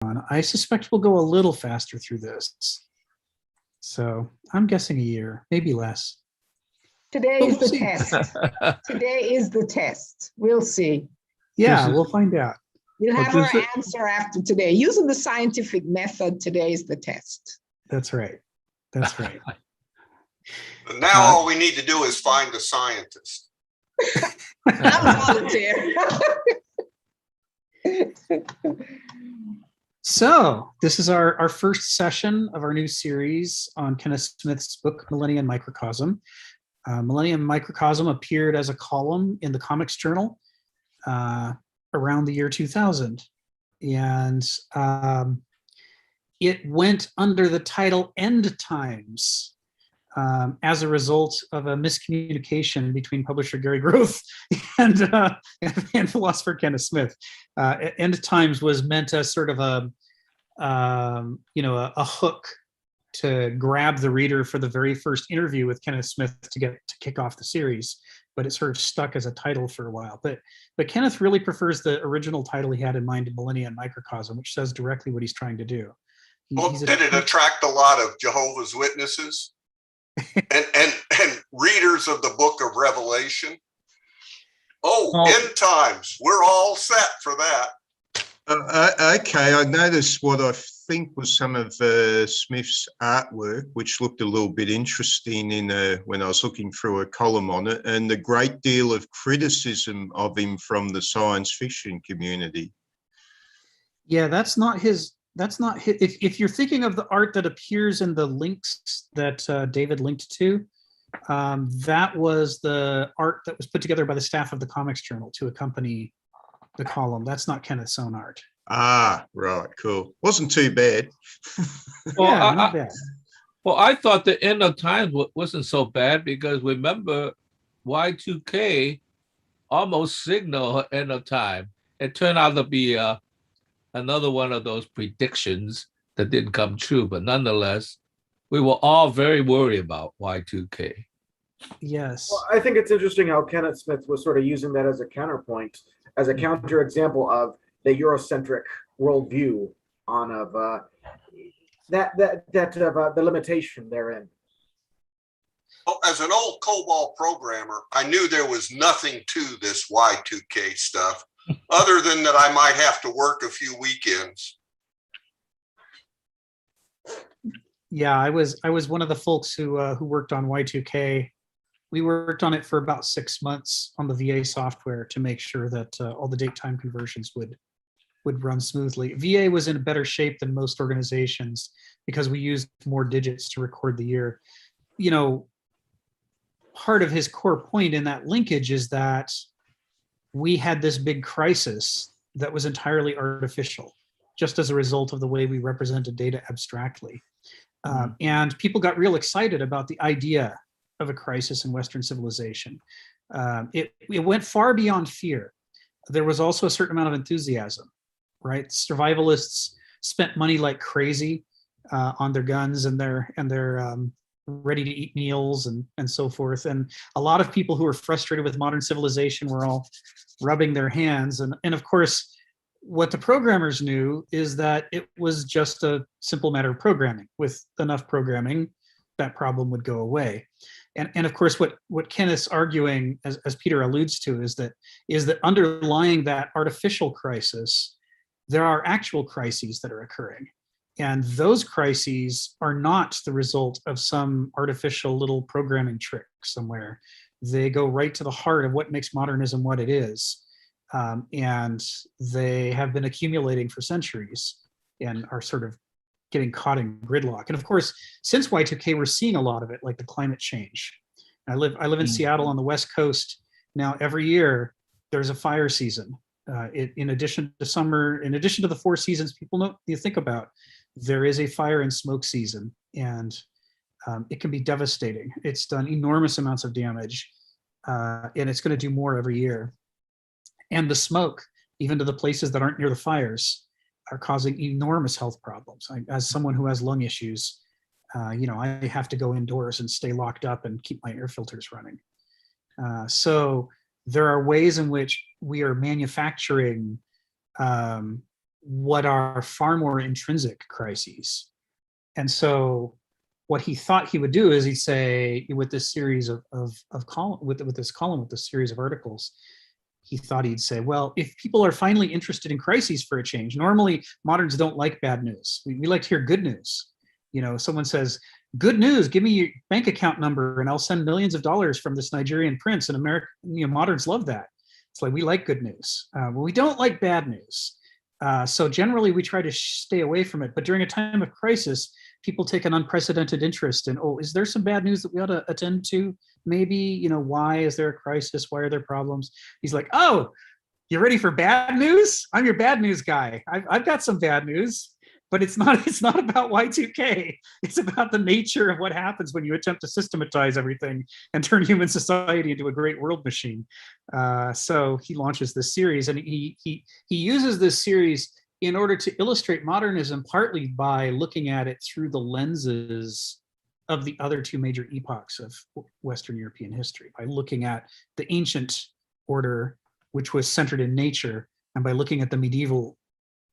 I suspect we'll go a little faster through this. So I'm guessing a year, maybe less. Today is the test. Today is the test. We'll see. Yeah, we'll find out. We'll have our answer after today. Using the scientific method, today is the test. That's right. That's right. Now all we need to do is find a scientist. I'm volunteer. So this is our first session of our new series on Kenneth Smith's book, Millennia and Microcosm. Millennia and Microcosm appeared as a column in the Comics Journal around the year 2000. And it went under the title End Times as a result of a miscommunication between publisher Gary Groth and philosopher Kenneth Smith. End Times was meant as sort of a hook to grab the reader for the very first interview with Kenneth Smith to kick off the series, but it sort of stuck as a title for a while. But Kenneth really prefers the original title he had in mind, Millennia and Microcosm, which says directly what he's trying to do. Did it attract a lot of Jehovah's Witnesses and readers of the Book of Revelation? End Times, we're all set for that. Okay, I noticed what I think was some of Smith's artwork, which looked a little bit interesting when I was looking through a column on it, and a great deal of criticism of him from the science fiction community. Yeah, that's not his. If you're thinking of the art that appears in the links that David linked to, that was the art that was put together by the staff of the Comics Journal to accompany the column. That's not Kenneth's own art. Ah, right, cool. Wasn't too bad. Well, yeah, not bad. Well, I thought the End of Times wasn't so bad because remember, Y2K almost signaled End of Time. It turned out to be another one of those predictions that didn't come true, but nonetheless, we were all very worried about Y2K. Yes. Well, I think it's interesting how Kenneth Smith was sort of using that as a counterpoint, as a counterexample of the Eurocentric worldview on the limitation therein. Well, as an old COBOL programmer, I knew there was nothing to this Y2K stuff, other than that I might have to work a few weekends. Yeah, I was one of the folks who worked on Y2K. We worked on it for about 6 months on the VA software to make sure that all the date time conversions would run smoothly. VA was in better shape than most organizations because we used more digits to record the year. You know, part of his core point in that linkage is that we had this big crisis that was entirely artificial, just as a result of the way we represented data abstractly. And people got real excited about the idea of a crisis in Western civilization. It went far beyond fear. There was also a certain amount of enthusiasm, right? Survivalists spent money like crazy on their guns and their ready-to-eat meals and so forth. And a lot of people who were frustrated with modern civilization were all rubbing their hands. And of course, what the programmers knew is that it was just a simple matter of programming. With enough programming, that problem would go away. And of course, what Kenneth's arguing, as Peter alludes to, is that underlying that artificial crisis, there are actual crises that are occurring. And those crises are not the result of some artificial little programming trick somewhere. They go right to the heart of what makes modernism what it is. And they have been accumulating for centuries and are sort of getting caught in gridlock. And of course, since Y2K, we're seeing a lot of it, like the climate change. I live in Seattle on the West Coast. Now, every year there's a fire season. In addition to summer, in addition to the 4 seasons you think about, there is a fire and smoke season, and it can be devastating. It's done enormous amounts of damage, and it's going to do more every year. And the smoke, even to the places that aren't near the fires, are causing enormous health problems. As someone who has lung issues, I have to go indoors and stay locked up and keep my air filters running. So there are ways in which we are manufacturing what are far more intrinsic crises. And so what he thought he would do is he'd say, with this series of column, with this series of articles, he thought he'd say, well, if people are finally interested in crises for a change, normally moderns don't like bad news. We like to hear good news. You know, someone says, good news, give me your bank account number and I'll send millions of dollars from this Nigerian prince. And moderns love that. It's like, we like good news. But we don't like bad news. So generally we try to stay away from it. But during a time of crisis, people take an unprecedented interest in, oh, is there some bad news that we ought to attend to? Maybe, you know, why is there a crisis? Why are there problems? He's like, oh, you ready for bad news? I'm your bad news guy. I've got some bad news, but it's not about Y2K. It's about the nature of what happens when you attempt to systematize everything and turn human society into a great world machine. So he launches this series, and he uses this series in order to illustrate modernism, partly by looking at it through the lenses of the other two major epochs of Western European history, by looking at the ancient order, which was centered in nature, and by looking at the medieval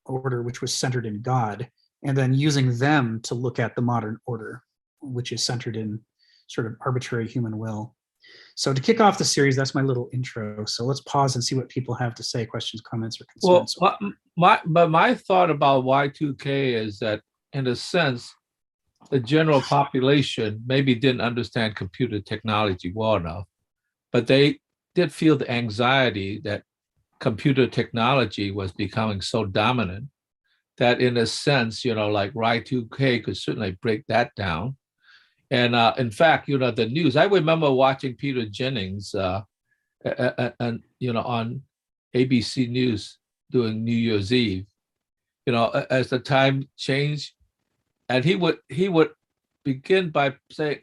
order, which was centered in God, and then using them to look at the modern order, which is centered in sort of arbitrary human will. So to kick off the series, that's my little intro. So let's pause and see what people have to say, questions, comments, or concerns. Well, my thought about Y2K is that, in a sense, the general population maybe didn't understand computer technology well enough, but they did feel the anxiety that computer technology was becoming so dominant that, in a sense, you know, like Y2K could certainly break that down. And in fact, you know, the news, I remember watching Peter Jennings and you know, on ABC News during New Year's Eve, you know, as the time changed, and he would begin by saying,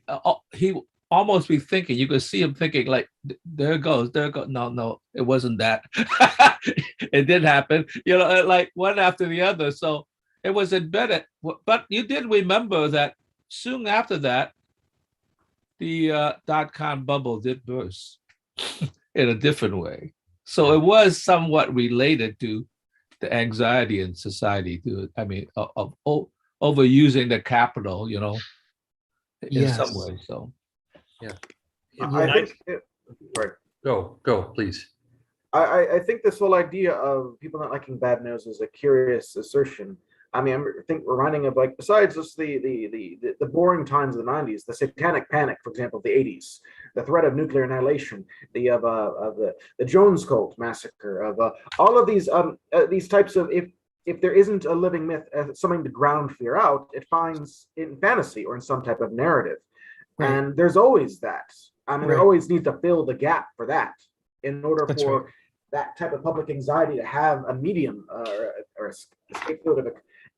he almost be thinking, you could see him thinking like, there goes. No, it wasn't that. It did happen, you know, like one after the other. So it was embedded. But you did remember that soon after that, the dot-com bubble did burst in a different way. So it was somewhat related to the anxiety in society, I mean, of overusing the capital, you know, in some way. So, Yeah. I think, right. Go, please. I think this whole idea of people not liking bad news is a curious assertion. I mean, I think reminding of, like, besides just the boring times of the 90s, the satanic panic, for example, of the 80s, the threat of nuclear annihilation, the Jones cult massacre, of all of these types of, if there isn't a living myth as something to ground fear out, it finds in fantasy or in some type of narrative. Right. And there's always that. I mean, there always needs to fill the gap for that in order for that type of public anxiety to have a medium or a scapegoat of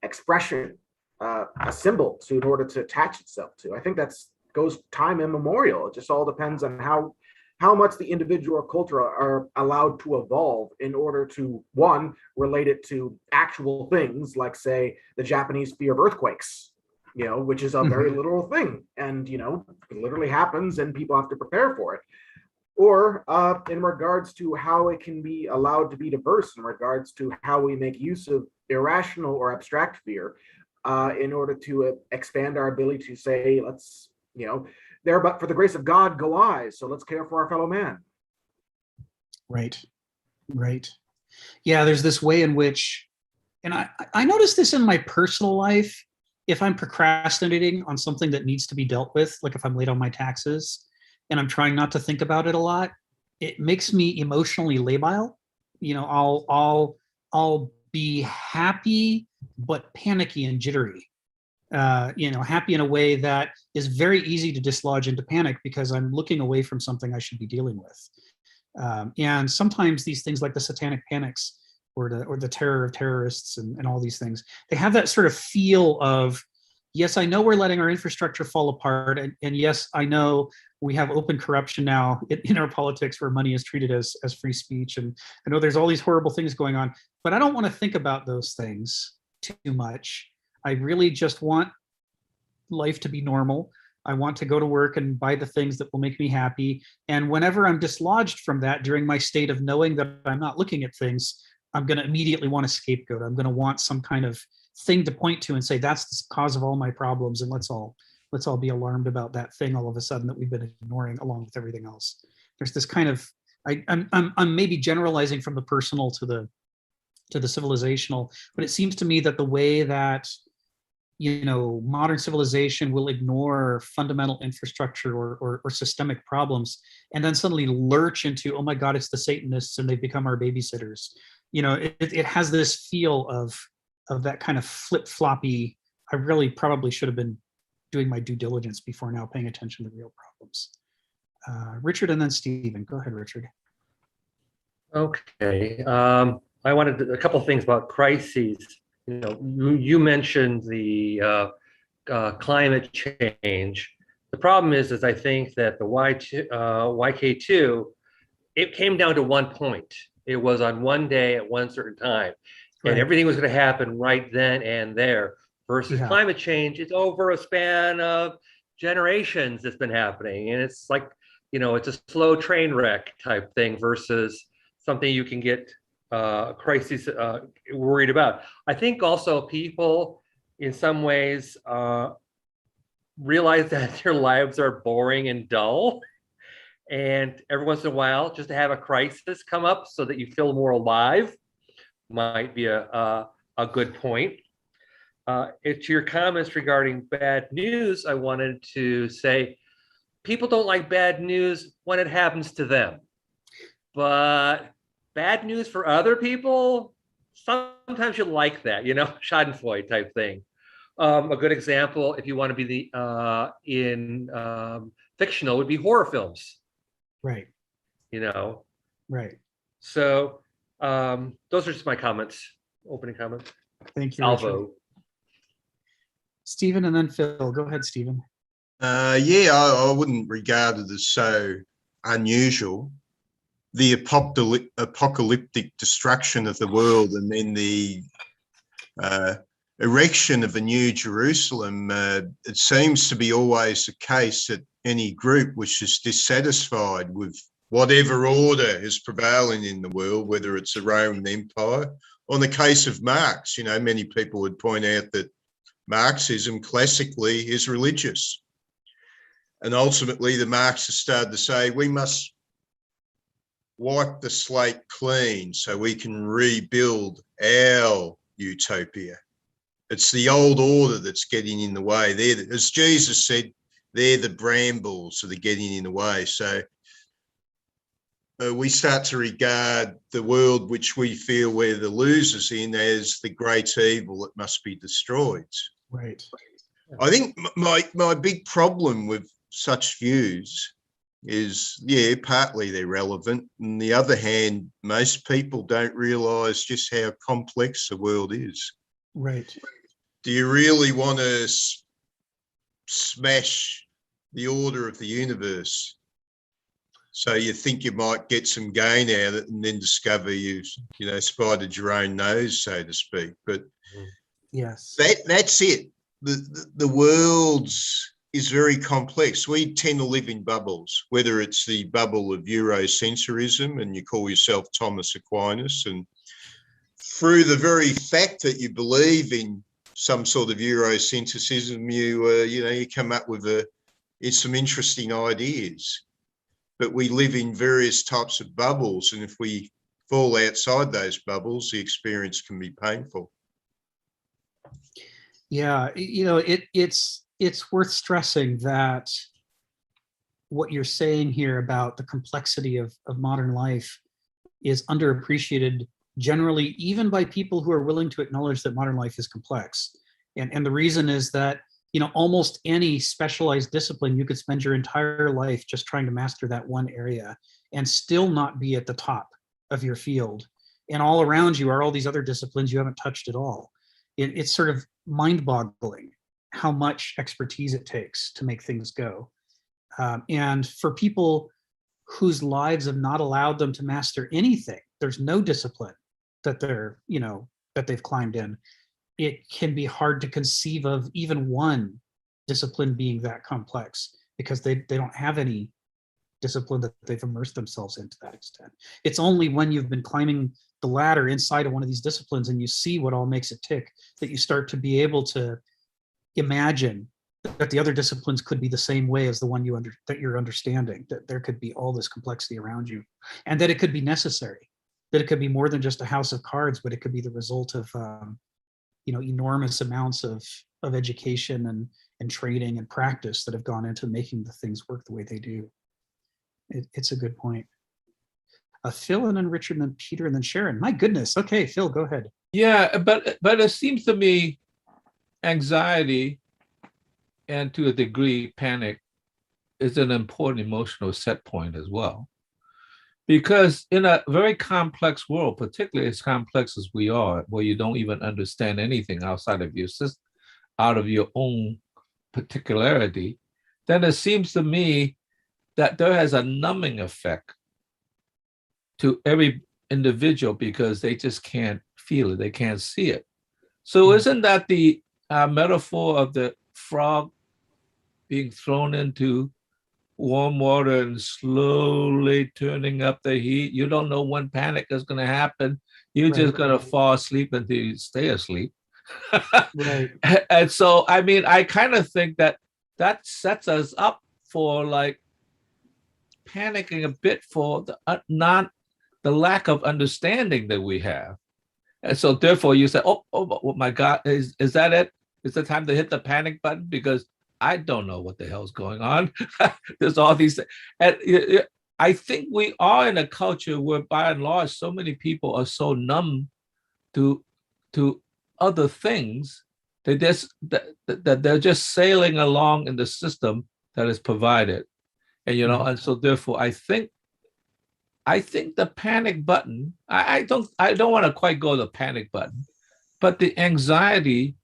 expression, a symbol in order to attach itself to. I think that's goes time immemorial. It just all depends on how much the individual or culture are allowed to evolve in order to, one, relate it to actual things, like, say, the Japanese fear of earthquakes, you know, which is a very literal thing, and, you know, it literally happens and people have to prepare for it. Or in regards to how it can be allowed to be diverse, in regards to how we make use of irrational or abstract fear in order to expand our ability to say, let's, you know, there but for the grace of God go I, so let's care for our fellow man. Right. Yeah, there's this way in which, and I notice this in my personal life, if I'm procrastinating on something that needs to be dealt with, like if I'm late on my taxes and I'm trying not to think about it a lot, it makes me emotionally labile. You know, I'll be happy but panicky and jittery. You know, happy in a way that is very easy to dislodge into panic because I'm looking away from something I should be dealing with. And sometimes these things like the satanic panics or the terror of terrorists and all these things, they have that sort of feel of, yes, I know we're letting our infrastructure fall apart. And yes, I know we have open corruption now in our politics where money is treated as free speech. And I know there's all these horrible things going on, but I don't want to think about those things too much. I really just want life to be normal. I want to go to work and buy the things that will make me happy. And whenever I'm dislodged from that during my state of knowing that I'm not looking at things, I'm going to immediately want a scapegoat. I'm going to want some kind of thing to point to and say, that's the cause of all my problems. And let's all be alarmed about that thing all of a sudden that we've been ignoring along with everything else. There's this kind of, I'm maybe generalizing from the personal to the civilizational, but it seems to me that the way that, modern civilization will ignore fundamental infrastructure or systemic problems, and then suddenly lurch into, oh my God, it's the Satanists and they've become our babysitters. It has this feel of that kind of flip-floppy, I really probably should have been doing my due diligence before now paying attention to real problems. Richard and then Stephen. Go ahead, Richard. Okay. I wanted a couple of things about crises. You mentioned the climate change. The problem is I think that the YK2, it came down to one point. It was on one day at one certain time, and everything was going to happen right then and there. Versus climate change, it's over a span of generations it's been happening, and it's like, it's a slow train wreck type thing versus something you can get crises worried about. I think also people in some ways realize that their lives are boring and dull, and every once in a while just to have a crisis come up so that you feel more alive might be a good point. To your comments regarding bad news, I wanted to say people don't like bad news when it happens to them, but bad news for other people, sometimes you like that, Schadenfreude type thing. A good example, if you want to be in fictional, would be horror films. Right. Right. So those are just my comments, opening comments. Thank you, Salvo. Richard. Stephen and then Phil. Go ahead, Stephen. I wouldn't regard it as so unusual. The apocalyptic destruction of the world and then the erection of a new Jerusalem, it seems to be always the case that any group which is dissatisfied with whatever order is prevailing in the world, whether it's the Roman Empire, or in the case of Marx, many people would point out that Marxism classically is religious. And ultimately the Marxists started to say, we must wipe the slate clean so we can rebuild our utopia. It's the old order that's getting in the way. As Jesus said, they're the brambles that are getting in the way. So we start to regard the world which we feel we're the losers in as the great evil that must be destroyed. Right. I think my big problem with such views is, partly they're relevant. On the other hand, most people don't realise just how complex the world is. Right. Do you really want to smash the order of the universe so you think you might get some gain out of it and then discover you've spidered your own nose, so to speak? But yes, that's it. The world is very complex. We tend to live in bubbles, whether it's the bubble of Eurocentrism and you call yourself Thomas Aquinas, and through the very fact that you believe in some sort of Eurocentrism, you come up with some interesting ideas. But we live in various types of bubbles, and if we fall outside those bubbles, the experience can be painful. Yeah, it's worth stressing that what you're saying here about the complexity of modern life is underappreciated generally, even by people who are willing to acknowledge that modern life is complex. And the reason is that, almost any specialized discipline, you could spend your entire life just trying to master that one area and still not be at the top of your field. And all around you are all these other disciplines you haven't touched at all. It's sort of mind-boggling how much expertise it takes to make things go. And for people whose lives have not allowed them to master anything, there's no discipline that that they've climbed in. It can be hard to conceive of even one discipline being that complex because they don't have any discipline that they've immersed themselves in to that extent. It's only when you've been climbing the ladder inside of one of these disciplines and you see what all makes it tick that you start to be able to imagine that the other disciplines could be the same way as the one that you're understanding, that there could be all this complexity around you, and that it could be necessary, that it could be more than just a house of cards, but it could be the result of enormous amounts of education and training and practice that have gone into making the things work the way they do. It's a good point. Phil, and then Richard, and then Peter, and then Sharon. My goodness. Okay, Phil, go ahead. Yeah, but it seems to me anxiety and to a degree panic is an important emotional set point as well. Because in a very complex world, particularly as complex as we are, where you don't even understand anything outside of your system, out of your own particularity, then it seems to me that there has a numbing effect to every individual because they just can't feel it, they can't see it. So isn't that the metaphor of the frog being thrown into warm water and slowly turning up the heat? You don't know when panic is going to happen. You're just going to fall asleep until you stay asleep. Right. And so, I mean, I kind of think that sets us up for like panicking a bit for the lack of understanding that we have. And so therefore you say, oh my God, is that it? Is it time to hit the panic button? Because I don't know what the hell's going on. There's all these things. And I think we are in a culture where by and large, so many people are so numb to other things that they're just sailing along in the system that is provided. And, and so therefore I think the panic button, I don't want to quite go the panic button, but the anxiety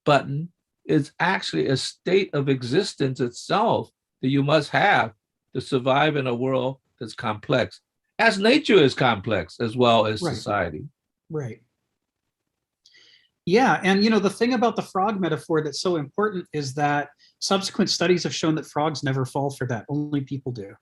button is actually a state of existence itself that you must have to survive in a world that's complex, as nature is complex as well as society. Right. Yeah, and the thing about the frog metaphor that's so important is that subsequent studies have shown that frogs never fall for that. Only people do.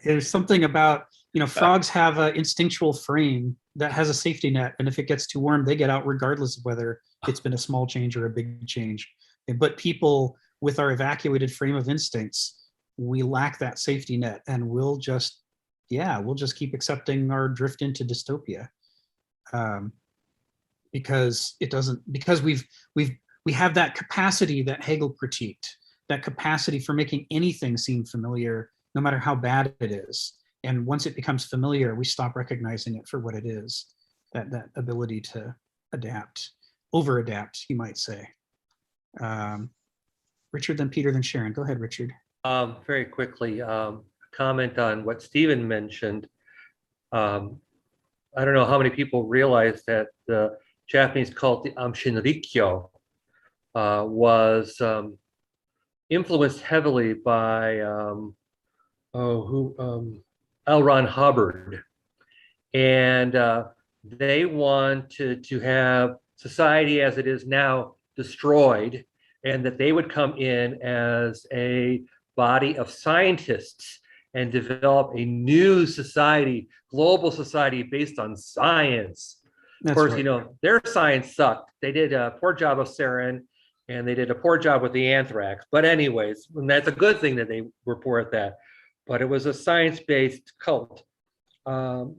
There's something about, frogs have an instinctual frame that has a safety net, and if it gets too warm, they get out regardless of whether it's been a small change or a big change. But people with our evacuated frame of instincts, we lack that safety net, and we'll just keep accepting our drift into dystopia. Because we have that capacity that Hegel critiqued, that capacity for making anything seem familiar, no matter how bad it is. And once it becomes familiar, we stop recognizing it for what it is, that ability to adapt, over-adapt, you might say. Richard, then Peter, then Sharon. Go ahead, Richard. Very quickly, comment on what Stephen mentioned. I don't know how many people realize that the Japanese cult, the Shinrikyo, was influenced heavily by L. Ron Hubbard, and they wanted to have society as it is now destroyed, and that they would come in as a body of scientists and develop a new society, global society based on science. Of course, their science sucked. They did a poor job of sarin, and they did a poor job with the anthrax. But anyways, and that's a good thing that they were poor at that. But it was a science-based cult for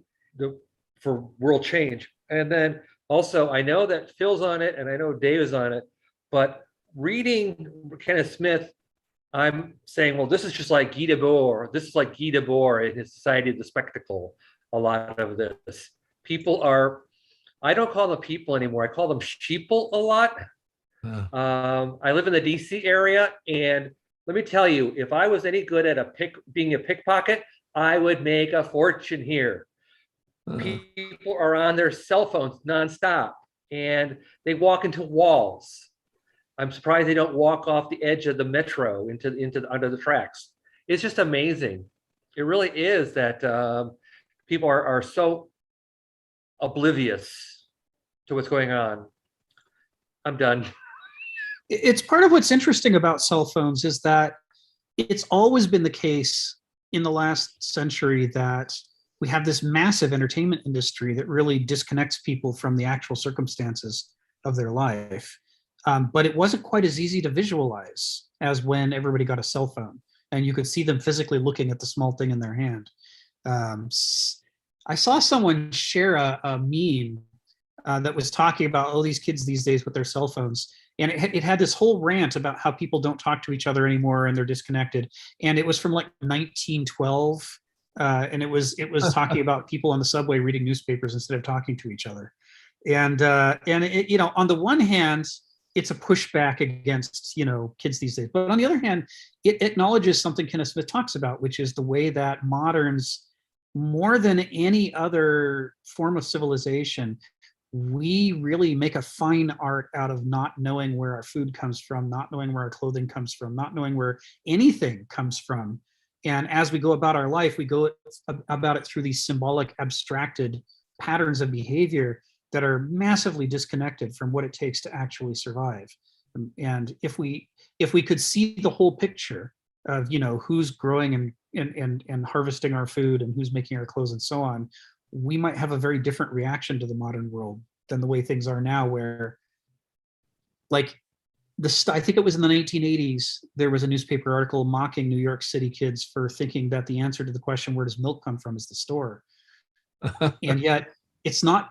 world change. And then also, I know that Phil's on it, and I know Dave is on it, but reading Kenneth Smith, I'm saying, well, this is just like Guy Debord. This is like Guy Debord in his Society of the Spectacle, a lot of this. People are, I don't call them people anymore. I call them sheeple a lot. I live in the DC area, and let me tell you, if I was any good at being a pickpocket, I would make a fortune here. People are on their cell phones nonstop, and they walk into walls. I'm surprised they don't walk off the edge of the metro into under the tracks. It's just amazing. It really is that people are so oblivious to what's going on. I'm done. It's part of what's interesting about cell phones is that it's always been the case in the last century that we have this massive entertainment industry that really disconnects people from the actual circumstances of their life. But it wasn't quite as easy to visualize as when everybody got a cell phone and you could see them physically looking at the small thing in their hand. I saw someone share a meme that was talking about, oh, these kids these days with their cell phones. And it had this whole rant about how people don't talk to each other anymore and they're disconnected. And it was from like 1912. And it was talking about people on the subway reading newspapers instead of talking to each other. And it, you know, on the one hand, it's a pushback against, you know, kids these days. But on the other hand, it acknowledges something Kenneth Smith talks about, which is the way that moderns, more than any other form of civilization, we really make a fine art out of not knowing where our food comes from, not knowing where our clothing comes from, not knowing where anything comes from. And as we go about our life, we go about it through these symbolic, abstracted patterns of behavior that are massively disconnected from what it takes to actually survive. And if we could see the whole picture of, you know, who's growing and harvesting our food and who's making our clothes and so on, we might have a very different reaction to the modern world than the way things are now, where, like, I think it was in the 1980s, there was a newspaper article mocking New York City kids for thinking that the answer to the question, where does milk come from, is the store. And yet it's not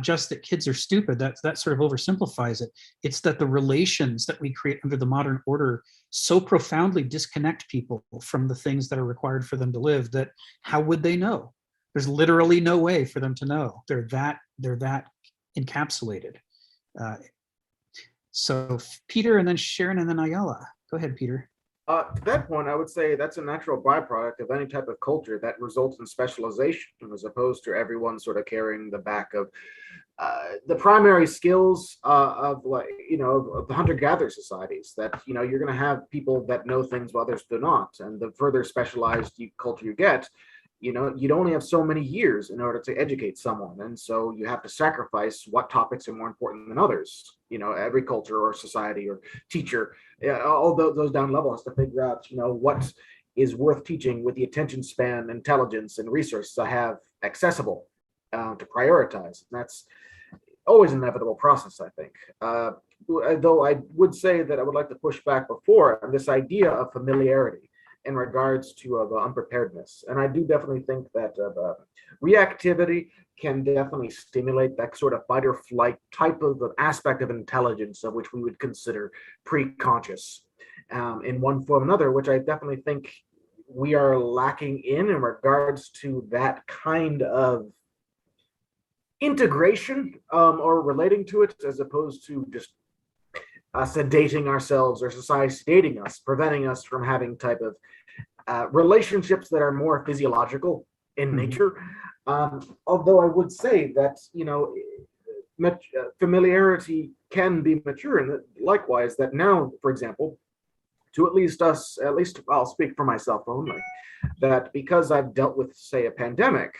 just that kids are stupid. That sort of oversimplifies it. It's that the relations that we create under the modern order so profoundly disconnect people from the things that are required for them to live, that how would they know? There's literally no way for them to know. They're that encapsulated. So Peter, and then Sharon, and then Ayala. Go ahead, Peter. To that point, I would say that's a natural byproduct of any type of culture that results in specialization, as opposed to everyone sort of carrying the back of the primary skills of, like, you know, of the hunter-gatherer societies. That, you know, you're going to have people that know things while others do not, and the further specialized culture you get, you know, you'd only have so many years in order to educate someone. And so you have to sacrifice what topics are more important than others. You know, every culture or society or teacher, all those down level has to figure out, you know, what is worth teaching with the attention span, intelligence, and resources I have accessible to prioritize. And that's always an inevitable process, I think. Though I would say that I would like to push back before on this idea of familiarity in regards to unpreparedness. And I do definitely think that reactivity can definitely stimulate that sort of fight or flight type of aspect of intelligence, of which we would consider pre-conscious in one form or another, which I definitely think we are lacking in regards to that kind of integration or relating to it, as opposed to just sedating ourselves or society sedating us, preventing us from having type of relationships that are more physiological in nature. Although I would say that, you know, familiarity can be mature, and likewise that now, for example, to at least I'll speak for myself only, that because I've dealt with, say, a pandemic,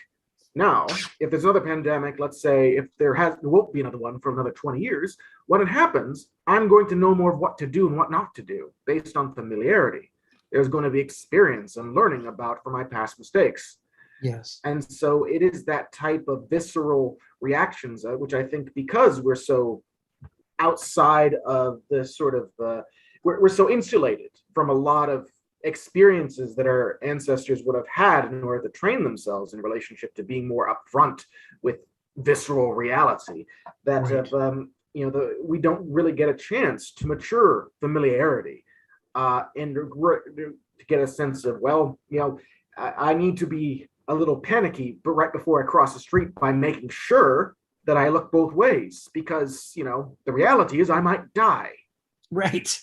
now, if there's another pandemic, let's say if there won't be another one for another 20 years, when it happens, I'm going to know more of what to do and what not to do based on familiarity. There's going to be experience and learning about from my past mistakes. Yes. And so it is that type of visceral reactions, which I think, because we're so outside of the sort of, we're so insulated from a lot of experiences that our ancestors would have had in order to train themselves in relationship to being more upfront with visceral reality, that right. You know, we don't really get a chance to mature familiarity and to get a sense of, well, you know, I need to be a little panicky, but right before I cross the street, by making sure that I look both ways, because, you know, the reality is I might die. Right.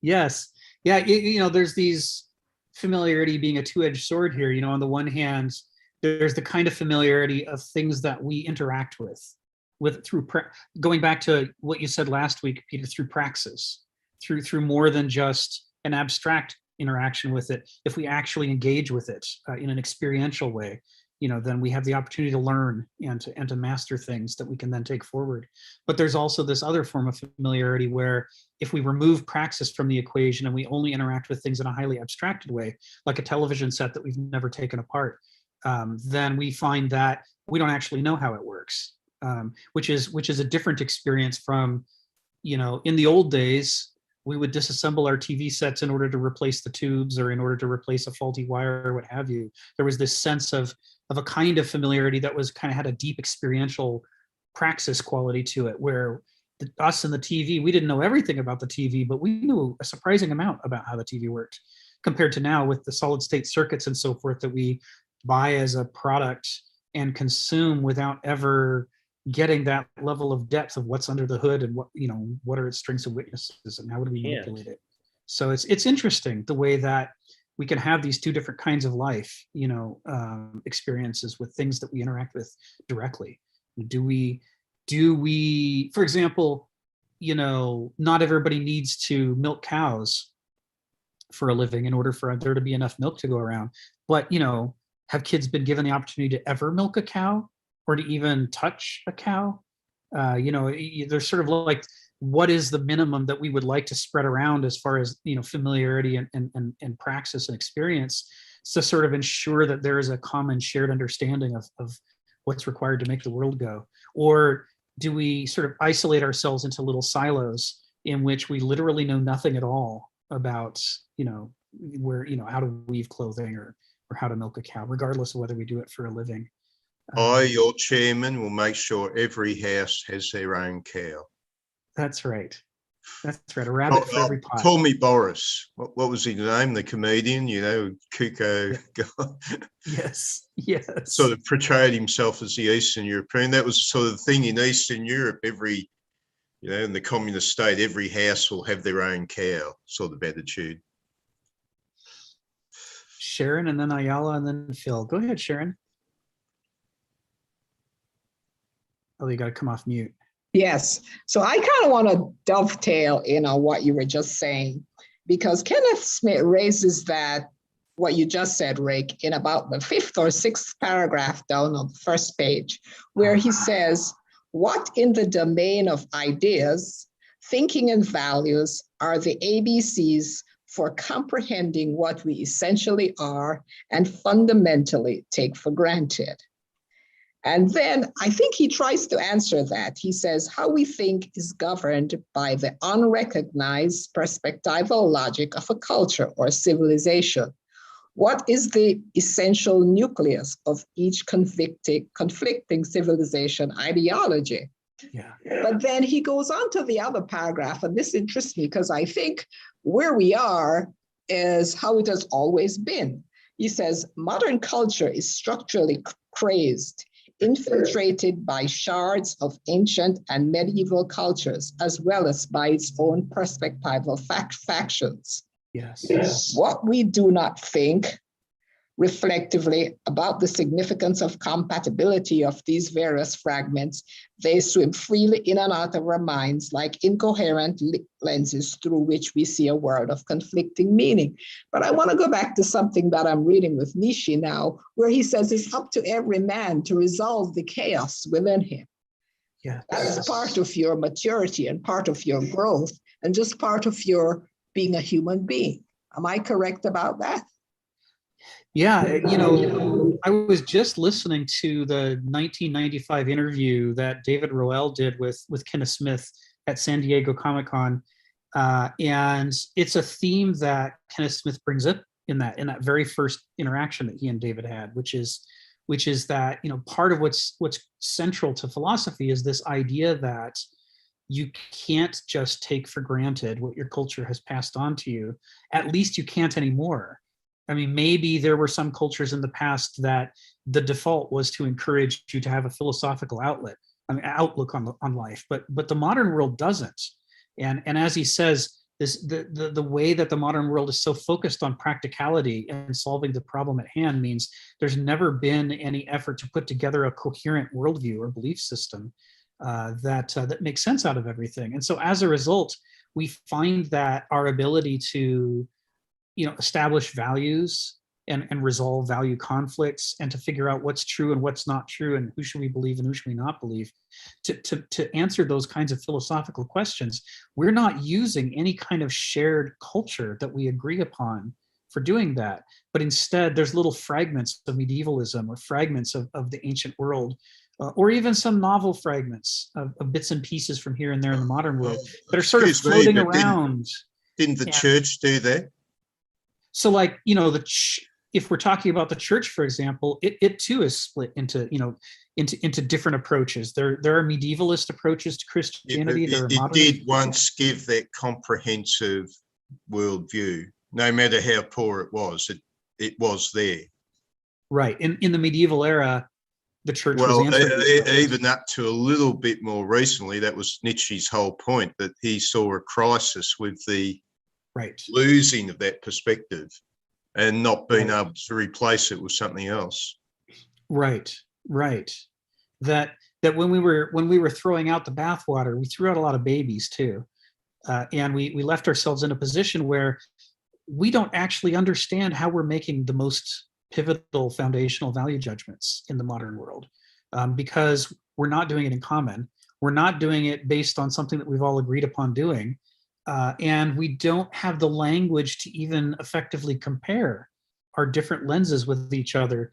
Yes. Yeah, you know, there's these familiarity being a two-edged sword here. You know, on the one hand, there's the kind of familiarity of things that we interact with through going back to what you said last week, Peter, through praxis, through more than just an abstract interaction with it. If we actually engage with it in an experiential way, then we have the opportunity to learn and to master things that we can then take forward. But there's also this other form of familiarity where if we remove praxis from the equation and we only interact with things in a highly abstracted way, like a television set that we've never taken apart, then we find that we don't actually know how it works, which is a different experience from, in the old days, we would disassemble our TV sets in order to replace the tubes or in order to replace a faulty wire or what have you. There was this sense of a kind of familiarity that was kind of had a deep experiential praxis quality to it, where us and the TV, we didn't know everything about the TV, but we knew a surprising amount about how the TV worked, compared to now with the solid state circuits and so forth that we buy as a product and consume without ever getting that level of depth of what's under the hood and what are its strengths and weaknesses and how do we manipulate it. So it's interesting the way that we can have these two different kinds of life, experiences with things that we interact with directly. Do we, for example, not everybody needs to milk cows for a living in order for there to be enough milk to go around. But, have kids been given the opportunity to ever milk a cow or to even touch a cow? There's sort of like, what is the minimum that we would like to spread around as far as, familiarity and praxis and experience to sort of ensure that there is a common shared understanding of what's required to make the world go? Or do we sort of isolate ourselves into little silos in which we literally know nothing at all about, where, how to weave clothing or how to milk a cow, regardless of whether we do it for a living? Your chairman, will make sure every house has their own cow. That's right. That's right. A rabbit for every pot. Call me Boris. What was his name? The comedian, Kuko. Yes. Sort of portrayed himself as the Eastern European. That was sort of the thing in Eastern Europe. Every, in the communist state, every house will have their own cow, sort of attitude. Sharon, and then Ayala, and then Phil. Go ahead, Sharon. Oh, you got to come off mute. Yes. So I kind of want to dovetail in on what you were just saying, because Kenneth Smith raises that, what you just said, Rick, in about the 5th or 6th paragraph down on the first page, where he says, what in the domain of ideas, thinking and values are the ABCs for comprehending what we essentially are and fundamentally take for granted? And then I think he tries to answer that. He says, how we think is governed by the unrecognized perspectival logic of a culture or civilization. What is the essential nucleus of each conflicting civilization ideology? Yeah. But then he goes on to the other paragraph, and this interests me because I think where we are is how it has always been. He says, modern culture is structurally crazed, infiltrated by shards of ancient and medieval cultures, as well as by its own perspectival factions. Yes. What we do not think reflectively about the significance of compatibility of these various fragments, they swim freely in and out of our minds like incoherent lenses through which we see a world of conflicting meaning. But I want to go back to something that I'm reading with Nietzsche now, where he says it's up to every man to resolve the chaos within him. Yeah. That's part of your maturity and part of your growth and just part of your being a human being. Am I correct about that? Yeah, I was just listening to the 1995 interview that David Roel did with Kenneth Smith at San Diego Comic-Con, and it's a theme that Kenneth Smith brings up in that very first interaction that he and David had, which is that part of what's central to philosophy is this idea that you can't just take for granted what your culture has passed on to you. At least you can't anymore. I mean, maybe there were some cultures in the past that the default was to encourage you to have a philosophical outlook on life, but the modern world doesn't. And as he says, the way that the modern world is so focused on practicality and solving the problem at hand means there's never been any effort to put together a coherent worldview or belief system that makes sense out of everything. And so as a result, we find that our ability to establish values and resolve value conflicts and to figure out what's true and what's not true and who should we believe and who should we not believe. To answer those kinds of philosophical questions, we're not using any kind of shared culture that we agree upon for doing that. But instead, there's little fragments of medievalism or fragments of the ancient world, or even some novel fragments of bits and pieces from here and there in the modern world that are sort of floating around. Didn't the church do that? So like, if we're talking about the church, for example, it too is split into, into different approaches. There are medievalist approaches to Christianity. It did once give that comprehensive worldview, no matter how poor it was was there. Right. In the medieval era, the church was answering. Even up to a little bit more recently, that was Nietzsche's whole point, that he saw a crisis with the losing of that perspective and not being able to replace it with something else. Right. That when we were throwing out the bathwater, we threw out a lot of babies too, and we left ourselves in a position where we don't actually understand how we're making the most pivotal foundational value judgments in the modern world, because we're not doing it in common. We're not doing it based on something that we've all agreed upon doing. And we don't have the language to even effectively compare our different lenses with each other.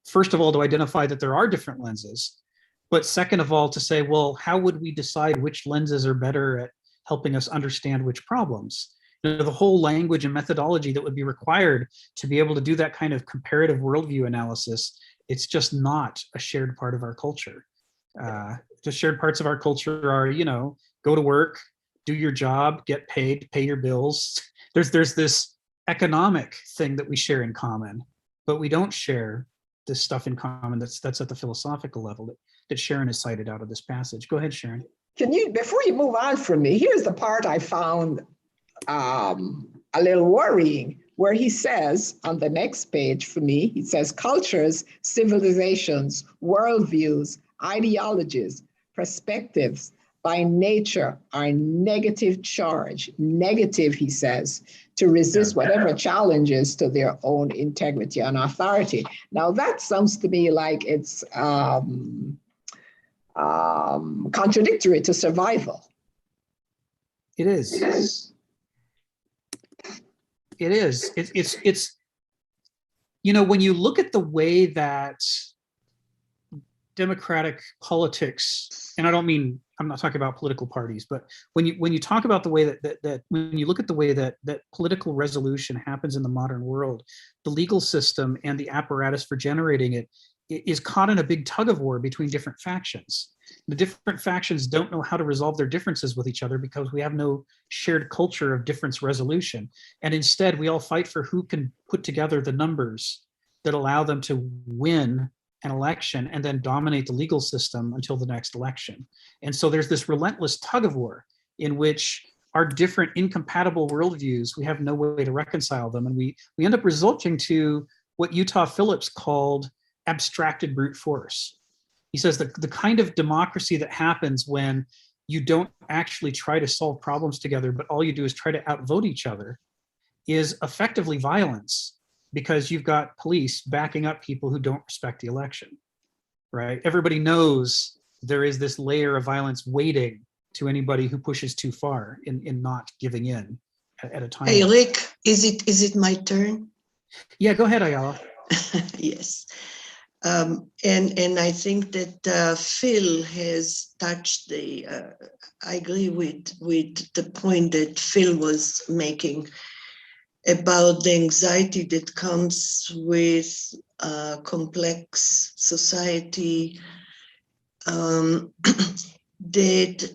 First of all, to identify that there are different lenses, but second of all, to say, well, how would we decide which lenses are better at helping us understand which problems? The whole language and methodology that would be required to be able to do that kind of comparative worldview analysis, it's just not a shared part of our culture. The shared parts of our culture are, go to work, do your job, get paid, pay your bills. There's this economic thing that we share in common, but we don't share this stuff in common that's at the philosophical level that Sharon has cited out of this passage. Go ahead, Sharon. Before you move on from me, here's the part I found a little worrying, where he says on the next page for me, he says cultures, civilizations, worldviews, ideologies, perspectives by nature are negative charge, negative, he says, to resist whatever challenges to their own integrity and authority. Now that sounds to me like it's contradictory to survival. It is. It's when you look at the way that democratic politics, and I'm not talking about political parties, but when you talk about the way that when you look at the way that political resolution happens in the modern world, the legal system and the apparatus for generating it is caught in a big tug of war between different factions. The different factions don't know how to resolve their differences with each other because we have no shared culture of difference resolution. And instead, we all fight for who can put together the numbers that allow them to win an election and then dominate the legal system until the next election. And so there's this relentless tug of war in which our different incompatible worldviews, we have no way to reconcile them. And we end up resulting to what Utah Phillips called abstracted brute force. He says that the kind of democracy that happens when you don't actually try to solve problems together, but all you do is try to outvote each other, is effectively violence, because you've got police backing up people who don't respect the election, right? Everybody knows there is this layer of violence waiting to anybody who pushes too far in not giving in at a time. Hey, Rick, is it my turn? Yeah, go ahead, Ayala. Yes. And I think that Phil has touched I agree with the point that Phil was making about the anxiety that comes with complex society, that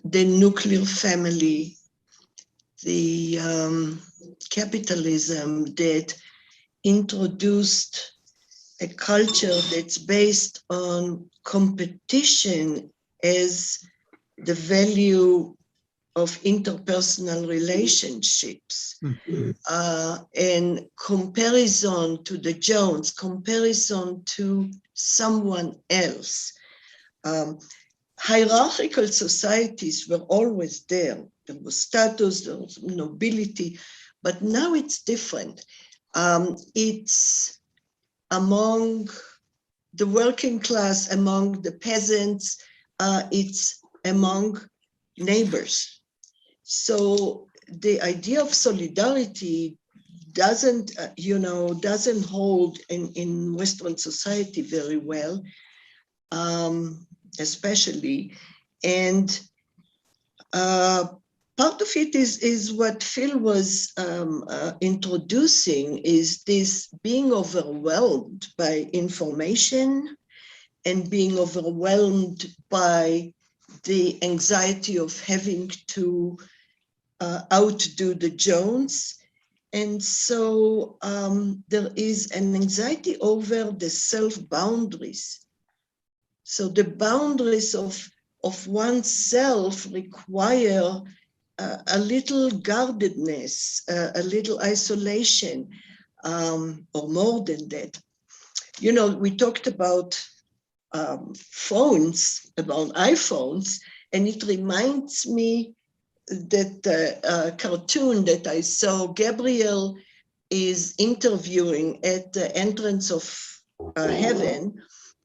the nuclear family, the capitalism that introduced a culture that's based on competition as the value of interpersonal relationships, and comparison to the Jones, comparison to someone else. Hierarchical societies were always there. There was status, there was nobility, but now it's different. It's among the working class, among the peasants, it's among neighbors. So the idea of solidarity doesn't hold in Western society very well, especially. And part of it is what Phil was introducing, is this being overwhelmed by information and being overwhelmed by the anxiety of having to outdo the Jones. And so there is an anxiety over the self-boundaries. So the boundaries of oneself require a little guardedness, a little isolation, or more than that. You know, we talked about phones, about iPhones, and it reminds me that cartoon that I saw. Gabriel is interviewing at the entrance of heaven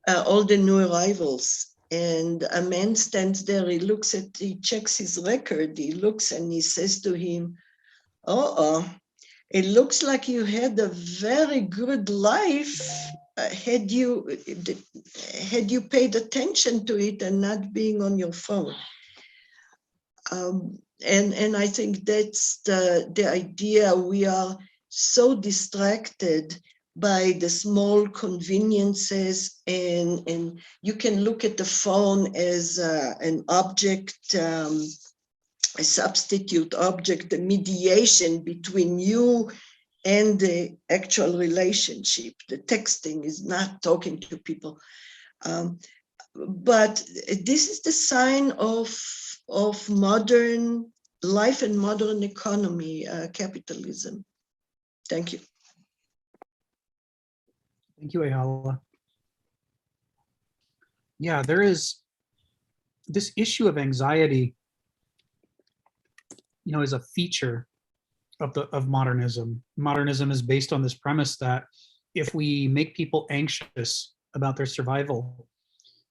all the new arrivals. And a man stands there, he checks his record, he looks and he says to him, it looks like you had a very good life had you paid attention to it and not being on your phone. And I think that's the idea. We are so distracted by the small conveniences, and you can look at the phone as an object, a substitute object, a mediation between you and the actual relationship. The texting is not talking to people. But this is the sign of modern life and modern economy, capitalism. Thank you. Thank you, Ayala. Yeah, there is this issue of anxiety, is a feature of modernism. Modernism is based on this premise that if we make people anxious about their survival,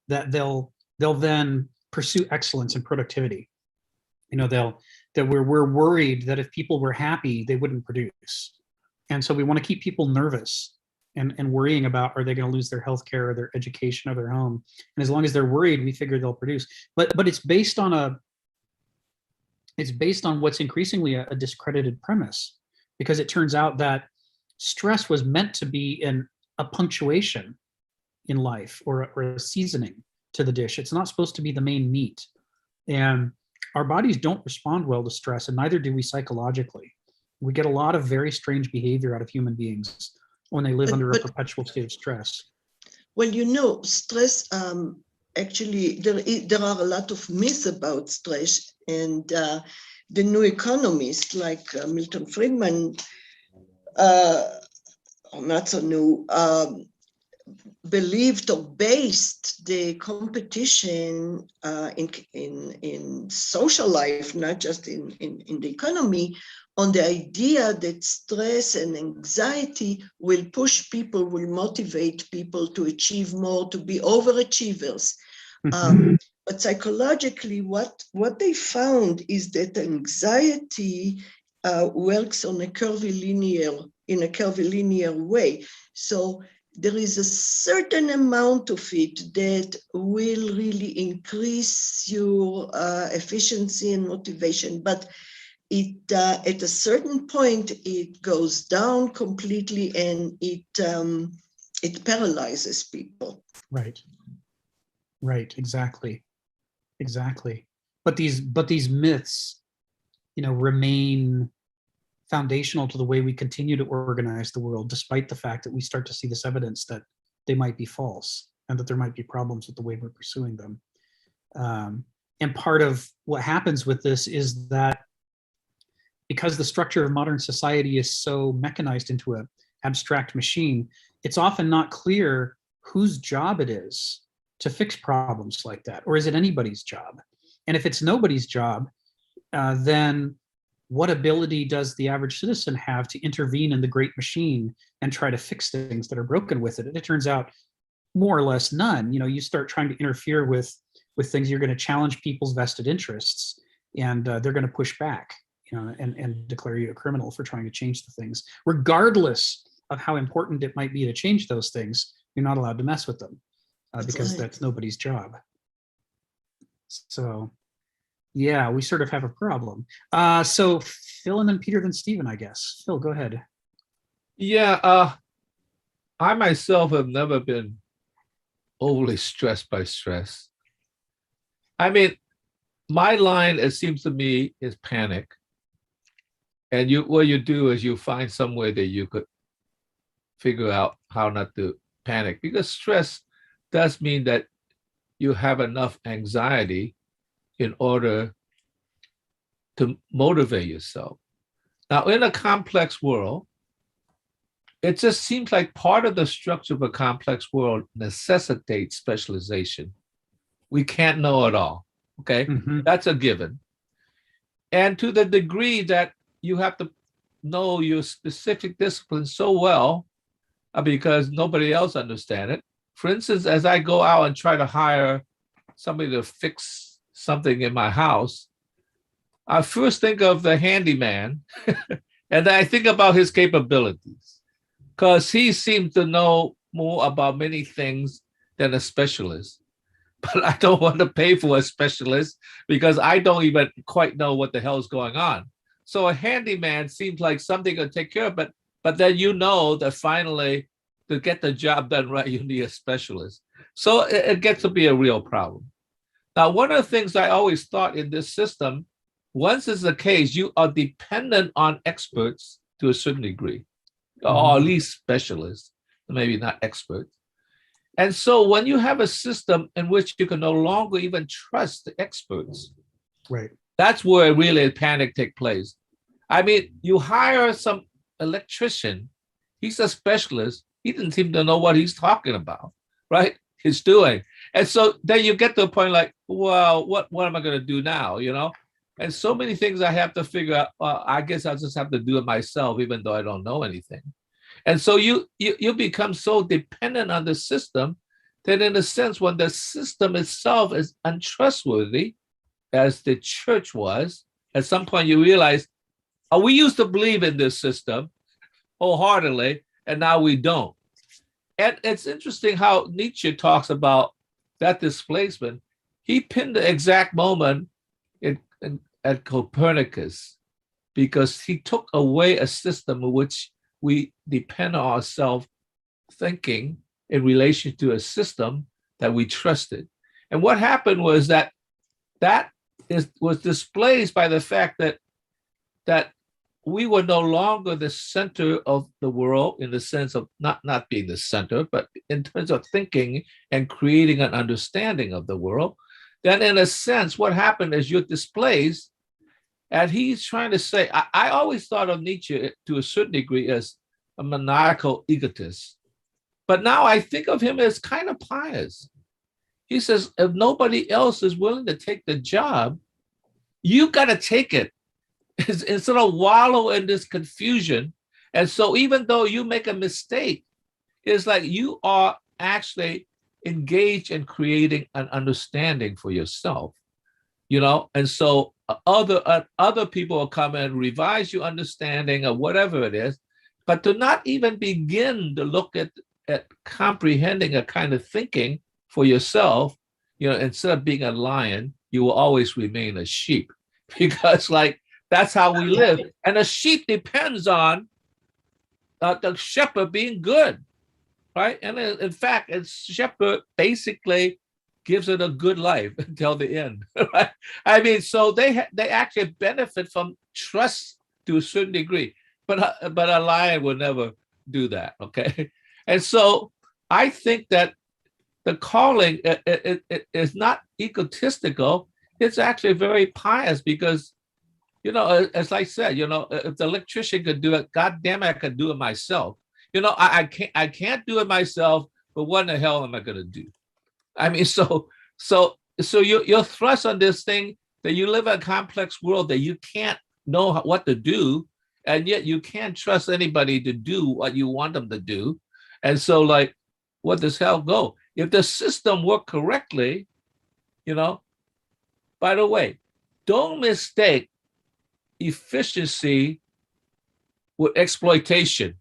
that they'll then pursue excellence and productivity. That we're worried that if people were happy, they wouldn't produce. And so we want to keep people nervous and worrying about, are they going to lose their health care or their education or their home? And as long as they're worried, we figure they'll produce. But it's based on what's increasingly a discredited premise, because it turns out that stress was meant to be a punctuation in life, or a seasoning to the dish. It's not supposed to be the main meat. And our bodies don't respond well to stress, and neither do we psychologically. We get a lot of very strange behavior out of human beings when they live under a perpetual state of stress. Well, stress, actually, there are a lot of myths about stress, and the new economists like Milton Friedman, not so new, believed or based the competition in social life, not just in the economy, on the idea that stress and anxiety will push people, will motivate people to achieve more, to be overachievers. But psychologically, what they found is that anxiety works in a curvilinear way. So there is a certain amount of it that will really increase your efficiency and motivation, but at a certain point it goes down completely, and it paralyzes people. Right, exactly. But these myths, remain foundational to the way we continue to organize the world, despite the fact that we start to see this evidence that they might be false and that there might be problems with the way we're pursuing them. And part of what happens with this is that because the structure of modern society is so mechanized into an abstract machine, it's often not clear whose job it is to fix problems like that, or is it anybody's job? And if it's nobody's job, then what ability does the average citizen have to intervene in the great machine and try to fix things that are broken with it? And it turns out more or less none. You start trying to interfere with things, you're going to challenge people's vested interests, and they're going to push back, and declare you a criminal for trying to change the things. Regardless of how important it might be to change those things, you're not allowed to mess with them, because that's nobody's job. So, yeah, we sort of have a problem. So Phil, and then Peter, then Stephen, I guess. Phil, go ahead. Yeah, I myself have never been overly stressed by stress. I mean, my line, it seems to me, is panic. And what you do is you find some way that you could figure out how not to panic, because stress does mean that you have enough anxiety in order to motivate yourself. Now, in a complex world, it just seems like part of the structure of a complex world necessitates specialization. We can't know it all, okay? Mm-hmm. That's a given. And to the degree that you have to know your specific discipline so well, because nobody else understands it. For instance, as I go out and try to hire somebody to fix something in my house, I first think of the handyman, and then I think about his capabilities, because he seems to know more about many things than a specialist. But I don't want to pay for a specialist because I don't even quite know what the hell is going on. So a handyman seems like something to take care of, but then that finally, to get the job done right, you need a specialist. So it gets to be a real problem. Now, one of the things I always thought in this system, once it's the case, you are dependent on experts to a certain degree, or at least specialists, maybe not experts. And so when you have a system in which you can no longer even trust the experts, right, that's where really panic takes place. I mean, you hire some electrician, he's a specialist, he didn't seem to know what he's talking about, right? He's doing. And so then you get to a point like, well, what am I going to do now, And so many things I have to figure out, I guess I'll just have to do it myself, even though I don't know anything. And so you become so dependent on the system that in a sense, when the system itself is untrustworthy, as the church was, at some point you realize, we used to believe in this system wholeheartedly, and now we don't. And it's interesting how Nietzsche talks about that displacement. He pinned the exact moment at Copernicus, because he took away a system in which we depend on ourselves thinking in relation to a system that we trusted. And what happened was that was displaced by the fact that we were no longer the center of the world, in the sense of not being the center, but in terms of thinking and creating an understanding of the world. Then in a sense, what happened is you're displaced. And he's trying to say, I always thought of Nietzsche to a certain degree as a maniacal egotist. But now I think of him as kind of pious. He says, if nobody else is willing to take the job, you got to take it instead of wallow in this confusion. And so even though you make a mistake, it's like you are actually engaged in creating an understanding for yourself, And so other people will come and revise your understanding of whatever it is, but to not even begin to look at comprehending a kind of thinking for yourself, instead of being a lion, you will always remain a sheep, because that's how we live. And a sheep depends on the shepherd being good, right? And in fact, a shepherd basically gives it a good life until the end, right? I mean, so they actually benefit from trust to a certain degree, but a lion will never do that, okay? And so I think that the calling it is not egotistical, it's actually very pious, because, as I said, if the electrician could do it, God damn it, I could do it myself. I can't do it myself, but what in the hell am I going to do? I mean, so you're thrust on this thing that you live in a complex world that you can't know what to do, and yet you can't trust anybody to do what you want them to do. And so, like, what does hell go? If the system worked correctly, by the way, don't mistake efficiency with exploitation,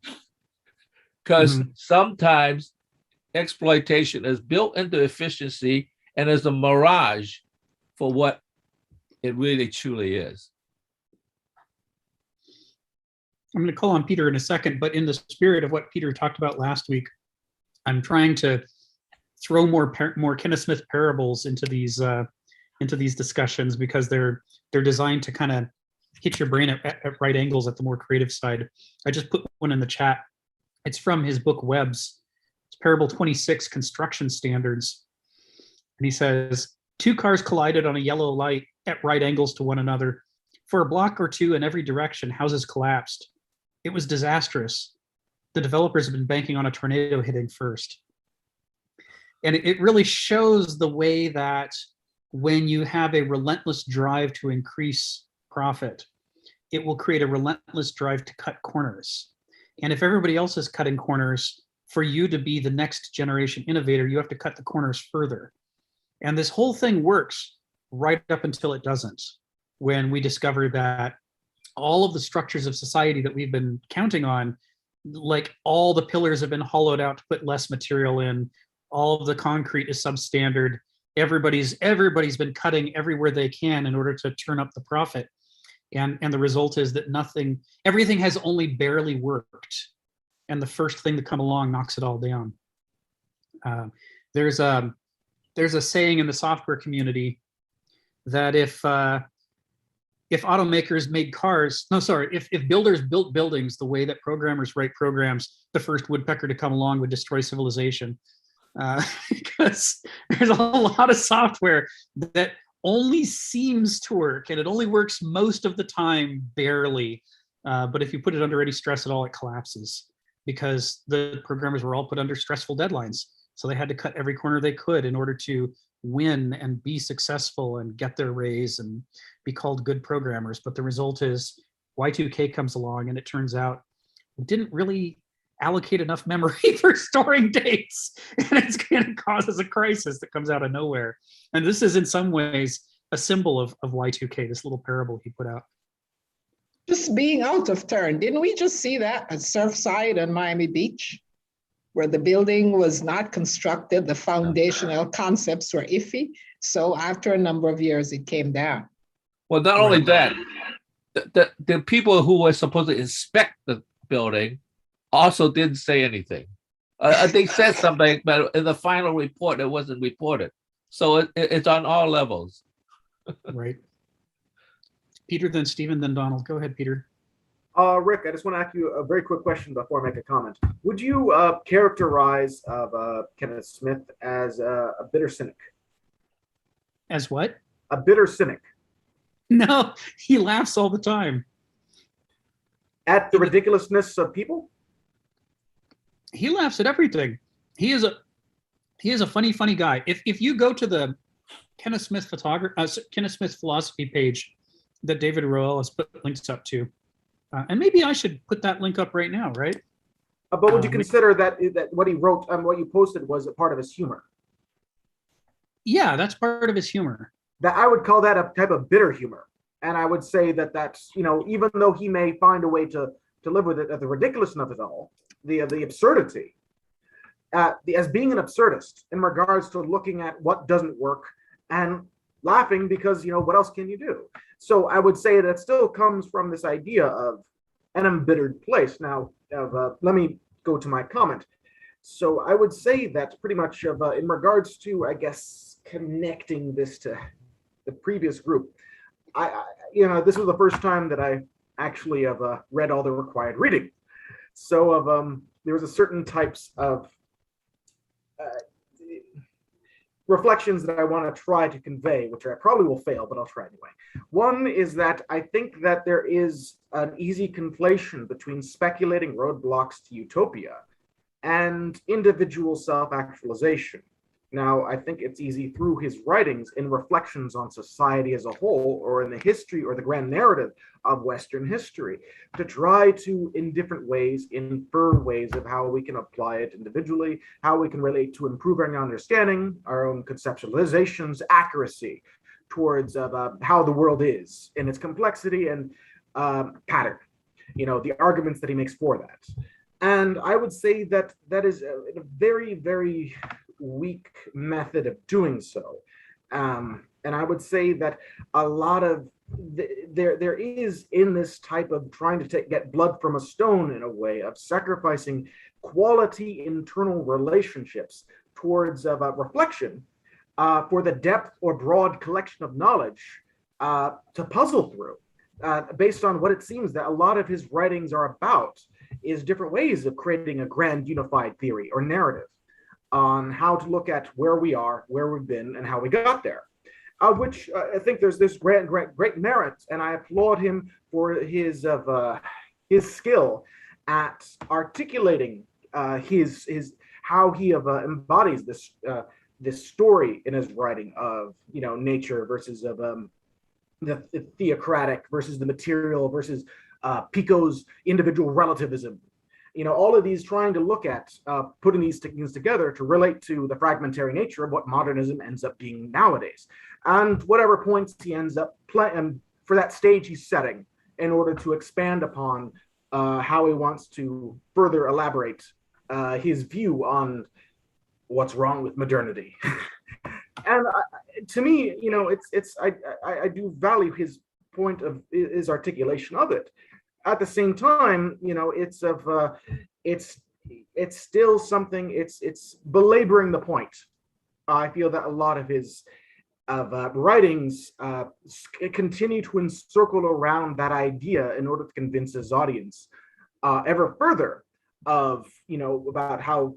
because sometimes exploitation is built into efficiency and is a mirage for what it really truly is. I'm going to call on Peter in a second, but in the spirit of what Peter talked about last week, I'm trying to throw more Kenneth Smith parables into these discussions, because they're designed to kind of hit your brain at right angles at the more creative side. I just put one in the chat. It's from his book Webs. It's parable 26, Construction Standards. And he says, 2 cars collided on a yellow light at right angles to one another. For a block or two in every direction, houses collapsed. It was disastrous. The developers have been banking on a tornado hitting first. And it really shows the way that when you have a relentless drive to increase profit, it will create a relentless drive to cut corners. And if everybody else is cutting corners, for you to be the next generation innovator, you have to cut the corners further. And this whole thing works right up until it doesn't, when we discover that all of the structures of society that we've been counting on, like all the pillars have been hollowed out to put less material in, all of the concrete is substandard, everybody's been cutting everywhere they can in order to turn up the profit. And the result is that everything has only barely worked. And the first thing to come along knocks it all down. There's a saying in the software community that if automakers made cars, if builders built buildings the way that programmers write programs, the first woodpecker to come along would destroy civilization. Because there's a lot of software that only seems to work, and it only works most of the time barely. But if you put it under any stress at all, it collapses, because the programmers were all put under stressful deadlines. So they had to cut every corner they could in order to win and be successful and get their raise and be called good programmers. But the result is Y2K comes along, and it turns out it didn't really allocate enough memory for storing dates, and it's going to cause a crisis that comes out of nowhere. And this is in some ways a symbol of Y2K, this little parable he put out. Just being out of turn. Didn't we just see that at Surfside and Miami Beach, where the building was not constructed, the foundational concepts were iffy, so after a number of years it came down? Well, not only that, the people who were supposed to inspect the building also didn't say anything. They said something, but in the final report, it wasn't reported. So it's on all levels. Right. Peter, then Stephen, then Donald. Go ahead, Peter. Rick, I just want to ask you a very quick question before I make a comment. Would you characterize Kenneth Smith as a bitter cynic? As what? A bitter cynic. No, he laughs all the time. At the ridiculousness of people? He laughs at everything. He is a funny guy. If you go to the Kenneth Smith philosophy page that David Roel has put links up to, and maybe I should put that link up right now, right? But would you consider that what he wrote and what you posted was a part of his humor? Yeah, that's part of his humor. That I would call that a type of bitter humor, and I would say that that's, even though he may find a way to live with it, at the ridiculousness of it all, the absurdity, as being an absurdist in regards to looking at what doesn't work and laughing because, what else can you do? So I would say that still comes from this idea of an embittered place. Now, let me go to my comment. So I would say that pretty much in regards to, I guess, connecting this to the previous group, this was the first time that I actually have read all the required reading. So there was a certain types of reflections that I want to try to convey, which I probably will fail, but I'll try anyway. One is that I think that there is an easy conflation between speculating roadblocks to utopia and individual self-actualization. Now, I think it's easy through his writings in reflections on society as a whole, or in the history or the grand narrative of Western history, to try to, in different ways, infer ways of how we can apply it individually, how we can relate to improving our understanding, our own conceptualizations, accuracy towards how the world is in its complexity and pattern, the arguments that he makes for that. And I would say that that is a very, very weak method of doing so. And I would say that a lot of there is in this type of trying to get blood from a stone, in a way of sacrificing quality internal relationships towards reflection for the depth or broad collection of knowledge to puzzle through, based on what it seems that a lot of his writings are about, is different ways of creating a grand unified theory or narrative on how to look at where we are, where we've been, and how we got there. Which I think there's this great merit, and I applaud him for his skill at articulating his how he embodies this story in his writing of nature versus of the theocratic versus the material versus Pico's individual relativism. All of these trying to look at putting these things together to relate to the fragmentary nature of what modernism ends up being nowadays, and whatever points he ends up playing for that stage he's setting in order to expand upon how he wants to further elaborate his view on what's wrong with modernity. And to me, I do value his point of his articulation of it. At the same time, it's still something. It's belaboring the point. I feel that a lot of his writings continue to encircle around that idea in order to convince his audience ever further of about how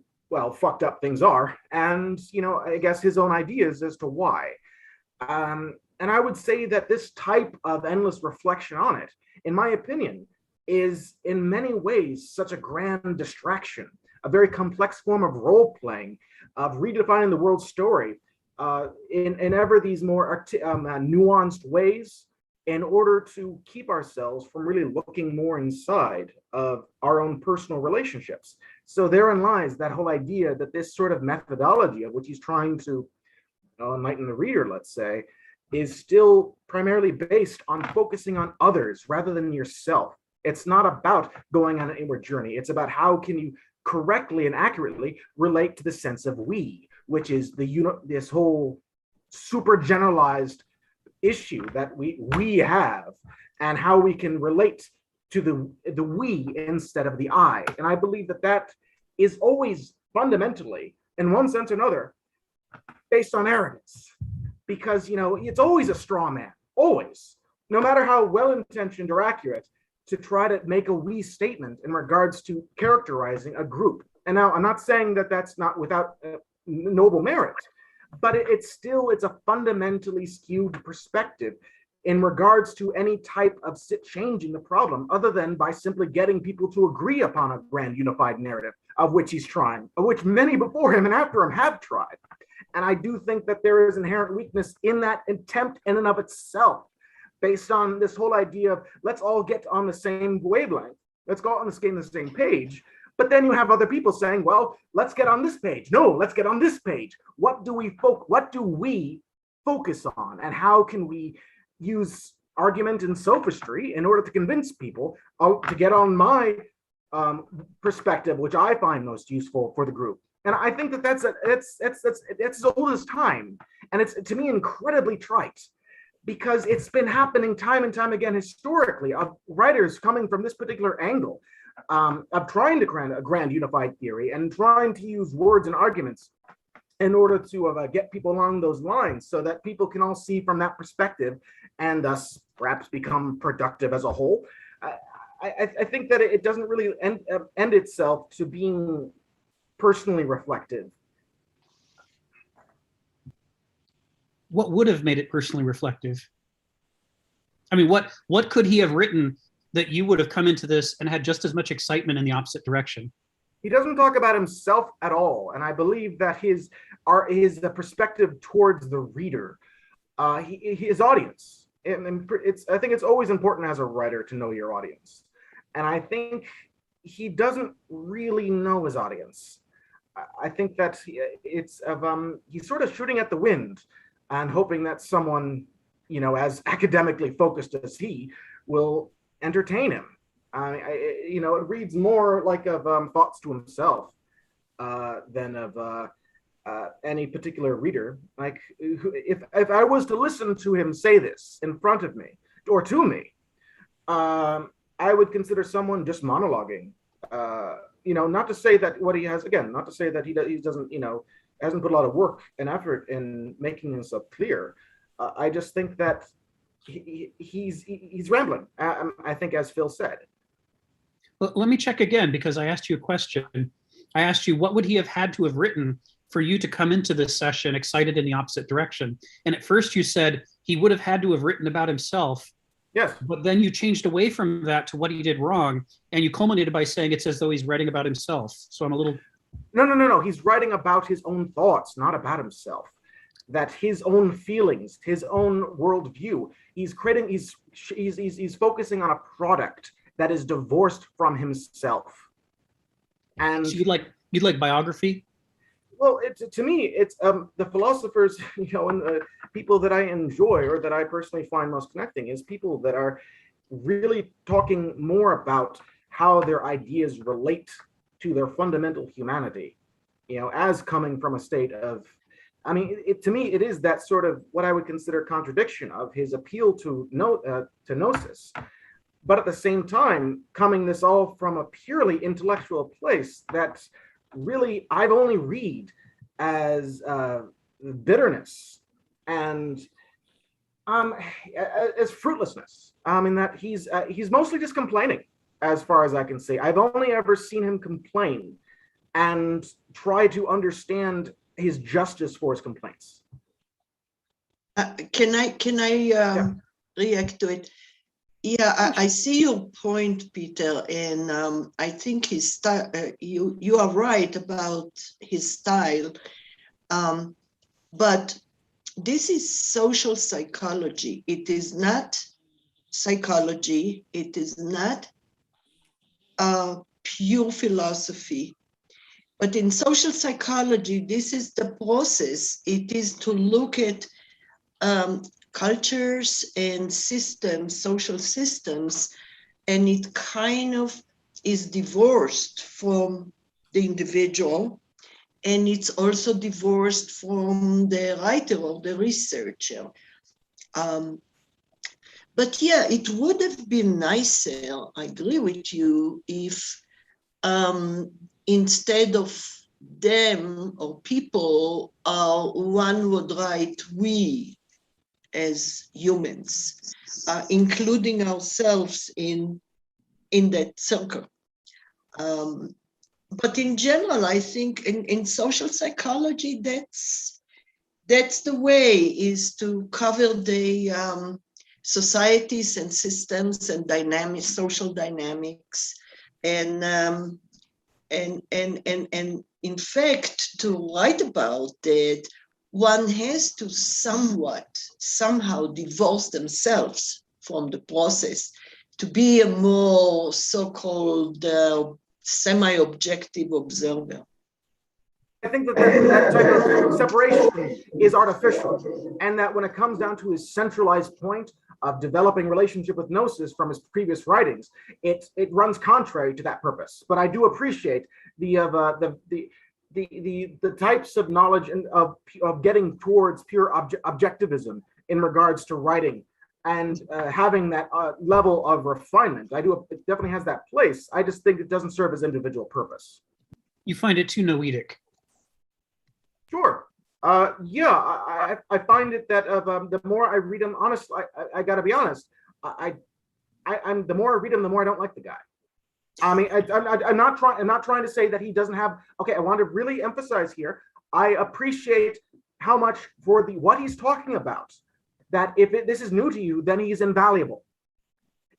fucked up things are, and I guess his own ideas as to why. And I would say that this type of endless reflection on it, in my opinion, is in many ways such a grand distraction, a very complex form of role playing, of redefining the world story in ever these more nuanced ways, in order to keep ourselves from really looking more inside of our own personal relationships. So therein lies that whole idea that this sort of methodology of which he's trying to enlighten the reader, let's say, is still primarily based on focusing on others rather than yourself. It's not about going on an inward journey. It's about how can you correctly and accurately relate to the sense of we, which is this whole super generalized issue that we have, and how we can relate to the we instead of the I. And I believe that is always fundamentally, in one sense or another, based on arrogance, because it's always a straw man, always, no matter how well-intentioned or accurate, to try to make a we statement in regards to characterizing a group. And now I'm not saying that that's not without noble merit, but it's a fundamentally skewed perspective in regards to any type of changing the problem, other than by simply getting people to agree upon a grand unified narrative, of which he's trying, of which many before him and after him have tried. And I do think that there is inherent weakness in that attempt in and of itself, based on this whole idea of let's all get on the same wavelength, let's go on the same page. But then you have other people saying, well, let's get on this page. No, let's get on this page. What do we focus on, and how can we use argument and sophistry in order to convince people to get on my perspective, which I find most useful for the group? And I think that's as old as time, and it's, to me, incredibly trite, because it's been happening time and time again historically, of writers coming from this particular angle, of trying to create a grand unified theory and trying to use words and arguments in order to get people along those lines, so that people can all see from that perspective and thus perhaps become productive as a whole. I think that it doesn't really end itself to being personally reflective. What would have made it personally reflective? I mean, what could he have written that you would have come into this and had just as much excitement in the opposite direction? He doesn't talk about himself at all, and I believe that his the perspective towards the reader, his audience. And I think it's always important as a writer to know your audience, and I think he doesn't really know his audience. I think that he's sort of shooting at the wind and hoping that someone, as academically focused as he, will entertain him. It reads more like of thoughts to himself than of any particular reader. Like, if I was to listen to him say this in front of me or to me, I would consider someone just monologuing. Not to say that what he has, again, not to say that he doesn't, hasn't put a lot of work and effort in making himself clear. I just think that he's rambling. I think, as Phil said. Well, let me check again, because I asked you a question. I asked you, what would he have had to have written for you to come into this session excited in the opposite direction? And at first you said he would have had to have written about himself. Yes. But then you changed away from that to what he did wrong, and you culminated by saying it's as though he's writing about himself. So I'm a little... No. He's writing about his own thoughts, not about himself. That his own feelings, his own worldview. He's focusing on a product that is divorced from himself. And so you'd like biography? Well, to me, it's the philosophers, and the people that I enjoy or that I personally find most connecting is people that are really talking more about how their ideas relate to their fundamental humanity, as coming from a state of, to me, it is that sort of what I would consider contradiction of his appeal to gnosis, but at the same time, coming this all from a purely intellectual place that really I've only read as bitterness and as fruitlessness. That he's mostly just complaining, as far as I can see. I've only ever seen him complain and try to understand his justice for his complaints. Can I react to it? Yeah, I see your point, Peter, and I think his style. You are right about his style, but this is social psychology. It is not psychology. It is not pure philosophy. But in social psychology, this is the process. It is to look at cultures and systems, social systems, and it kind of is divorced from the individual, and it's also divorced from the writer or the researcher. But yeah, it would have been nicer, I agree with you, if instead of them or people, one would write we as humans, including ourselves in that circle. But in general, I think in social psychology, that's the way, is to cover the societies and systems and dynamics, social dynamics, and in fact, to write about that, one has to somehow divorce themselves from the process to be a more so-called semi-objective observer. I think that type of separation is artificial, and that when it comes down to his centralized point of developing relationship with gnosis from his previous writings, it runs contrary to that purpose. But I do appreciate the types of knowledge and of getting towards pure objectivism in regards to writing and having that level of refinement. It definitely has that place. I just think it doesn't serve as individual purpose. You find it too noetic? Sure. I find it that the more I read him, honestly, I got to be honest, I'm the more I read him, the more I don't like the guy. I'm not trying to say that he doesn't have. Okay, I want to really emphasize here. I appreciate how much for what he's talking about. That if this is new to you, then he's invaluable.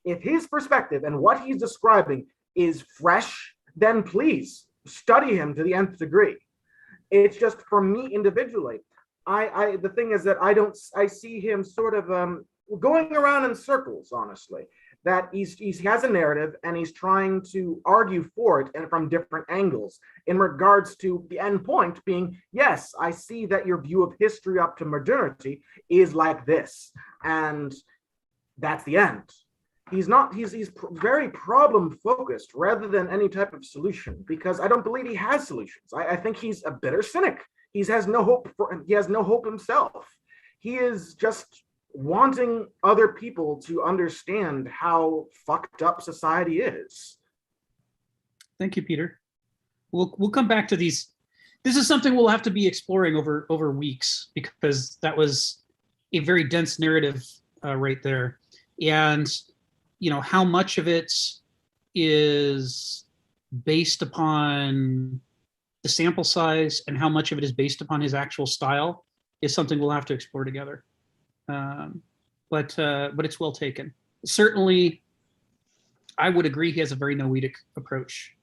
If his perspective and what he's describing is fresh, then please study him to the nth degree. It's just for me individually. The thing is that I see him sort of going around in circles, honestly. That he has a narrative and he's trying to argue for it and from different angles in regards to the end point being, yes, I see that your view of history up to modernity is like this, and that's the end. He's very problem focused rather than any type of solution, because I don't believe he has solutions. I think he's a bitter cynic. He has no hope himself. He is just wanting other people to understand how fucked up society is. Thank you, Peter. We'll come back to these. This is something we'll have to be exploring over weeks, because that was a very dense narrative right there. And how much of it is based upon the sample size and how much of it is based upon his actual style is something we'll have to explore together. But it's well taken. Certainly, I would agree he has a very noetic approach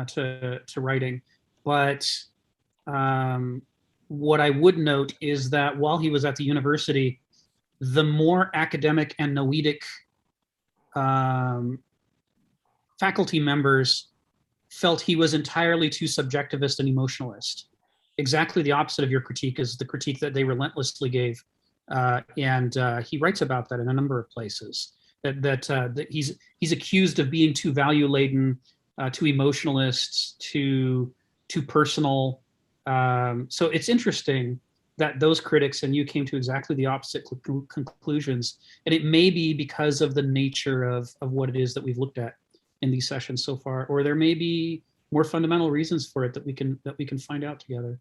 to writing. But what I would note is that while he was at the university, the more academic and noetic faculty members felt he was entirely too subjectivist and emotionalist. Exactly the opposite of your critique is the critique that they relentlessly gave. And he writes about that in a number of places, that he's accused of being too value laden, too emotionalist, too personal. So it's interesting that those critics and you came to exactly the opposite conclusions. And it may be because of the nature of what it is that we've looked at in these sessions so far, or there may be more fundamental reasons for it that we can find out together.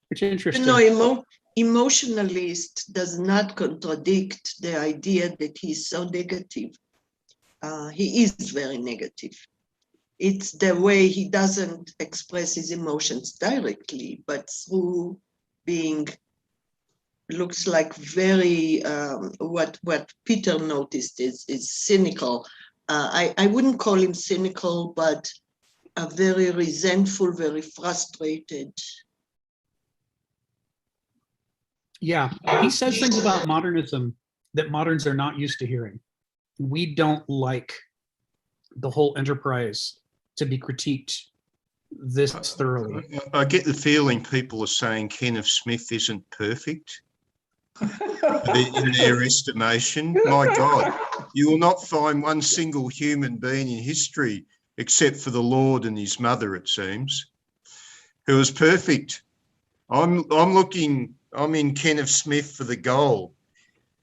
Which is interesting. Emotionalist does not contradict the idea that he's so negative. He is very negative. It's the way he doesn't express his emotions directly, but through being, looks like very, what Peter noticed is cynical. I wouldn't call him cynical, but a very resentful, very frustrated. Yeah, he says things about modernism that moderns are not used to hearing. We don't like the whole enterprise to be critiqued this thoroughly. I get the feeling people are saying Kenneth Smith isn't perfect in their estimation. My God, you will not find one single human being in history, except for the Lord and his mother, it seems, who is perfect. I'm in Kenneth Smith for the gold.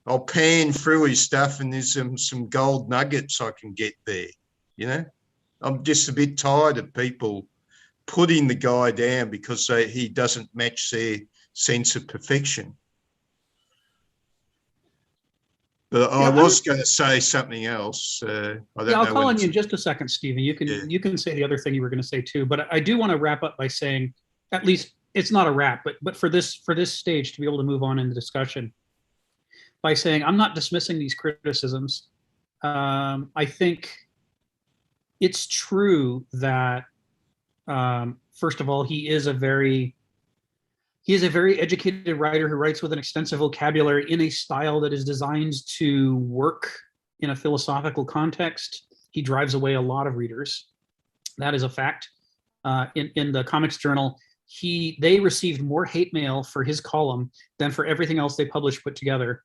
I'll pan through his stuff and there's some gold nuggets I can get there. I'm just a bit tired of people putting the guy down because he doesn't match their sense of perfection. But I was going to say something else. I'll call on you in just a second, Stephen. You can say the other thing you were going to say too. But I do want to wrap up by saying, at least it's not a wrap, but for this stage to be able to move on in the discussion, by saying I'm not dismissing these criticisms. I think it's true that first of all, he is a very educated writer who writes with an extensive vocabulary in a style that is designed to work in a philosophical context. He drives away a lot of readers. That is a fact. In the Comics Journal, they received more hate mail for his column than for everything else they published put together.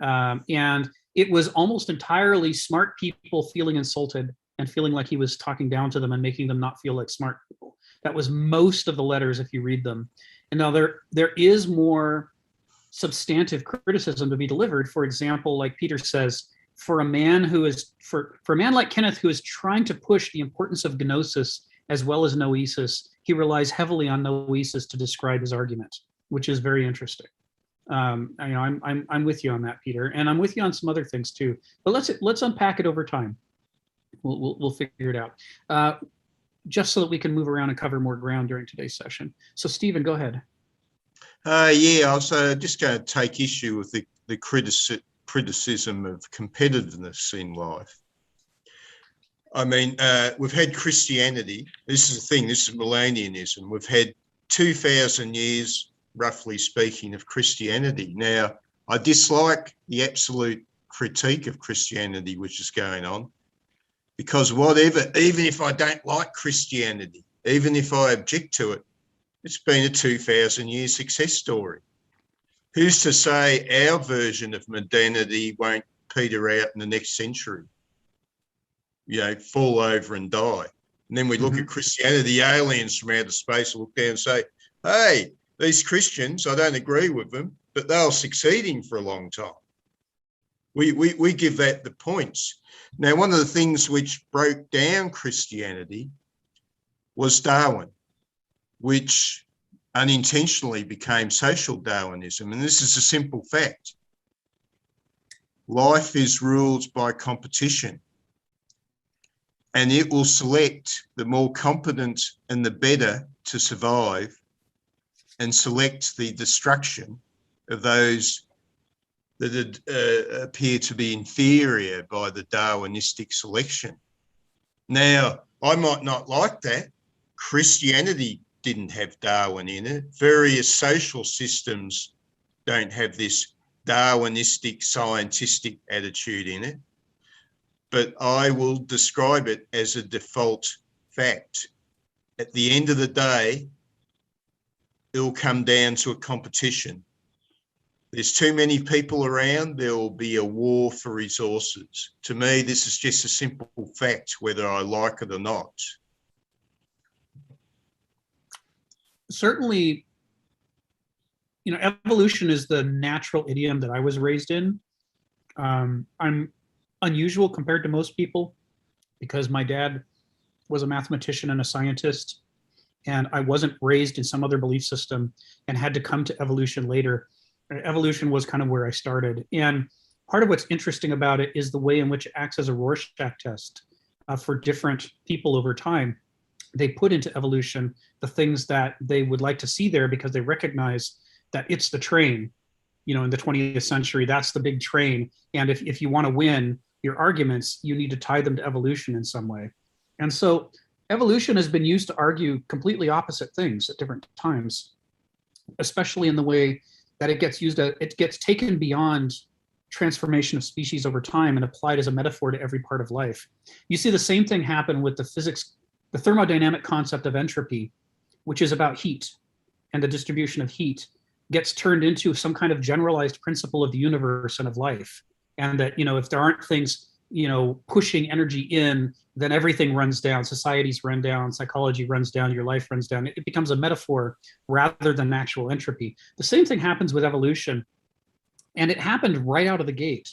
And it was almost entirely smart people feeling insulted and feeling like he was talking down to them and making them not feel like smart people. That was most of the letters if you read them. And now there is more substantive criticism to be delivered. For example, like Peter says, for a man like Kenneth, who is trying to push the importance of gnosis as well as noesis, he relies heavily on noesis to describe his argument, which is very interesting. I'm with you on that, Peter, and I'm with you on some other things too. But let's unpack it over time. We'll figure it out. Just so that we can move around and cover more ground during today's session. So, Stephen, go ahead. I was just going to take issue with the criticism of competitiveness in life. I mean, we've had Christianity. This is the thing. This is millennianism. We've had 2,000 years, roughly speaking, of Christianity. Now, I dislike the absolute critique of Christianity which is going on, because whatever, even if I don't like Christianity, even if I object to it, it's been a 2,000-year success story. Who's to say our version of modernity won't peter out in the next century? You know, fall over and die. And then we look at Christianity, aliens from outer space will look down and say, hey, these Christians, I don't agree with them, but they were succeeding for a long time. We give that the points. Now, one of the things which broke down Christianity was Darwin, which unintentionally became social Darwinism. And this is a simple fact. Life is ruled by competition, and it will select the more competent and the better to survive, and select the destruction of those that appear to be inferior by the Darwinistic selection. Now, I might not like that. Christianity didn't have Darwin in it. Various social systems don't have this Darwinistic scientistic attitude in it. But I will describe it as a default fact. At the end of the day, it'll come down to a competition. There's too many people around, there will be a war for resources. To me, this is just a simple fact, whether I like it or not. Certainly, you know, evolution is the natural idiom that I was raised in. I'm unusual compared to most people because my dad was a mathematician and a scientist, and I wasn't raised in some other belief system and had to come to evolution later. Evolution was kind of where I started. And part of what's interesting about it is the way in which it acts as a Rorschach test for different people over time. They put into evolution the things that they would like to see there because they recognize that it's the train. You know, in the 20th century, that's the big train. And if you want to win your arguments, you need to tie them to evolution in some way. And so evolution has been used to argue completely opposite things at different times, especially in the way that it gets taken beyond transformation of species over time and applied as a metaphor to every part of life. You see the same thing happen with the physics, the thermodynamic concept of entropy, which is about heat and the distribution of heat, gets turned into some kind of generalized principle of the universe and of life. And that, you know, if there aren't things, you know, pushing energy in, then everything runs down. Societies run down, psychology runs down, your life runs down. It becomes a metaphor rather than actual entropy. The same thing happens with evolution. And it happened right out of the gate.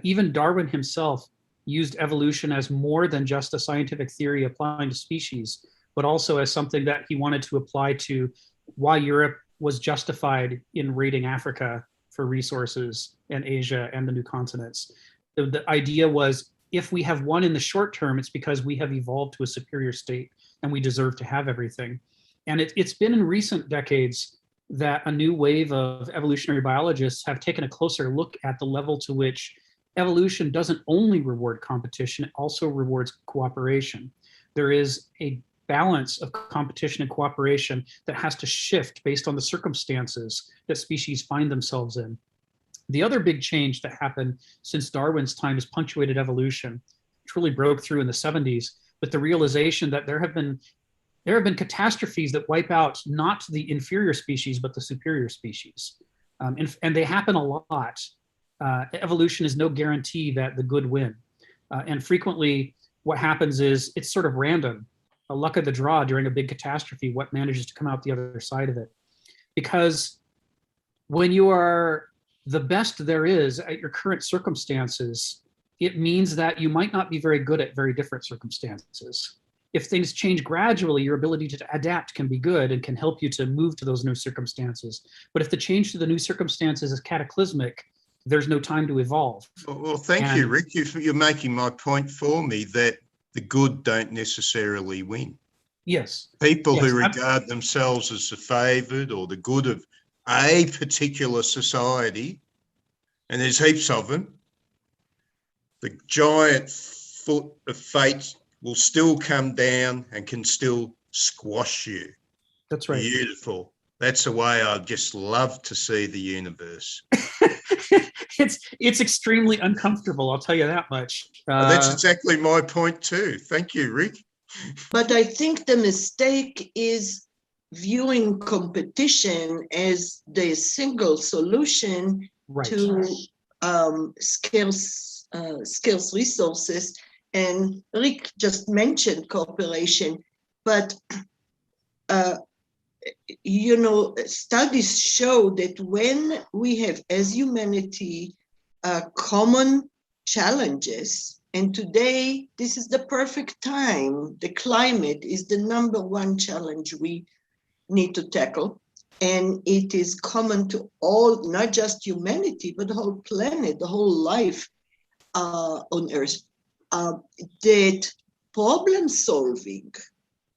Even Darwin himself used evolution as more than just a scientific theory applying to species, but also as something that he wanted to apply to why Europe was justified in raiding Africa for resources and Asia and the new continents. The idea was, if we have won in the short term, it's because we have evolved to a superior state and we deserve to have everything. And it's been in recent decades that a new wave of evolutionary biologists have taken a closer look at the level to which evolution doesn't only reward competition, it also rewards cooperation. There is a balance of competition and cooperation that has to shift based on the circumstances that species find themselves in. The other big change that happened since Darwin's time is punctuated evolution, which really broke through in the 70s, with the realization that there have been catastrophes that wipe out not the inferior species, but the superior species. And they happen a lot. Evolution is no guarantee that the good win. And frequently what happens is it's sort of random, a luck of the draw during a big catastrophe, what manages to come out the other side of it. Because when you are the best there is at your current circumstances, it means that you might not be very good at very different circumstances. If things change gradually, your ability to adapt can be good and can help you to move to those new circumstances. But if the change to the new circumstances is cataclysmic, there's no time to evolve. Well, thank you, Rick. You're making my point for me that the good don't necessarily win. Yes. People who regard themselves as the favoured or the good of a particular society, and there's heaps of them, the giant foot of fate will still come down and can still squash you. That's right. Beautiful. That's the way I'd just love to see the universe. It's extremely uncomfortable, I'll tell you that much. That's exactly my point too. Thank you, Rick. But I think the mistake is viewing competition as the single solution Right. to scarce resources. And Rick just mentioned cooperation, but studies show that when we have, as humanity, common challenges, and today this is the perfect time. The climate is the number one challenge we need to tackle, and it is common to all, not just humanity, but the whole planet, the whole life on Earth. That problem solving,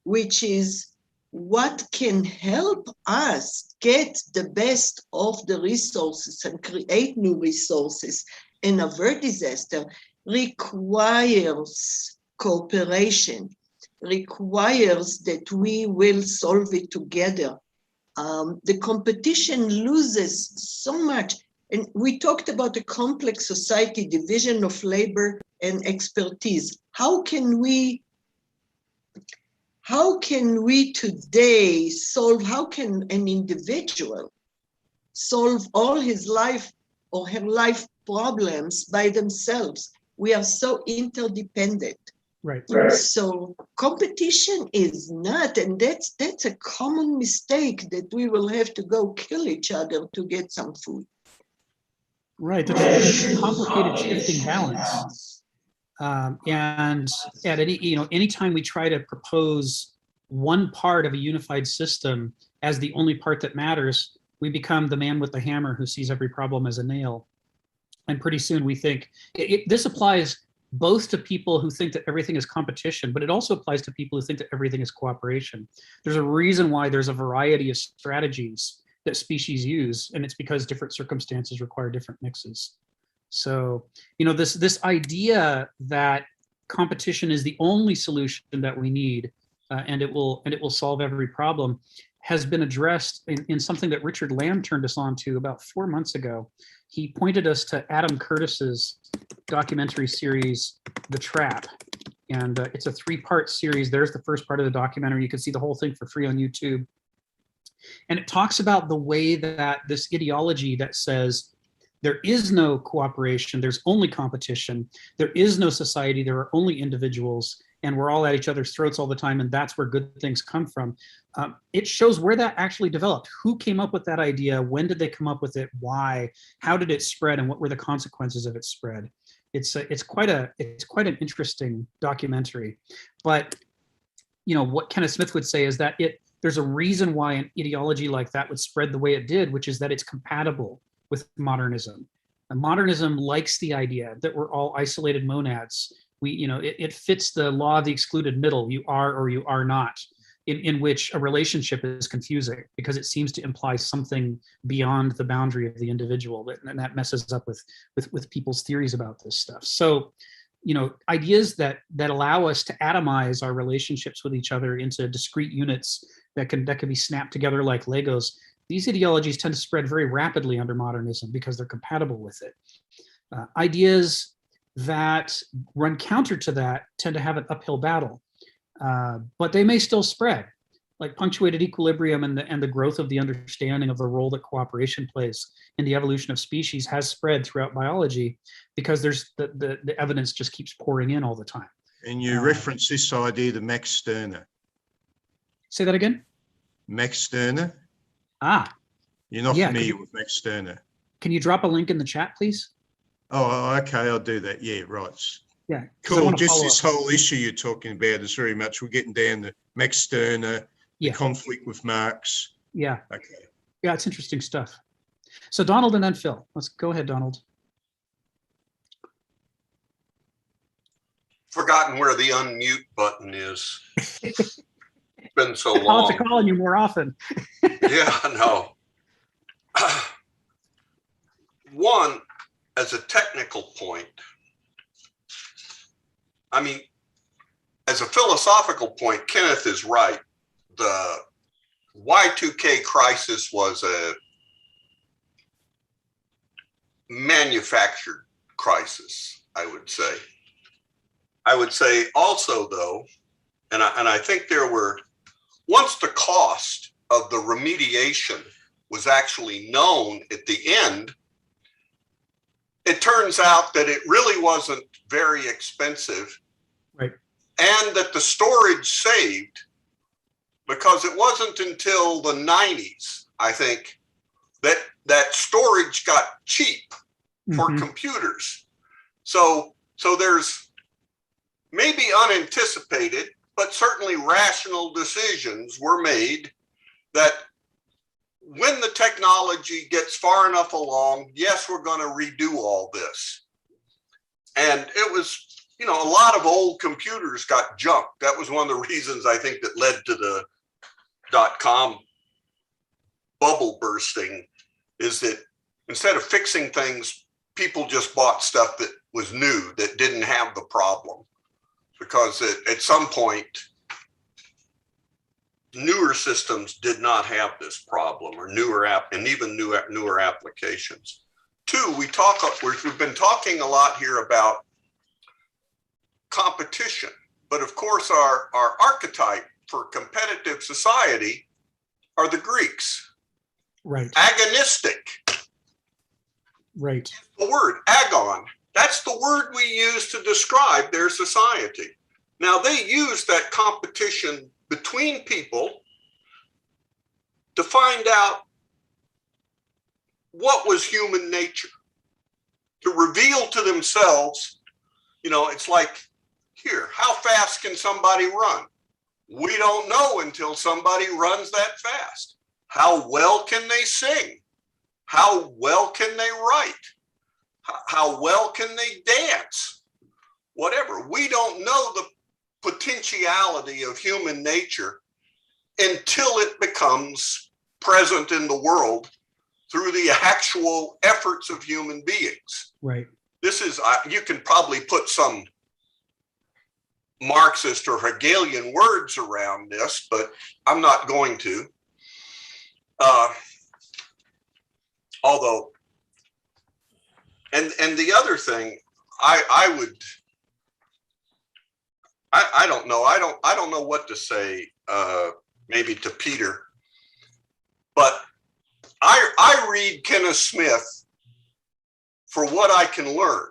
which is what can help us get the best of the resources and create new resources and avert disaster, requires cooperation, requires that we will solve it together. The competition loses so much. And we talked about a complex society, division of labor and expertise. How can we today solve, how can an individual solve all his life or her life problems by themselves? We are so interdependent. Right. So competition is not, and that's a common mistake, that we will have to go kill each other to get some food. Right. That's a complicated shifting balance. And at anytime we try to propose one part of a unified system as the only part that matters, we become the man with the hammer who sees every problem as a nail. And pretty soon we think, this applies both to people who think that everything is competition, but it also applies to people who think that everything is cooperation. There's a reason why there's a variety of strategies that species use, and it's because different circumstances require different mixes. So, this idea that competition is the only solution that we need, and it will solve every problem, has been addressed in something that Richard Lamb turned us on to about 4 months ago. He pointed us to Adam Curtis's documentary series, The Trap. And it's a 3-part series. There's the first part of the documentary. You can see the whole thing for free on YouTube. And it talks about the way that this ideology that says there is no cooperation, there's only competition, there is no society, there are only individuals, and we're all at each other's throats all the time, and that's where good things come from. It shows where that actually developed. Who came up with that idea? When did they come up with it? Why? How did it spread? And what were the consequences of its spread? It's quite an interesting documentary. But what Kenneth Smith would say is that there's a reason why an ideology like that would spread the way it did, which is that it's compatible with modernism. And modernism likes the idea that we're all isolated monads. It fits the law of the excluded middle. You are or you are not, in which a relationship is confusing because it seems to imply something beyond the boundary of the individual, and that messes up with people's theories about this stuff. So, ideas that allow us to atomize our relationships with each other into discrete units that can be snapped together like Legos. These ideologies tend to spread very rapidly under modernism because they're compatible with it. Ideas that run counter to that tend to have an uphill battle, but they may still spread, like punctuated equilibrium and the growth of the understanding of the role that cooperation plays in the evolution of species has spread throughout biology because there's the evidence just keeps pouring in all the time. And you reference this idea to Max Stirner. Say that again? Max Stirner? You're not familiar with Max Stirner? Can you drop a link in the chat, please? Oh, okay, I'll do that. Yeah, right. Yeah. Cool. Just this whole issue you're talking about is very much, we're getting down to Max Stirner, the conflict with Marx. Yeah. Okay. Yeah, it's interesting stuff. So Donald and then Phil. Let's go ahead, Donald. Forgotten where the unmute button is. It's been so long. I'll have to call on you more often. Yeah, no. One, as a technical point, I mean, as a philosophical point, Kenneth is right. The Y2K crisis was a manufactured crisis, I would say. I would say also, though, and I think there were, once the cost of the remediation was actually known at the end, it turns out that it really wasn't very expensive. Right. And that the storage saved, because it wasn't until the 90s, I think, that storage got cheap for computers. So there's maybe unanticipated, but certainly rational decisions were made that when the technology gets far enough along, yes, we're going to redo all this. And it was, you know, a lot of old computers got junked. That was one of the reasons I think that led to the .com bubble bursting, is that instead of fixing things, people just bought stuff that was new, that didn't have the problem. Because at some point, newer systems did not have this problem, or newer applications. Two, we've been talking a lot here about competition, but of course our archetype for competitive society are the Greeks. Right. Agonistic. Right. The word agon, that's the word we use to describe their society. Now they use that competition between people to find out what was human nature, to reveal to themselves, you know, it's like, here, how fast can somebody run? We don't know until somebody runs that fast. How well can they sing? How well can they write? How well can they dance? Whatever. We don't know the potentiality of human nature until it becomes present in the world through the actual efforts of human beings. Right. This is, you can probably put some Marxist or Hegelian words around this, but I'm not going to. Although, and the other thing, I don't know. I don't know what to say, maybe to Peter, but I read Kenneth Smith for what I can learn.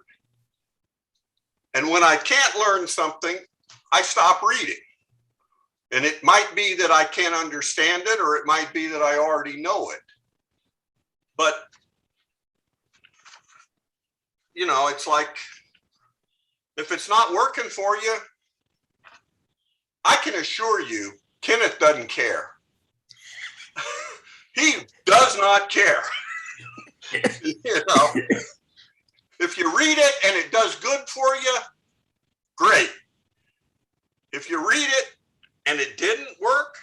And when I can't learn something, I stop reading. And it might be that I can't understand it, or it might be that I already know it. But, you know, it's like, if it's not working for you, I can assure you, Kenneth doesn't care. He does not care. You know, if you read it and it does good for you, great. If you read it and it didn't work,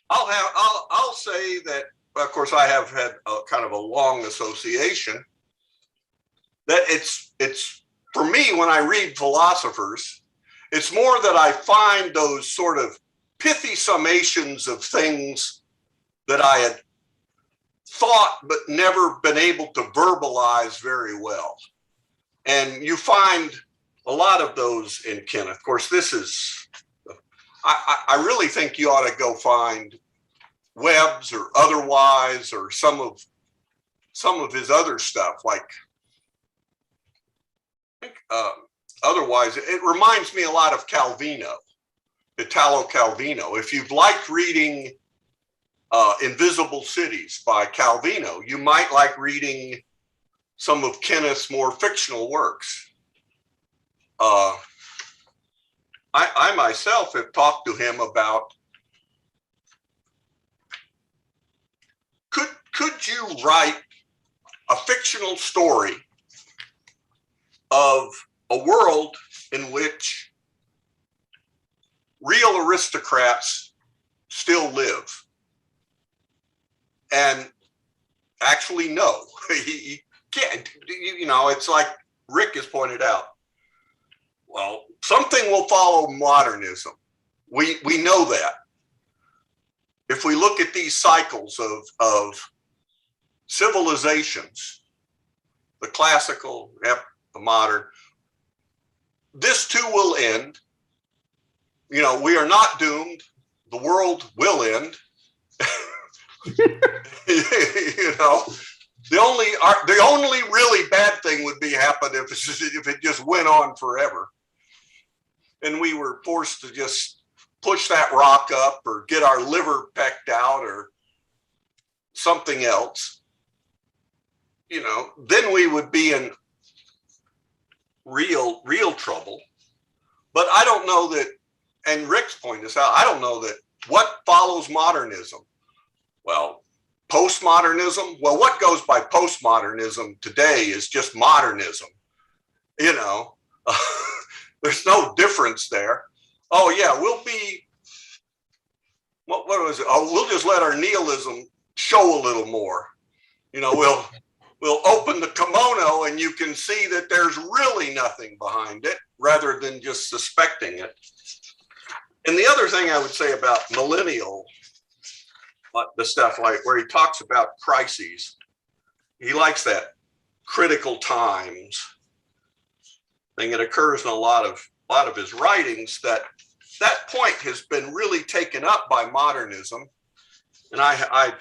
I'll say that, of course, I have had a kind of a long association, that it's for me, when I read philosophers, it's more that I find those sort of pithy summations of things that I had thought but never been able to verbalize very well. And you find a lot of those in Kenneth. Of course, this is, I really think you ought to go find Webb's or otherwise, or some of his other stuff, like, otherwise, it reminds me a lot of Calvino, Italo Calvino. If you've liked reading Invisible Cities by Calvino, you might like reading some of Kenneth's more fictional works. I myself have talked to him about, could you write a fictional story of a world in which real aristocrats still live? And actually, no, he can't. You know, it's like Rick has pointed out. Well, something will follow modernism. We know that. If we look at these cycles of civilizations, the classical, the modern, this too will end. You know, we are not doomed. The world will end. You know, the only really bad thing would be happen if it just went on forever, and we were forced to just push that rock up or get our liver pecked out or something else. You know, then we would be in real trouble. But I don't know that, and Rick's pointed this out, I don't know that what follows modernism. Well, postmodernism. Well, what goes by postmodernism today is just modernism. You know, there's no difference there. Oh yeah, we'll be, what was it? Oh, we'll just let our nihilism show a little more. You know, we'll open the kimono and you can see that there's really nothing behind it rather than just suspecting it. And the other thing I would say about millennial, the stuff like where he talks about crises, he likes that critical times thing. It occurs in a lot of his writings. That point has been really taken up by modernism. And I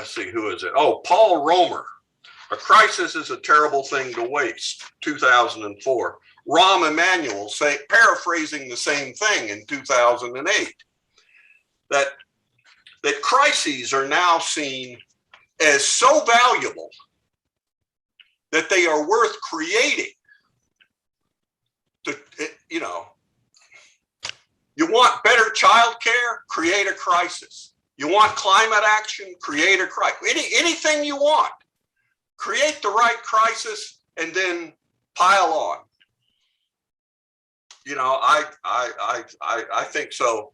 see, who is it? Oh, Paul Romer. A crisis is a terrible thing to waste, 2004. Rahm Emanuel paraphrasing the same thing in 2008. That crises are now seen as so valuable that they are worth creating. You know, you want better childcare? Create a crisis. You want climate action? Create a crisis. Anything you want. Create the right crisis and then pile on. You know, I think so.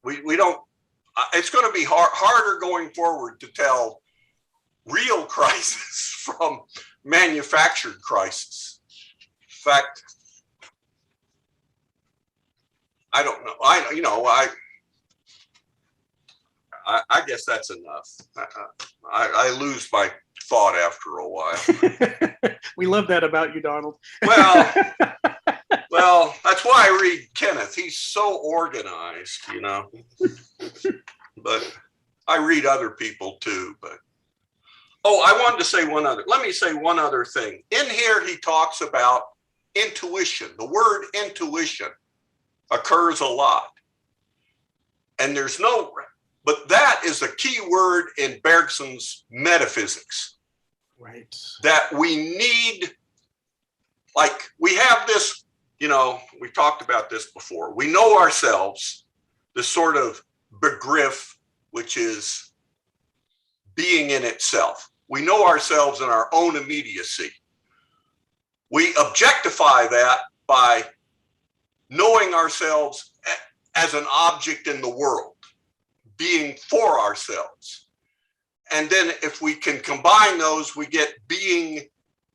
We don't. It's going to be harder going forward to tell real crisis from manufactured crisis. In fact, I don't know. I guess that's enough. I lose my thought after a while. We love that about you, Donald. Well, that's why I read Kenneth. He's so organized, you know. But I read other people too. But I wanted to say let me say one other thing. In here, he talks about intuition. The word intuition occurs a lot. And but that is a key word in Bergson's metaphysics. Right. That we need, like, we have this, you know, we talked about this before. We know ourselves, this sort of begriff, which is being in itself. We know ourselves in our own immediacy. We objectify that by knowing ourselves as an object in the world, being for ourselves. And then if we can combine those, we get being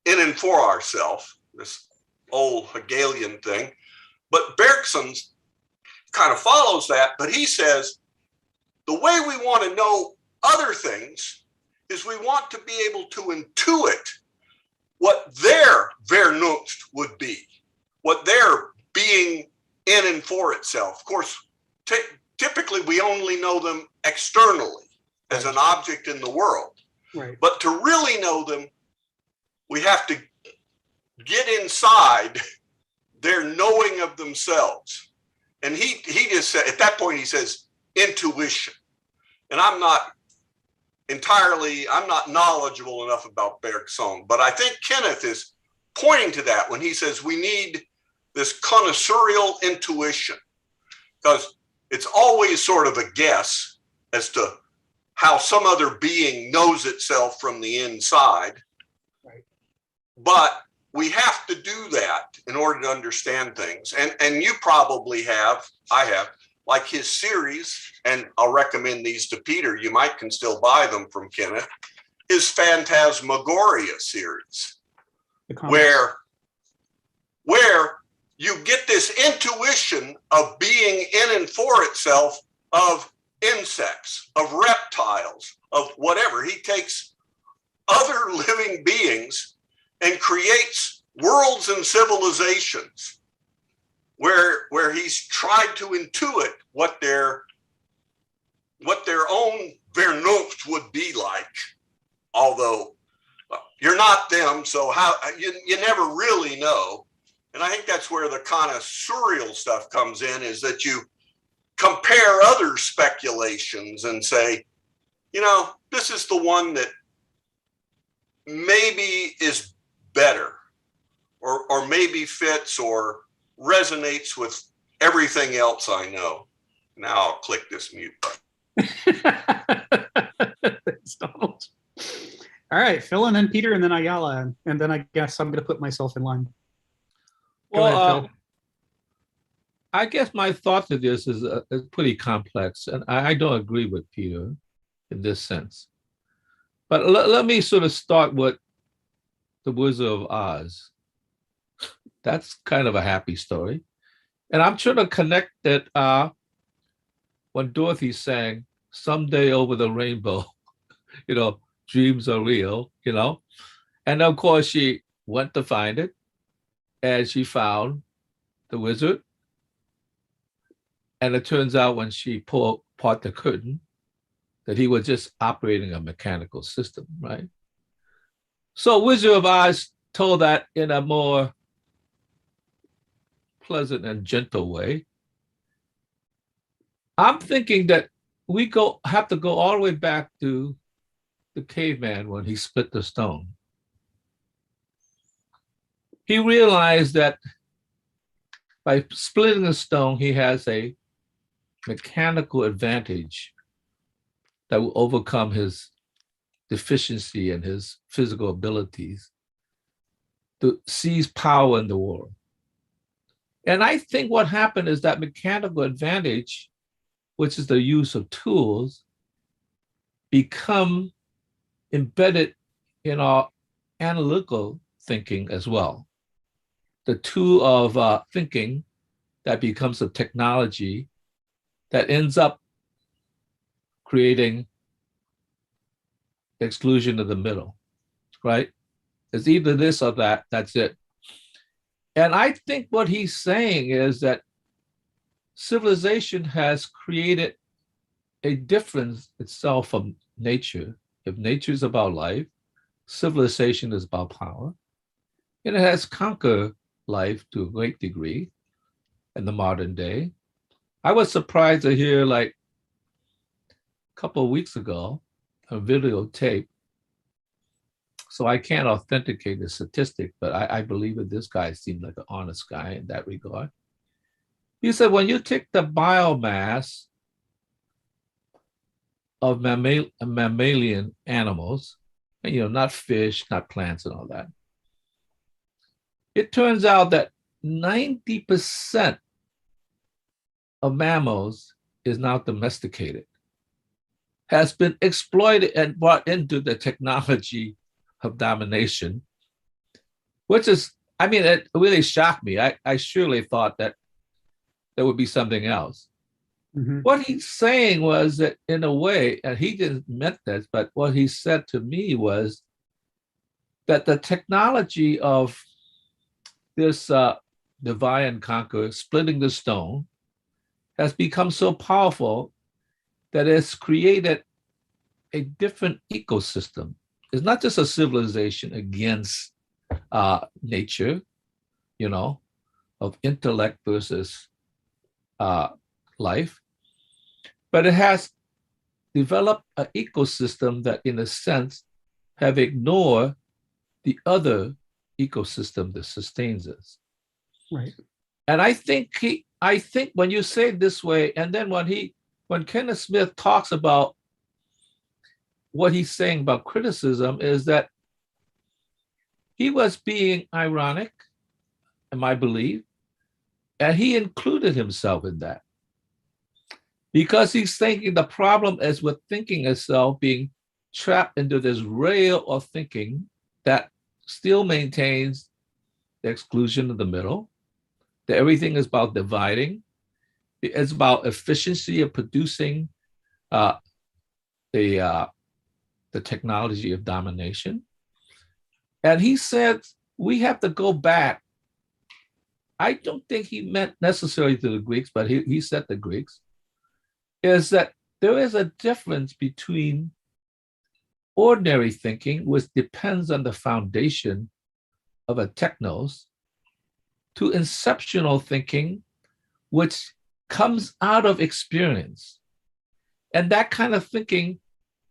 in and for ourselves, this old Hegelian thing. But Bergson kind of follows that, but he says the way we want to know other things is we want to be able to intuit what their Vernunft would be, what their being in and for itself. Of course, typically we only know them externally as an object in the world. Right. But to really know them, we have to get inside their knowing of themselves. And he just said, at that point, he says intuition. And I'm not knowledgeable enough about Bergson, but I think Kenneth is pointing to that when he says we need this connoisseurial intuition, because it's always sort of a guess as to how some other being knows itself from the inside. Right. But we have to do that in order to understand things. And you probably have, I have, like his series, and I'll recommend these to Peter, you can still buy them from Kenneth, his Phantasmagoria series, where where you get this intuition of being in and for itself, of insects, of reptiles, of whatever. He takes other living beings and creates worlds and civilizations where he's tried to intuit what their own Vernunft would be like. Although you're not them, so how you never really know. And I think that's where the kind of surreal stuff comes in, is that you compare other speculations and say, this is the one that maybe is better, or maybe fits or resonates with everything else I know. Now I'll click this mute button. Thanks, Donald. All right, Phil, and then Peter, and then Ayala, and then I guess I'm going to put myself in line. Go ahead, Phil. I guess my thought to this is pretty complex, and I don't agree with Peter in this sense. But let me sort of start with the Wizard of Oz. That's kind of a happy story. And I'm trying to connect that when Dorothy sang, "Someday over the rainbow," dreams are real, And of course, she went to find it, and she found the wizard. And it turns out when she pulled apart the curtain, that he was just operating a mechanical system, right? So Wizard of Oz told that in a more pleasant and gentle way. I'm thinking that we have to go all the way back to the caveman when he split the stone. He realized that by splitting the stone, he has a mechanical advantage that will overcome his deficiency and his physical abilities to seize power in the world. And I think what happened is that mechanical advantage, which is the use of tools, become embedded in our analytical thinking as well. The tool of thinking that becomes a technology that ends up creating exclusion of the middle, right? It's either this or that, that's it. And I think what he's saying is that civilization has created a difference itself from nature. If nature is about life, civilization is about power. And it has conquered life to a great degree in the modern day. I was surprised to hear, like, a couple of weeks ago, a videotape. So I can't authenticate the statistic, but I believe that this guy seemed like an honest guy in that regard. He said, when you take the biomass of mammalian animals, and, not fish, not plants and all that, it turns out that 90% of mammals is now domesticated, has been exploited and brought into the technology of domination, which is, it really shocked me. I surely thought that there would be something else. Mm-hmm. What he's saying was that, in a way, and he didn't meant this, but what he said to me was that the technology of this divide and conquer, splitting the stone, has become so powerful that it's created a different ecosystem. It's not just a civilization against nature, of intellect versus life, but it has developed an ecosystem that, in a sense, have ignored the other ecosystem that sustains us. Right. And I think when you say it this way, and then when Kenneth Smith talks about what he's saying about criticism, is that he was being ironic, in my belief, and he included himself in that. Because he's thinking the problem is with thinking itself being trapped into this rail of thinking that still maintains the exclusion of the middle, that everything is about dividing. It's about efficiency of producing the technology of domination. And he said, we have to go back. I don't think he meant necessarily to the Greeks, but he said the Greeks, is that there is a difference between ordinary thinking, which depends on the foundation of a technos, to inceptional thinking, which comes out of experience. And that kind of thinking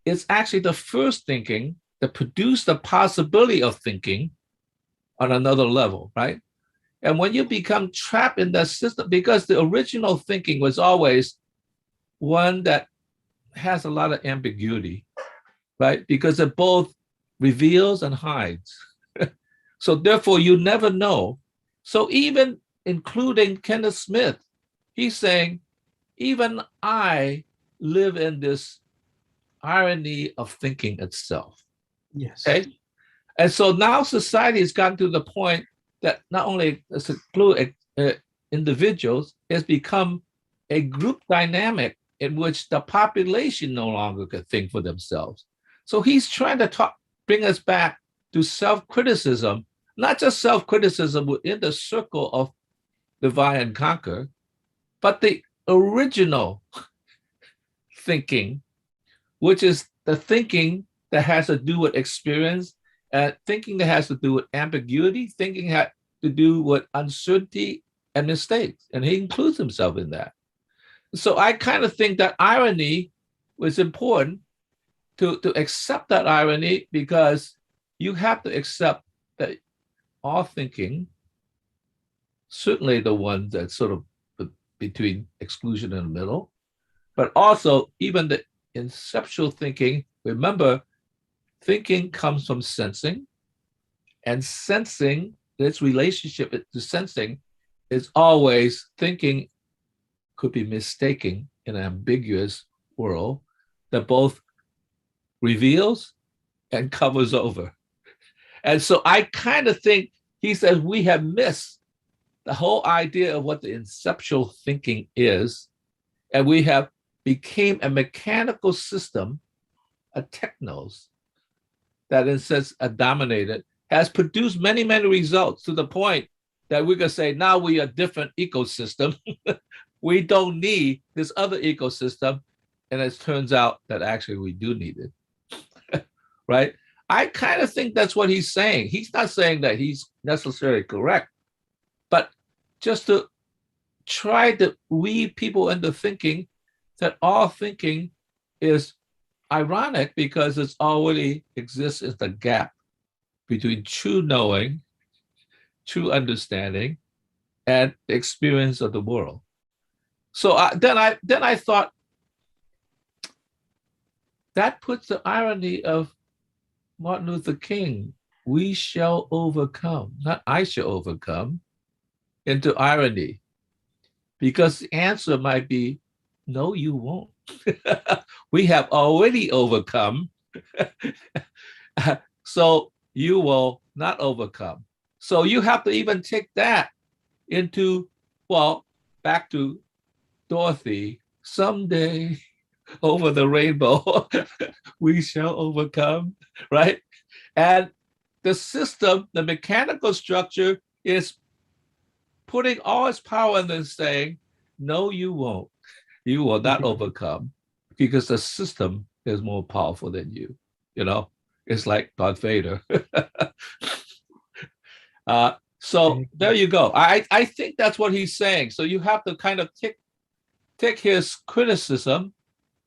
is actually the first thinking that produced the possibility of thinking on another level, right? And when you become trapped in that system, because the original thinking was always one that has a lot of ambiguity, right? Because it both reveals and hides. So therefore, you never know. So even including Kenneth Smith, he's saying, even I live in this irony of thinking itself. Yes. Okay. And so now society has gotten to the point that not only exclude individuals, it's become a group dynamic in which the population no longer can think for themselves. So he's trying to bring us back to self-criticism, not just self-criticism within the circle of divide and conquer, but the original thinking, which is the thinking that has to do with experience, thinking that has to do with ambiguity, thinking has to do with uncertainty and mistakes. And he includes himself in that. So I kind of think that irony was important to accept that irony, because you have to accept that all thinking, certainly the ones that sort of between exclusion and the middle, but also even the inceptual thinking. Remember, thinking comes from sensing, and sensing, its relationship to sensing, is always thinking could be mistaken in an ambiguous world that both reveals and covers over. And so I kind of think he says we have missed the whole idea of what the inceptual thinking is, and we have became a mechanical system, a technos, that in sense dominated, has produced many, many results to the point that we can say now we are a different ecosystem. We don't need this other ecosystem. And it turns out that actually we do need it, right? I kind of think that's what he's saying. He's not saying that he's necessarily correct, but just to try to weave people into thinking that all thinking is ironic, because it's already exists as the gap between true knowing, true understanding, and the experience of the world. So then I thought, that puts the irony of Martin Luther King, we shall overcome, not I shall overcome, into irony. Because the answer might be, no, you won't. We have already overcome. So you will not overcome. So you have to even take that into, well, back to Dorothy, someday over the rainbow, we shall overcome, right? And the system, the mechanical structure, is putting all its power in this, saying, no, you won't. You will not overcome, because the system is more powerful than you. You know, it's like Darth Vader. So there you go. I think that's what he's saying. So you have to kind of take his criticism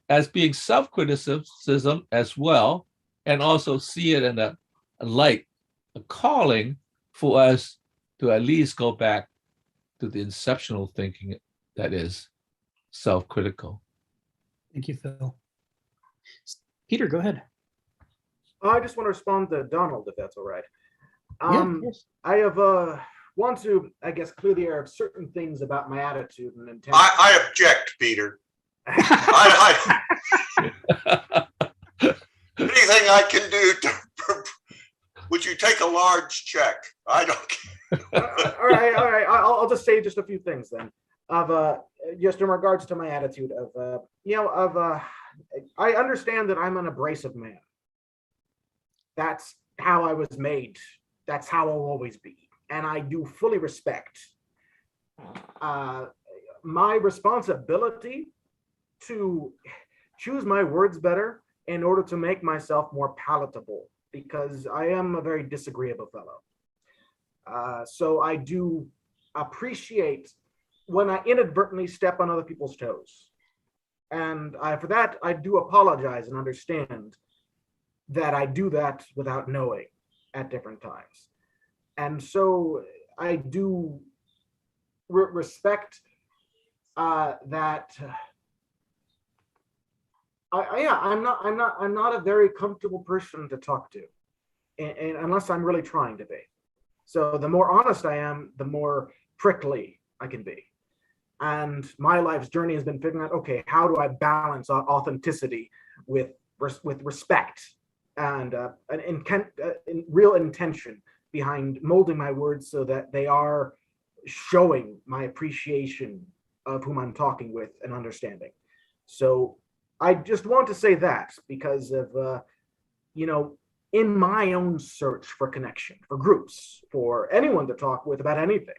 as being self-criticism as well, and also see it in a light, a calling for us to at least go back to the inceptional thinking that is self-critical. Thank you, Phil. Peter, go ahead. I just want to respond to Donald, if that's all right. Yes. I have want to, I guess, clear the air of certain things about my attitude and intent. I object, Peter. Anything I can do to Would you take a large check? I don't. All right. I'll just say just a few things then. Of just in regards to my attitude of I understand that I'm an abrasive man. That's how I was made. That's how I'll always be, and I do fully respect my responsibility to choose my words better in order to make myself more palatable, because I am a very disagreeable fellow. So I do appreciate when I inadvertently step on other people's toes. And for that, I do apologize and understand that I do that without knowing at different times. And so I do respect that. I'm not a very comfortable person to talk to, and unless I'm really trying to be. So the more honest I am, the more prickly I can be. And my life's journey has been figuring out, okay, how do I balance authenticity with respect and real intention behind molding my words so that they are showing my appreciation of whom I'm talking with and understanding. So I just want to say that because of, in my own search for connection, for groups, for anyone to talk with about anything,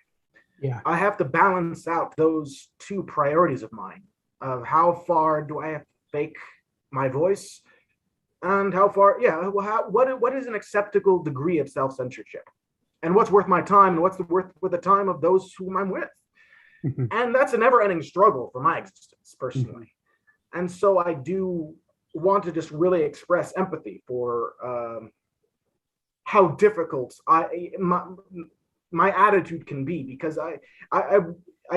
I have to balance out those two priorities of mine of how far do I have to fake my voice and how far, what is an acceptable degree of self-censorship and what's worth my time and what's worth the time of those whom I'm with. And that's a never-ending struggle for my existence personally. And so I do want to just really express empathy for how difficult my attitude can be, because I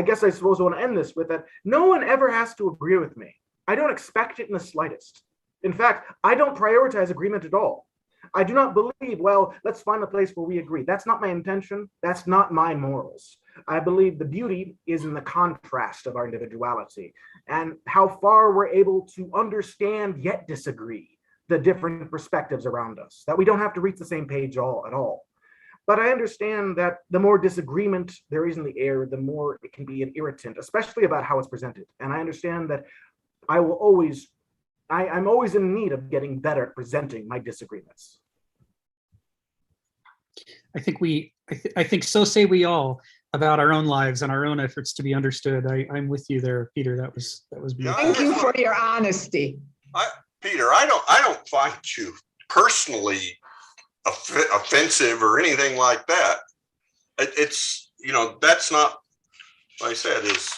guess I suppose I want to end this with that. No one ever has to agree with me. I don't expect it in the slightest. In fact, I don't prioritize agreement at all. I do not believe, well, let's find a place where we agree. That's not my intention. That's not my morals. I believe the beauty is in the contrast of our individuality and how far we're able to understand yet disagree the different perspectives around us, that we don't have to reach the same page at all. But I understand that the more disagreement there is in the air, the more it can be an irritant, especially about how it's presented. And I understand that I'm always in need of getting better at presenting my disagreements. I think so say we all about our own lives and our own efforts to be understood. I'm with you there, Peter. That was beautiful. Thank you for your honesty. Peter, I don't find you personally offensive or anything like that. It's, that's not, like I said, is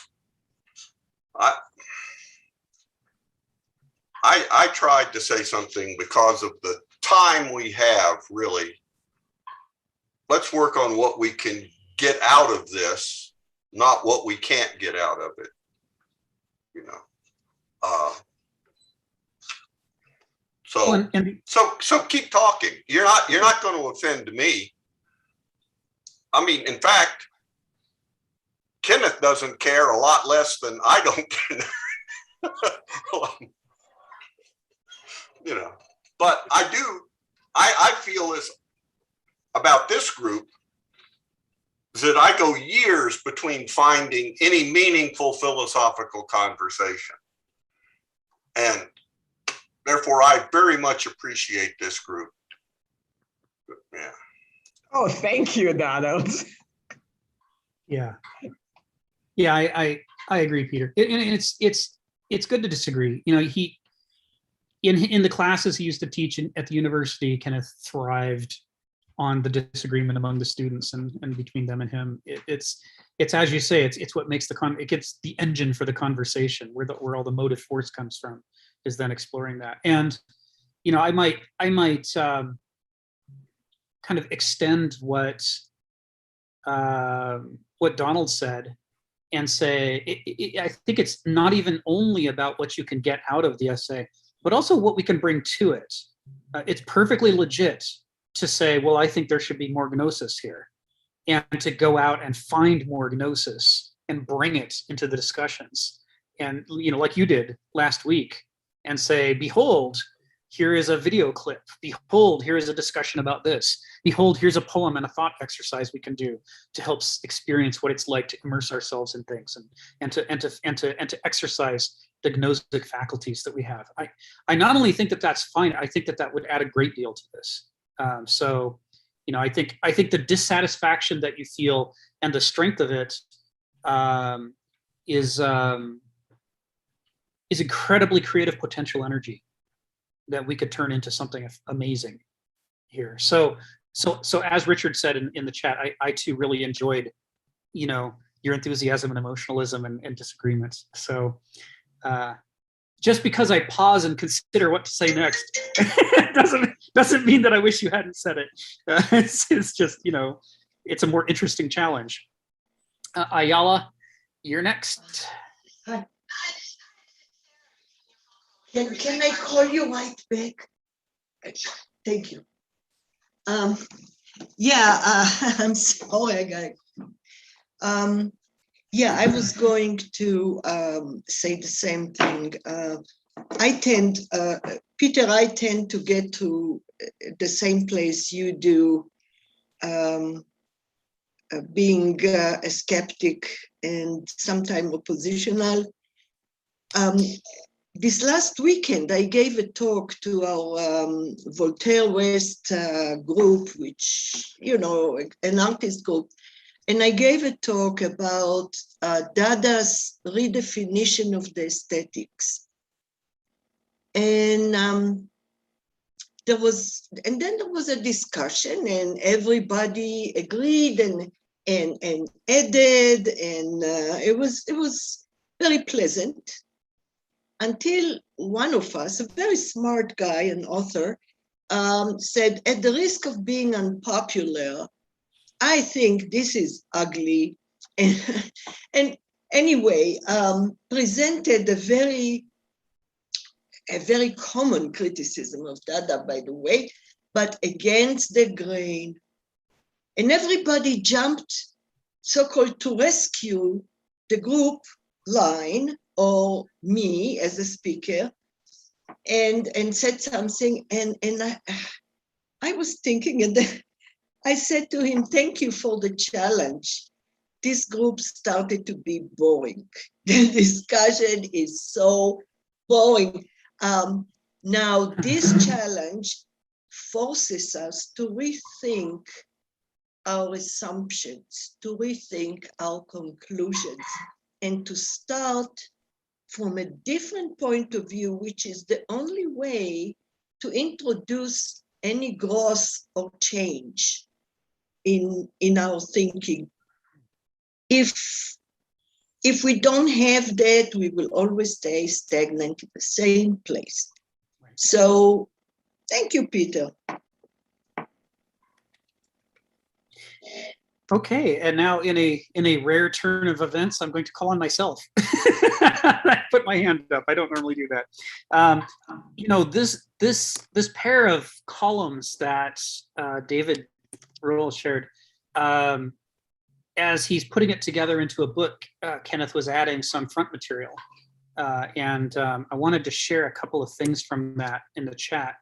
I tried to say something because of the time we have, really. Let's work on what we can get out of this, not what we can't get out of it. So keep talking. You're not going to offend me. I mean, in fact, Kenneth doesn't care a lot less than I don't. But I feel this about this group, that I go years between finding any meaningful philosophical conversation. And therefore, I very much appreciate this group. Yeah. Oh, thank you, Donald. Yeah. I agree, Peter. And it's good to disagree. He in the classes he used to teach at the university, Kenneth thrived on the disagreement among the students and between them and him. It's as you say, it's what makes it gets the engine for the conversation, where all the motive force comes from, is then exploring that. And I might kind of extend what Donald said and say I think it's not even only about what you can get out of the essay, but also what we can bring to it. It's perfectly legit to say, well, I think there should be more gnosis here, and to go out and find more gnosis and bring it into the discussions. And, like you did last week, and say, behold, here is a video clip. Behold, here is a discussion about this. Behold, here's a poem and a thought exercise we can do to help experience what it's like to immerse ourselves in things and to exercise the gnostic faculties that we have. I not only think that that's fine, I think that that would add a great deal to this. So, you know, I think the dissatisfaction that you feel and the strength of it is incredibly creative potential energy that we could turn into something amazing here. So as Richard said in the chat, I too really enjoyed, you know, your enthusiasm and emotionalism and disagreements. So just because I pause and consider what to say next doesn't mean that I wish you hadn't said it. It's just, you know, it's a more interesting challenge. Ayala, you're next. Hi. Can I call you right back? Thank you. I'm sorry, yeah, I was going to say the same thing. Peter, I tend to get to the same place you do, being a skeptic and sometimes oppositional. This last weekend, I gave a talk to our Voltaire West group, which, you know, an artist group. And I gave a talk about Dada's redefinition of the aesthetics. And then there was a discussion, and everybody agreed and added, and it was very pleasant. Until one of us, a very smart guy, an author, said, at the risk of being unpopular, I think this is ugly. And anyway, presented a very common criticism of Dada, by the way, but against the grain. And everybody jumped, so-called, to rescue the group line, or me as a speaker, and said something, and I was thinking, and then I said to him, thank you for the challenge. This group started to be boring. The discussion is so boring. Now this challenge forces us to rethink our assumptions, to rethink our conclusions, and to start from a different point of view, which is the only way to introduce any growth or change in our thinking. If we don't have that, we will always stay stagnant in the same place. So thank you, Peter. Okay, and now in a rare turn of events, I'm going to call on myself. I put my hand up. I don't normally do that. You know, this pair of columns that David Ruhl shared, as he's putting it together into a book, Kenneth was adding some front material, and I wanted to share a couple of things from that in the chat.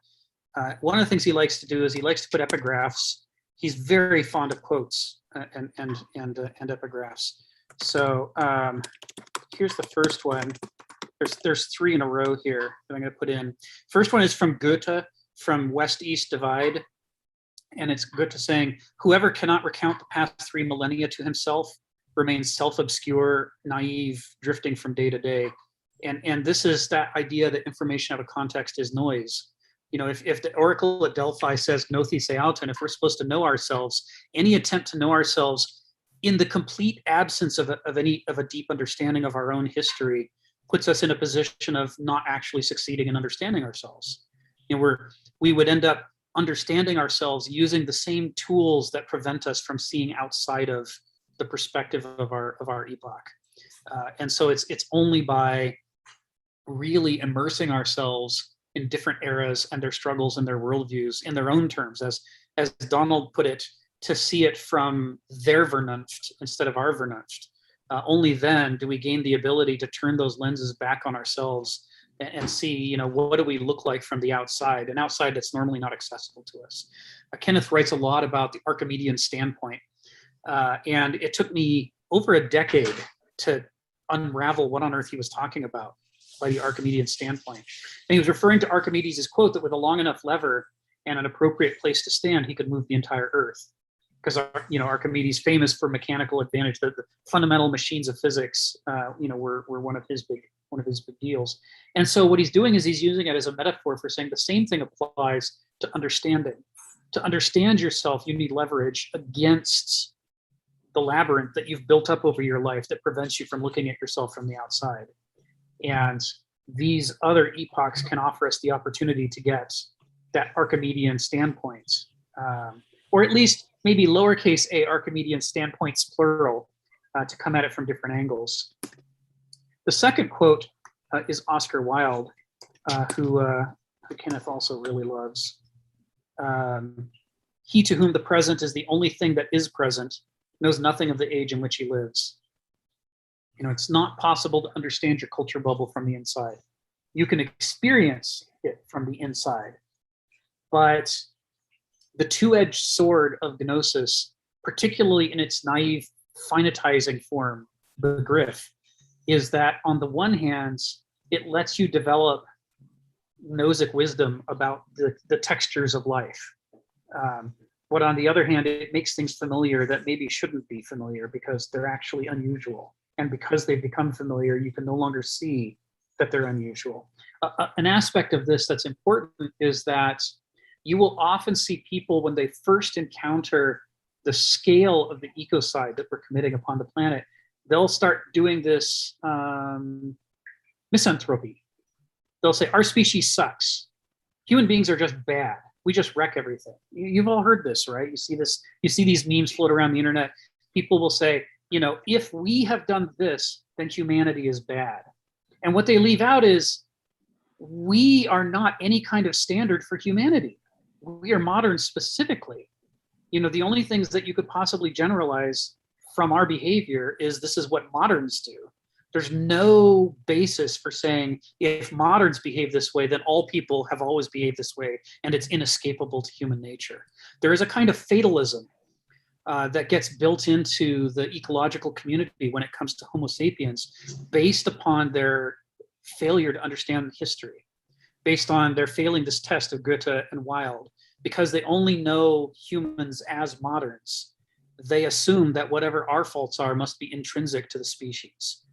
One of the things he likes to do is he likes to put epigraphs. He's very fond of quotes and epigraphs. So here's the first one. There's three in a row here that I'm going to put in. First one is from Goethe, from West-East Divide. And it's Goethe saying, whoever cannot recount the past 3 millennia to himself remains self-obscure, naive, drifting from day to day. And this is that idea that information out of context is noise. You know, if the oracle at Delphi says gnothi seauton, if we're supposed to know ourselves, any attempt to know ourselves in the complete absence of a deep understanding of our own history puts us in a position of not actually succeeding in understanding ourselves. You know, we would end up understanding ourselves using the same tools that prevent us from seeing outside of the perspective of our epoch. And so it's only by really immersing ourselves in different eras and their struggles and their worldviews in their own terms, as Donald put it, to see it from their Vernunft instead of our Vernunft. Only then do we gain the ability to turn those lenses back on ourselves and see, what do we look like from the outside, an outside that's normally not accessible to us. Kenneth writes a lot about the Archimedean standpoint, and it took me over a decade to unravel what on earth he was talking about by the Archimedean standpoint. And he was referring to Archimedes' quote that with a long enough lever and an appropriate place to stand, he could move the entire earth. Because Archimedes, famous for mechanical advantage, the fundamental machines of physics, were one of his big deals. And so what he's doing is he's using it as a metaphor for saying the same thing applies to understanding. To understand yourself, you need leverage against the labyrinth that you've built up over your life that prevents you from looking at yourself from the outside. And these other epochs can offer us the opportunity to get that Archimedean standpoint, or at least maybe lowercase a Archimedean standpoints plural, to come at it from different angles. The second quote is Oscar Wilde, who Kenneth also really loves. He to whom the present is the only thing that is present knows nothing of the age in which he lives. It's not possible to understand your culture bubble from the inside. You can experience it from the inside, but the two-edged sword of gnosis, particularly in its naive finitizing form, the griff, is that on the one hand, it lets you develop gnosic wisdom about the textures of life. But on the other hand, it makes things familiar that maybe shouldn't be familiar because they're actually unusual. And because they've become familiar, you can no longer see that they're unusual. An aspect of this that's important is that you will often see people when they first encounter the scale of the ecocide that we're committing upon the planet, they'll start doing this misanthropy. They'll say, our species sucks. Human beings are just bad. We just wreck everything. You've all heard this, right? You see these memes float around the internet. People will say, if we have done this, then humanity is bad. And what they leave out is, we are not any kind of standard for humanity. We are modern specifically. The only things that you could possibly generalize from our behavior is this is what moderns do. There's no basis for saying if moderns behave this way, then all people have always behaved this way, and it's inescapable to human nature. There is a kind of fatalism that gets built into the ecological community when it comes to Homo sapiens, based upon their failure to understand history, based on their failing this test of Goethe and Wilde. Because they only know humans as moderns, they assume that whatever our faults are must be intrinsic to the species.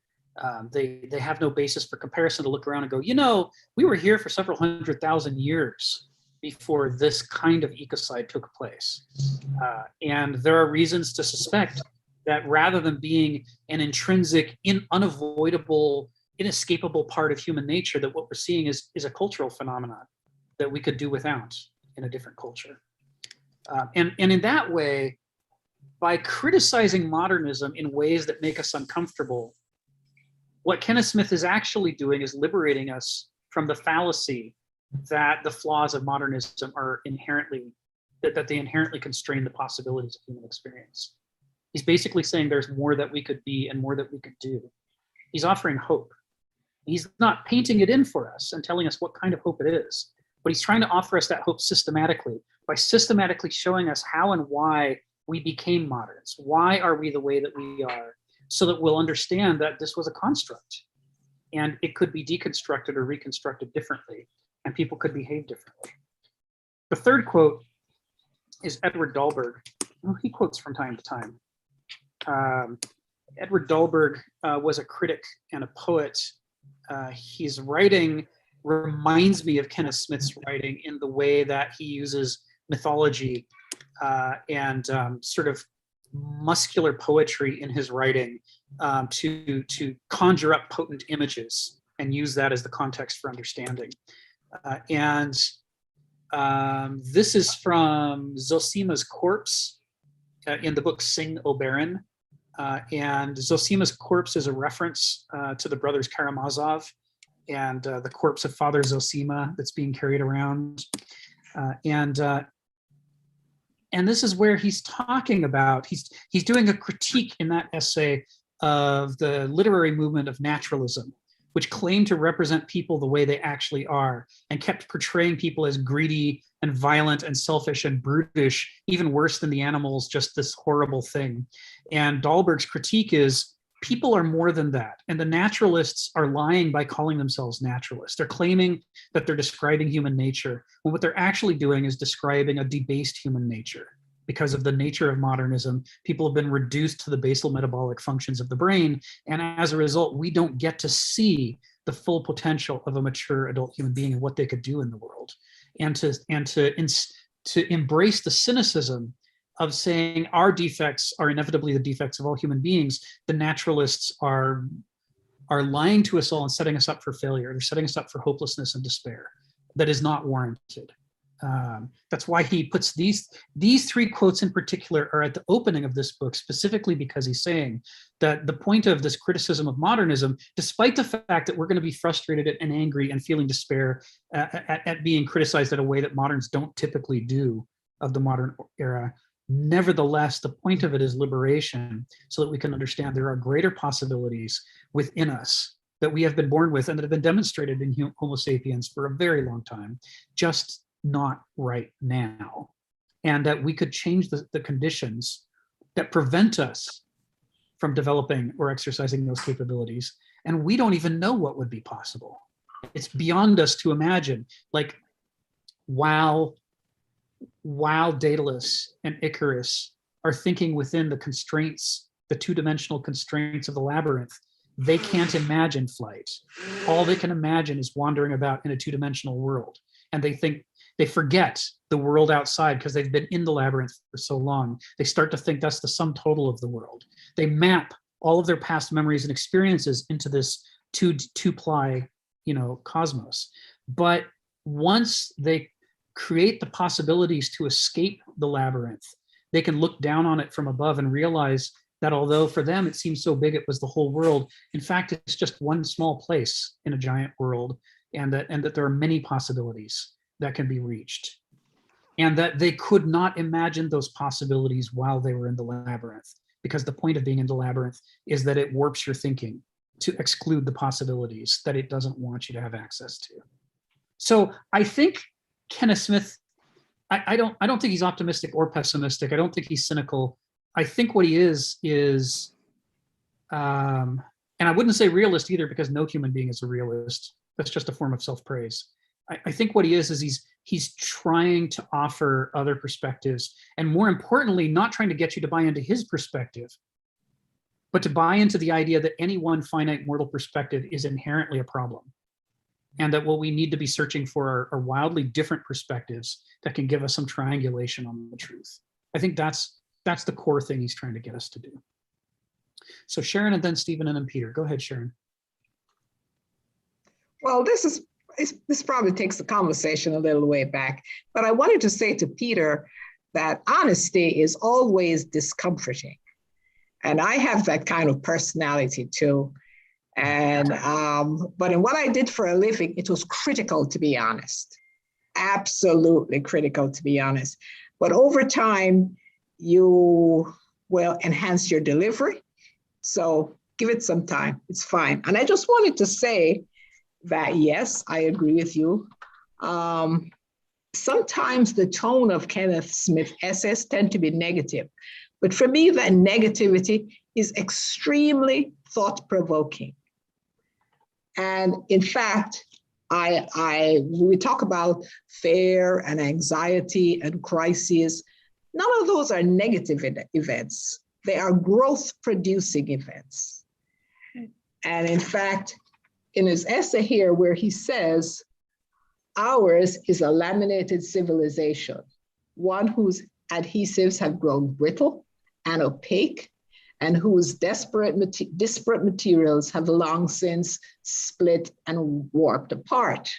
They have no basis for comparison to look around and go, we were here for several 100,000 years before this kind of ecocide took place. And there are reasons to suspect that rather than being an intrinsic, unavoidable, inescapable part of human nature, that what we're seeing is a cultural phenomenon that we could do without in a different culture. And in that way, by criticizing modernism in ways that make us uncomfortable, what Kenneth Smith is actually doing is liberating us from the fallacy that the flaws of modernism are inherently constrain the possibilities of human experience. He's basically saying there's more that we could be and more that we could do. He's offering hope. He's not painting it in for us and telling us what kind of hope it is, but he's trying to offer us that hope systematically by systematically showing us how and why we became moderns. Why are we the way that we are? So that we'll understand that this was a construct and it could be deconstructed or reconstructed differently, and people could behave differently. The third quote is Edward Dahlberg. Well, he quotes from time to time. Edward Dahlberg was a critic and a poet. His writing reminds me of Kenneth Smith's writing in the way that he uses mythology and sort of muscular poetry in his writing to conjure up potent images and use that as the context for understanding. This is from Zosima's Corpse in the book Sing, O Baron. And Zosima's Corpse is a reference to the brothers Karamazov and the corpse of Father Zosima that's being carried around. And this is where he's talking about, he's doing a critique in that essay of the literary movement of naturalism, which claimed to represent people the way they actually are and kept portraying people as greedy and violent and selfish and brutish, even worse than the animals, just this horrible thing. And Dahlberg's critique is people are more than that. And the naturalists are lying by calling themselves naturalists. They're claiming that they're describing human nature, when what they're actually doing is describing a debased human nature. Because of the nature of modernism, people have been reduced to the basal metabolic functions of the brain. And as a result, we don't get to see the full potential of a mature adult human being and what they could do in the world. And to embrace the cynicism of saying our defects are inevitably the defects of all human beings, the naturalists are lying to us all and setting us up for failure. They're setting us up for hopelessness and despair that is not warranted. That's why he puts these three quotes in particular are at the opening of this book, specifically because he's saying that the point of this criticism of modernism, despite the fact that we're going to be frustrated and angry and feeling despair at being criticized in a way that moderns don't typically do of the modern era, nevertheless, the point of it is liberation, so that we can understand there are greater possibilities within us that we have been born with and that have been demonstrated in Homo sapiens for a very long time, just not right now, and that we could change the conditions that prevent us from developing or exercising those capabilities, and we don't even know what would be possible. It's beyond us to imagine. Like while Daedalus and Icarus are thinking within the constraints, the two-dimensional constraints of the labyrinth, they can't imagine flight. All they can imagine is wandering about in a two-dimensional world, and they forget the world outside because they've been in the labyrinth for so long. They start to think that's the sum total of the world. They map all of their past memories and experiences into this two-ply, cosmos. But once they create the possibilities to escape the labyrinth, they can look down on it from above and realize that although for them it seems so big it was the whole world, in fact it's just one small place in a giant world, and that there are many possibilities that can be reached, and that they could not imagine those possibilities while they were in the labyrinth, because the point of being in the labyrinth is that it warps your thinking to exclude the possibilities that it doesn't want you to have access to. So I think Kenneth Smith, I don't think he's optimistic or pessimistic. I don't think he's cynical. I think what he is, and I wouldn't say realist either, because no human being is a realist. That's just a form of self-praise. I think what he is he's trying to offer other perspectives, and more importantly, not trying to get you to buy into his perspective, but to buy into the idea that any one finite mortal perspective is inherently a problem, and that what we need to be searching for are wildly different perspectives that can give us some triangulation on the truth. I think that's the core thing he's trying to get us to do. So Sharon, and then Stephen, and then Peter. Go ahead, Sharon. Well, this probably takes the conversation a little way back, but I wanted to say to Peter that honesty is always discomforting. And I have that kind of personality too. And, but in what I did for a living, it was critical to be honest, absolutely critical to be honest. But over time, you will enhance your delivery. So give it some time, it's fine. And I just wanted to say that, yes, I agree with you. Sometimes the tone of Kenneth Smith essays tend to be negative, but for me, that negativity is extremely thought-provoking. And in fact, we talk about fear and anxiety and crises. None of those are negative events. They are growth-producing events. And in fact, in his essay here, where he says, ours is a laminated civilization, one whose adhesives have grown brittle and opaque, and whose disparate materials have long since split and warped apart.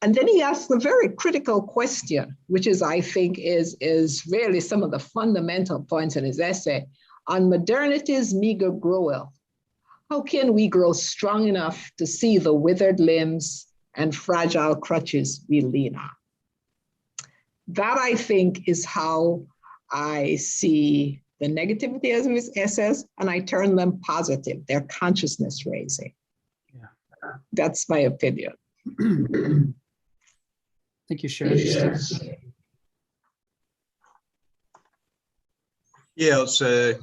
And then he asks a very critical question, which is, I think, is really some of the fundamental points in his essay on modernity's meager growth. How can we grow strong enough to see the withered limbs and fragile crutches we lean on? That, I think, is how I see the negativity of his essays, and I turn them positive. They're consciousness raising. That's my opinion. Thank you, Sharon. Yeah, I was going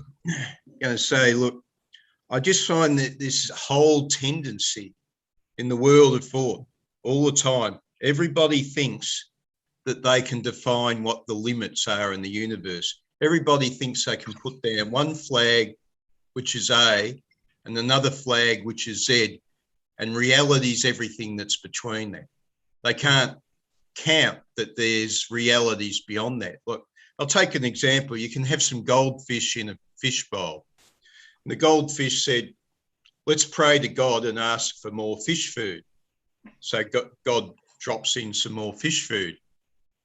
to say, look, I just find that this whole tendency in the world of thought all the time, everybody thinks that they can define what the limits are in the universe. Everybody thinks they can put down one flag, which is A, and another flag, which is Z, and reality is everything that's between that. They can't count that there's realities beyond that. Look, I'll take an example. You can have some goldfish in a fish bowl. And the goldfish said, let's pray to God and ask for more fish food. So God drops in some more fish food.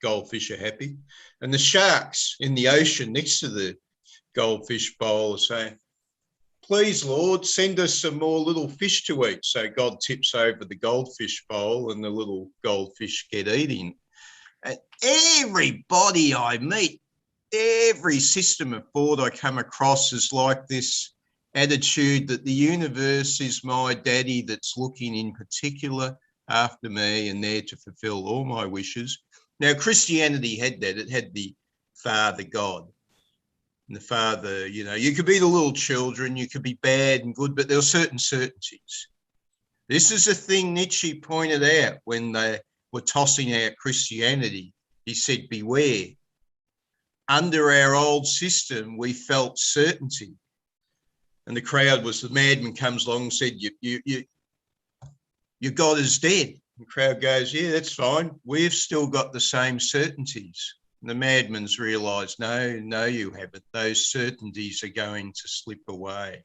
Goldfish are happy. And the sharks in the ocean next to the goldfish bowl are saying, please, Lord, send us some more little fish to eat. So God tips over the goldfish bowl and the little goldfish get eaten. And everybody I meet, every system of thought I come across is like this attitude that the universe is my daddy that's looking in particular after me and there to fulfill all my wishes. Now, Christianity had that. It had the Father God. And the Father, you know, you could be the little children, you could be bad and good, but there were certain certainties. This is a thing Nietzsche pointed out when they were tossing out Christianity. He said, beware. Under our old system, we felt certainty. And the crowd was, the madman comes along and said, your God is dead. And the crowd goes, yeah, that's fine. We've still got the same certainties. And the madman's realised, no, you haven't. Those certainties are going to slip away.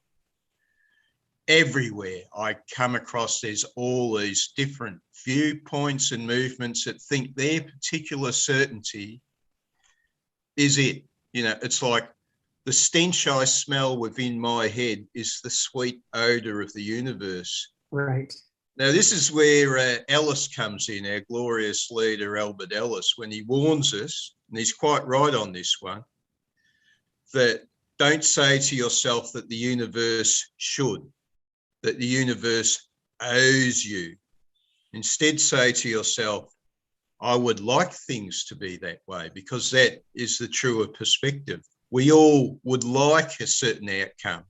Everywhere I come across, there's all these different viewpoints and movements that think their particular certainty is it. You know, it's like the stench I smell within my head is the sweet odour of the universe. Right. Now, this is where Ellis comes in, our glorious leader, Albert Ellis, when he warns us, and he's quite right on this one, that don't say to yourself that the universe should, that the universe owes you. Instead, say to yourself, I would like things to be that way, because that is the truer perspective. We all would like a certain outcome,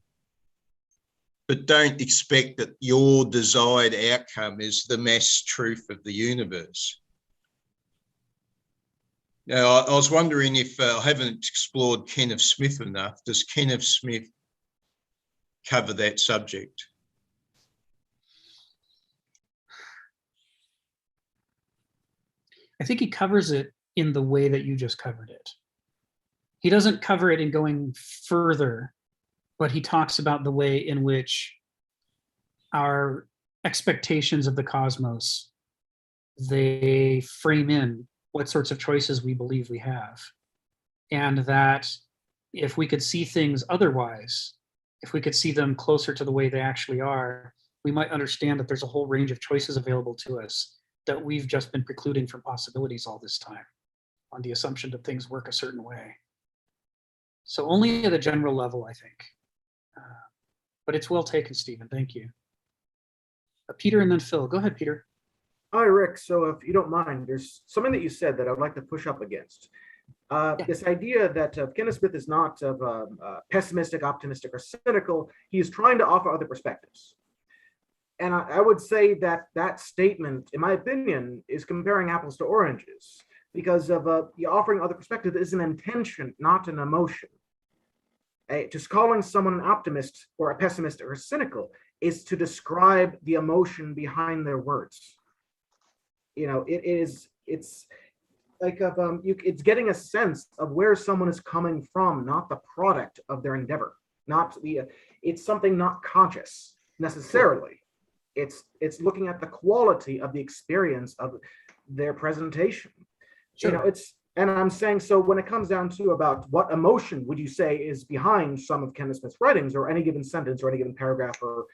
but don't expect that your desired outcome is the mass truth of the universe. Now, I was wondering if I haven't explored Kenneth Smith enough. Does Kenneth Smith cover that subject? I think he covers it in the way that you just covered it. He doesn't cover it in going further, but he talks about the way in which our expectations of the cosmos, they frame in what sorts of choices we believe we have. And that if we could see things otherwise, if we could see them closer to the way they actually are, we might understand that there's a whole range of choices available to us that we've just been precluding from possibilities all this time on the assumption that things work a certain way. So only at a general level, I think. But it's well taken, Stephen. Thank you. Peter and then Phil. Go ahead, Peter. Hi, Rick. So if you don't mind, there's something that you said that I'd like to push up against. This idea that Kenneth Smith is not pessimistic, optimistic, or cynical. He's trying to offer other perspectives. And I would say that that statement, in my opinion, is comparing apples to oranges, because of the offering other perspective is an intention, not an emotion. Just calling someone an optimist or a pessimist or cynical is to describe the emotion behind their words. You know, it's like it's getting a sense of where someone is coming from, not the product of their endeavor. It's something not conscious necessarily. It's looking at the quality of the experience of their presentation. Sure. You know, and I'm saying, so when it comes down to about what emotion would you say is behind some of Kenneth Smith's writings, or any given sentence or any given paragraph, or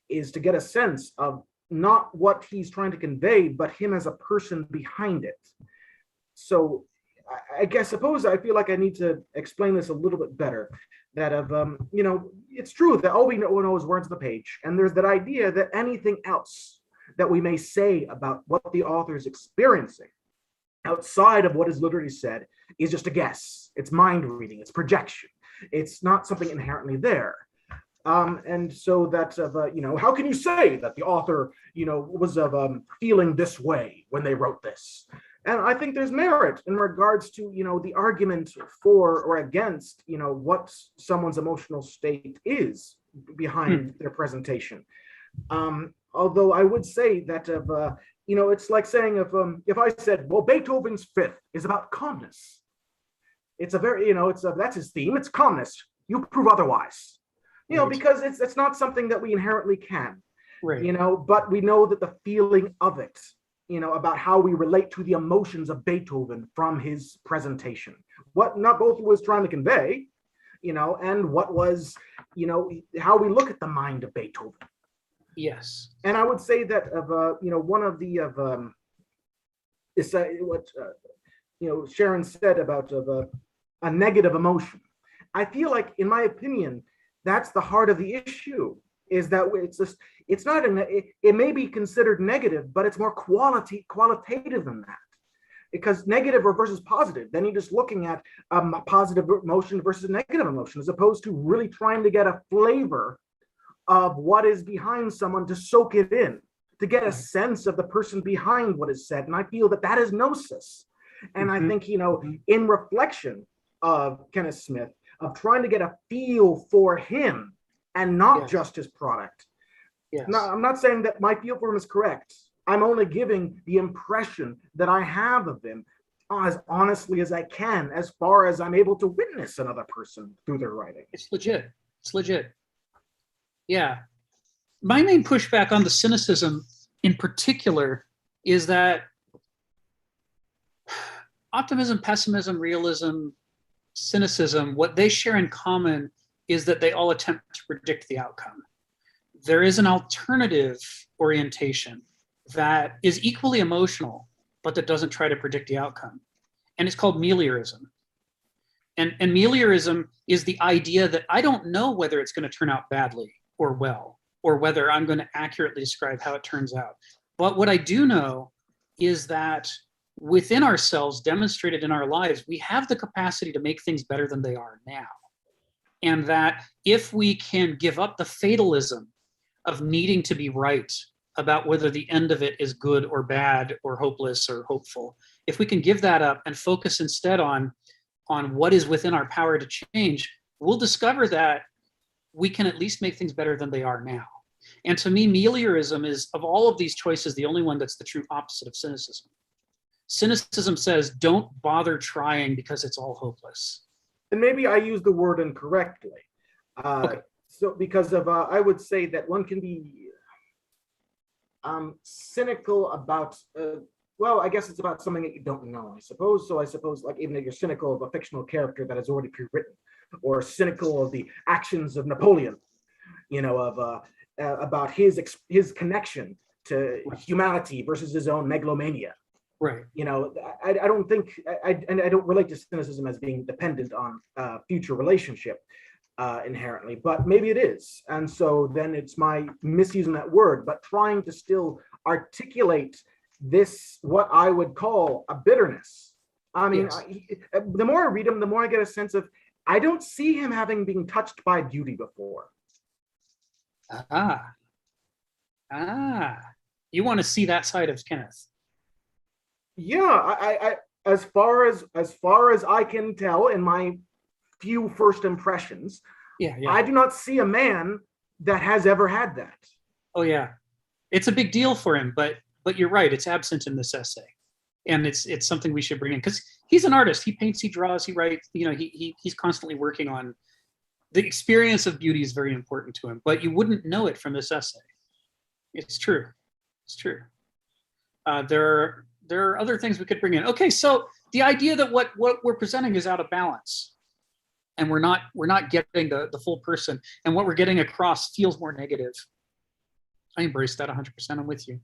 is to get a sense of not what he's trying to convey, but him as a person behind it. So suppose I feel like I need to explain this a little bit better. That it's true that all we know is words on the page, and there's that idea that anything else that we may say about what the author is experiencing outside of what is literally said is just a guess. It's mind reading. It's projection. It's not something inherently there. And so that, how can you say that the author, was feeling this way when they wrote this? And I think there's merit in regards to, the argument for or against, what someone's emotional state is behind their presentation. Although I would say that, it's like saying if I said, well, Beethoven's Fifth is about calmness. It's a very, that's his theme. It's calmness. You prove otherwise. Because it's not something that we inherently can, right. But we know that the feeling of it, about how we relate to the emotions of Beethoven from his presentation, what not both was trying to convey, and what was, how we look at the mind of Beethoven. Yes. And I would say that one of the what Sharon said about a negative emotion. I feel like, in my opinion, that's the heart of the issue, is that it's not, it may be considered negative, but it's more qualitative than that. Because negative versus positive, then you're just looking at a positive emotion versus negative emotion, as opposed to really trying to get a flavor of what is behind someone, to soak it in, to get a sense of the person behind what is said. And I feel that is gnosis. And I think, in reflection of Kenneth Smith, of trying to get a feel for him and not just his product. Yes. Now, I'm not saying that my feel for him is correct. I'm only giving the impression that I have of him as honestly as I can, as far as I'm able to witness another person through their writing. It's legit. It's legit. Yeah. My main pushback on the cynicism in particular is that optimism, pessimism, realism, cynicism, what they share in common is that they all attempt to predict the outcome. There is an alternative orientation that is equally emotional, but that doesn't try to predict the outcome. And it's called Ameliarism. And Ameliarism is the idea that I don't know whether it's going to turn out badly or well, or whether I'm going to accurately describe how it turns out. But what I do know is that within ourselves, demonstrated in our lives, we have the capacity to make things better than they are now. And that if we can give up the fatalism of needing to be right about whether the end of it is good or bad or hopeless or hopeful, if we can give that up and focus instead on what is within our power to change, we'll discover that we can at least make things better than they are now. And to me, meliorism is, of all of these choices, the only one that's the true opposite of cynicism. Cynicism says, don't bother trying because it's all hopeless. And maybe I use the word incorrectly. Okay. So because of, I would say that one can be cynical about, well, I guess it's about something that you don't know, I suppose. So I suppose, like, even if you're cynical of a fictional character that is already pre-written, or cynical of the actions of Napoleon, about his connection to humanity versus his own megalomania. Right. I don't think, I don't relate to cynicism as being dependent on future relationship inherently, but maybe it is. And so then it's my misusing that word, but trying to still articulate this, what I would call a bitterness. I mean, yes. The more I read him, the more I get a sense of, I don't see him having been touched by beauty before. You want to see that side of Kenneth? Yeah, I as far as I can tell in my few first impressions, I do not see a man that has ever had that. Oh yeah, it's a big deal for him, but you're right, it's absent in this essay, and it's something we should bring in, because he's an artist. He paints, he draws, he writes. He's constantly working on. The experience of beauty is very important to him, but you wouldn't know it from this essay. It's true. It's true. There are other things we could bring in. Okay, so the idea that what we're presenting is out of balance, and we're not getting the full person, and what we're getting across feels more negative. I embrace that 100%. I'm with you,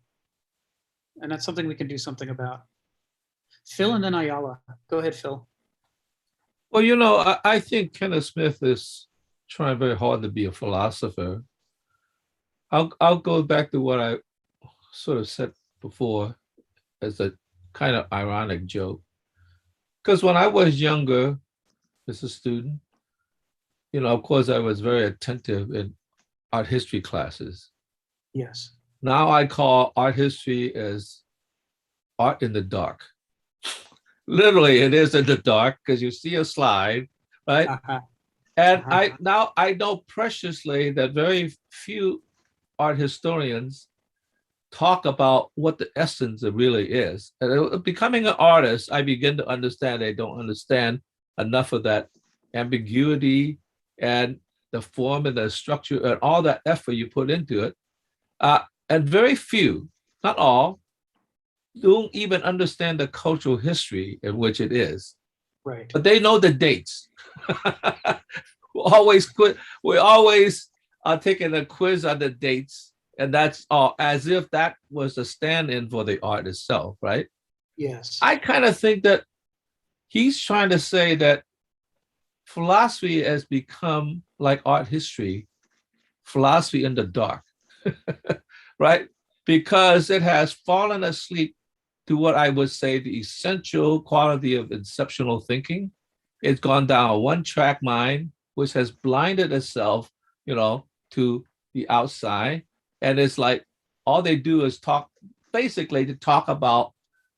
and that's something we can do something about. Phil and then Ayala. Go ahead, Phil. Well, I think Kenneth Smith is trying very hard to be a philosopher. I'll go back to what I sort of said before as a kind of ironic joke. Because when I was younger, as a student, of course, I was very attentive in art history classes. Yes. Now I call art history as art in the dark. Literally, it is in the dark because you see a slide, right? And I know preciously that very few art historians talk about what the essence of really is. And becoming an artist, I begin to understand they don't understand enough of that ambiguity and the form and the structure and all that effort you put into it. And very few, not all, don't even understand the cultural history in which it is. Right. But they know the dates. We always are taking a quiz on the dates, and that's all, as if that was a stand-in for the art itself, right? Yes. I kind of think that he's trying to say that philosophy has become like art history, philosophy in the dark, right? Because it has fallen asleep to what I would say the essential quality of inceptional thinking. It's gone down a one-track mind, which has blinded itself, to the outside. And it's like all they do is talk about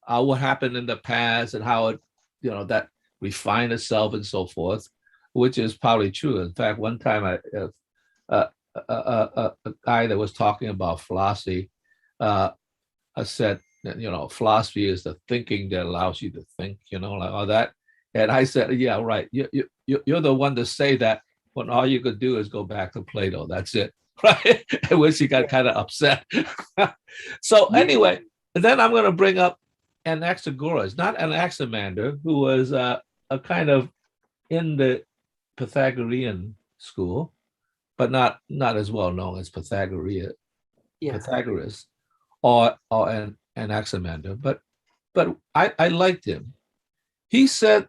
what happened in the past and how it, that refined itself and so forth, which is probably true. In fact, one time a guy that was talking about philosophy, I said, philosophy is the thinking that allows you to think, like all that. And I said, yeah, right. You're the one to say that when all you could do is go back to Plato. That's it, right? At which he got kind of upset. So anyway, then I'm going to bring up Anaxagoras, not Anaximander, who was a kind of in the Pythagorean school, but not as well known as Pythagoras or Anaximander. But I liked him. He said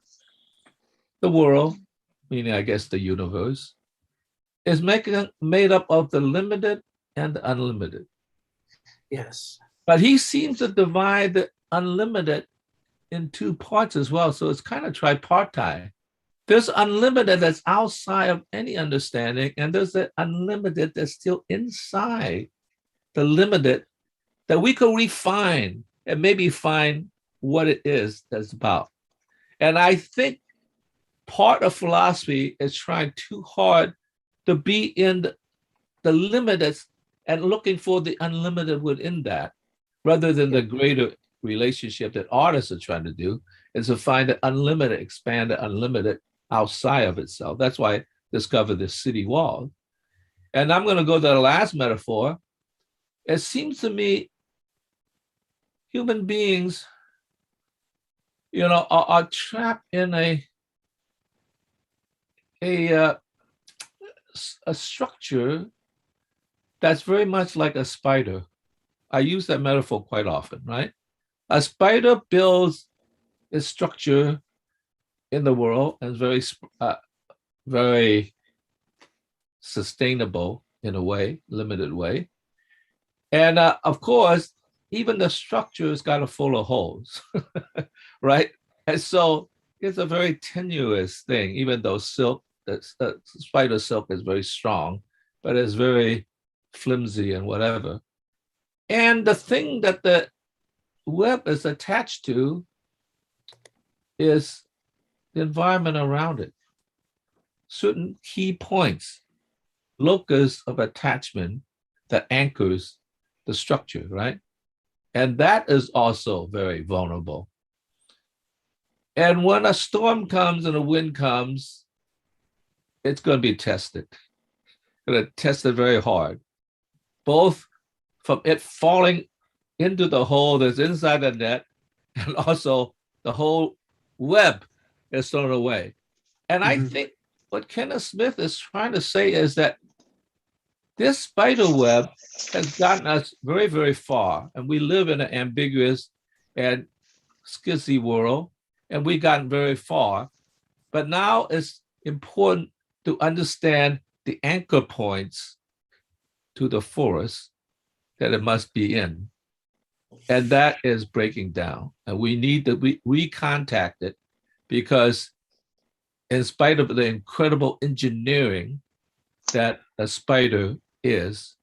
the world, meaning I guess the universe, is made up of the limited and the unlimited. Yes. But he seems to divide the unlimited in two parts as well. So it's kind of tripartite. There's unlimited that's outside of any understanding, and there's the unlimited that's still inside the limited that we could refine and maybe find what it is that's about. And I think part of philosophy is trying too hard to be in the limited and looking for the unlimited within that, rather than the greater relationship that artists are trying to do, is to find the unlimited, expand the unlimited outside of itself. That's why I discovered the city wall. And I'm going to go to the last metaphor. It seems to me human beings, are trapped in a structure that's very much like a spider. I use that metaphor quite often, right? A spider builds its structure in the world and is very sustainable in a way, limited way. And of course, even the structure has got a full of holes, right? And so it's a very tenuous thing, even though spider silk is very strong, but it's very flimsy and whatever. And the thing that the web is attached to is the environment around it. Certain key points, locus of attachment that anchors the structure, right? And that is also very vulnerable. And when a storm comes and a wind comes, it's going to be tested. Going to test it very hard, both from it falling into the hole that's inside the net, and also the whole web is thrown away. And I think what Kenneth Smith is trying to say is that this spider web has gotten us very, very far, and we live in an ambiguous and schizy world, and we gotten very far. But now it's important to understand the anchor points to the forest that it must be in. And that is breaking down. And we need to recontact it, because in spite of the incredible engineering that a spider is,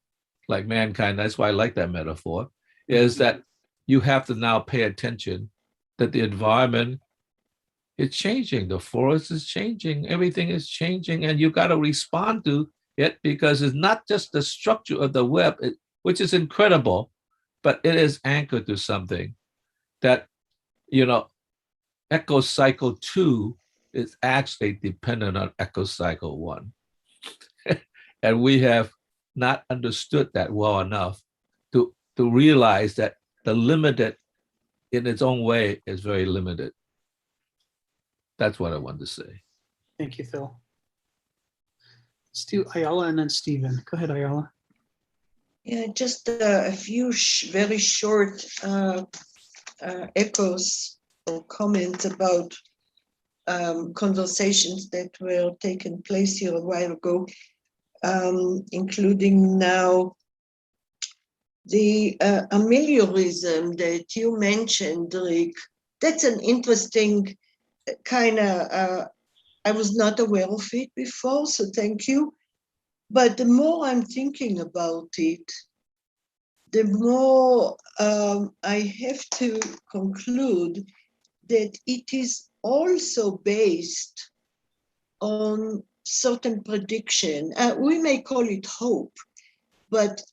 like mankind, that's why I like that metaphor, is that you have to now pay attention that the environment is changing, the forest is changing, everything is changing, and you got to respond to it, because it's not just the structure of the web, which is incredible, but it is anchored to something that, echo cycle 2 is actually dependent on echo cycle 1. And we have not understood that well enough to realize that the limited in its own way is very limited. That's what I wanted to say. Thank you, Phil. Let's do Ayala and then Stephen. Go ahead, Ayala. Yeah, just a few very short echoes or comments about conversations that were taking place here a while ago, including now the Ameliarism that you mentioned, Rick. That's an interesting kind of, I was not aware of it before, so thank you. But the more I'm thinking about it, the more I have to conclude that it is also based on certain prediction. We may call it hope, but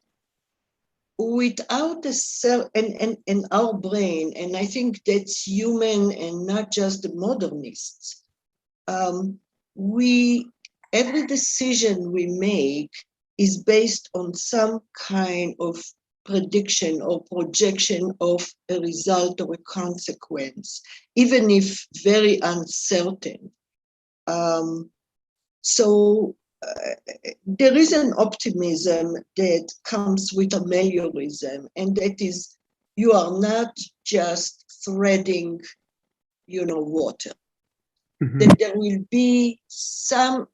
without and our brain, and I think that's human and not just the modernists, every decision we make is based on some kind of prediction or projection of a result or a consequence, even if very uncertain. So there is an optimism that comes with ameliorism, and that is, you are not just threading, water. Mm-hmm. That there will be some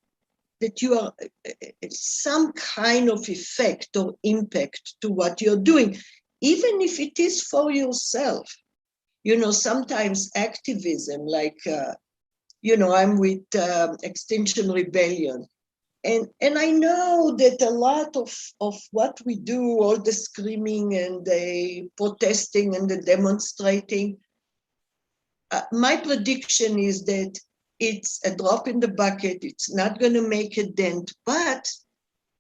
kind of effect or impact to what you're doing, even if it is for yourself. Sometimes activism, like, I'm with Extinction Rebellion. And I know that a lot of what we do, all the screaming and the protesting and the demonstrating, my prediction is that it's a drop in the bucket. It's not going to make a dent, but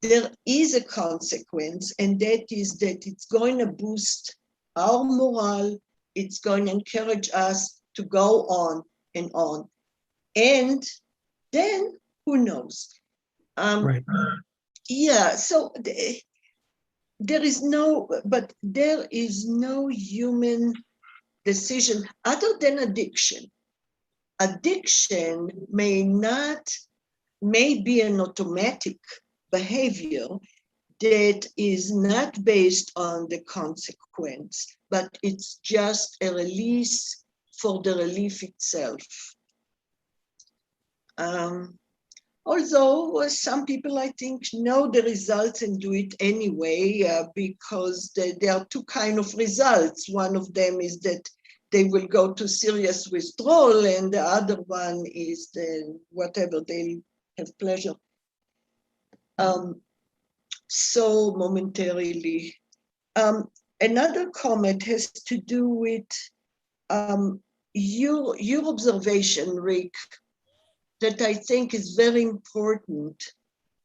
there is a consequence, and that is that it's going to boost our morale. It's going to encourage us to go on and on. And then who knows? Right. Yeah, so there is no human decision other than addiction. Addiction may be an automatic behavior that is not based on the consequence, but it's just a release for the relief itself. Although some people, I think, know the results and do it anyway, because there are two kinds of results. One of them is that they will go to serious withdrawal, and the other one is whatever, they have pleasure. So momentarily. Another comment has to do with your observation, Rick, that I think is very important,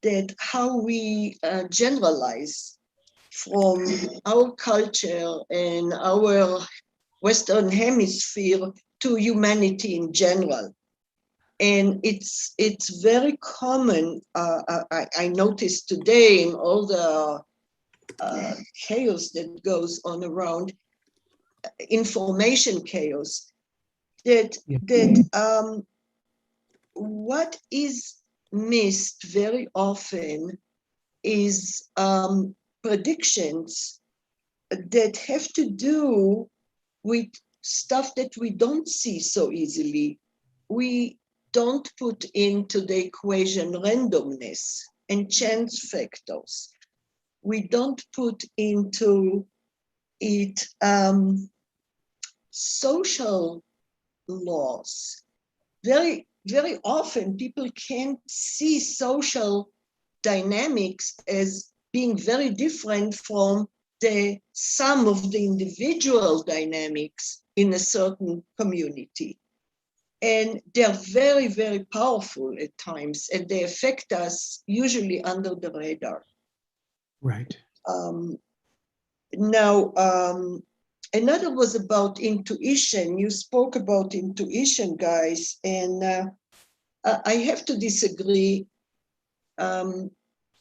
that how we generalize from our culture and our Western hemisphere to humanity in general. And it's very common, I noticed today in all the chaos that goes on around, information chaos, that what is missed very often is predictions that have to do with stuff that we don't see so easily. We don't put into the equation randomness and chance factors. We don't put into it social laws. Very, very often people can't see social dynamics as being very different from the sum of the individual dynamics in a certain community. And they're very, very powerful at times, and they affect us usually under the radar. Right. Now, another was about intuition. You spoke about intuition, guys, and I have to disagree.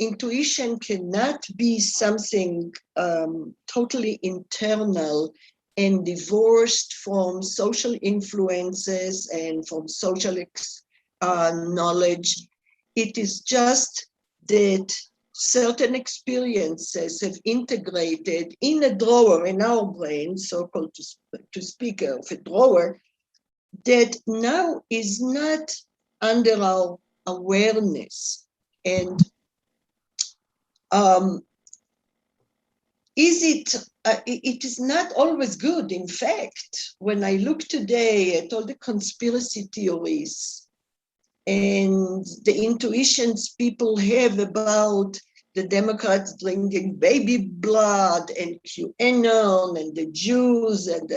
Intuition cannot be something totally internal and divorced from social influences and from social knowledge. It is just that certain experiences have integrated in a drawer in our brain, so-called to speak of a drawer, that now is not under our awareness. And it is not always good. In fact, when I look today at all the conspiracy theories and the intuitions people have about the Democrats drinking baby blood and QAnon and the Jews and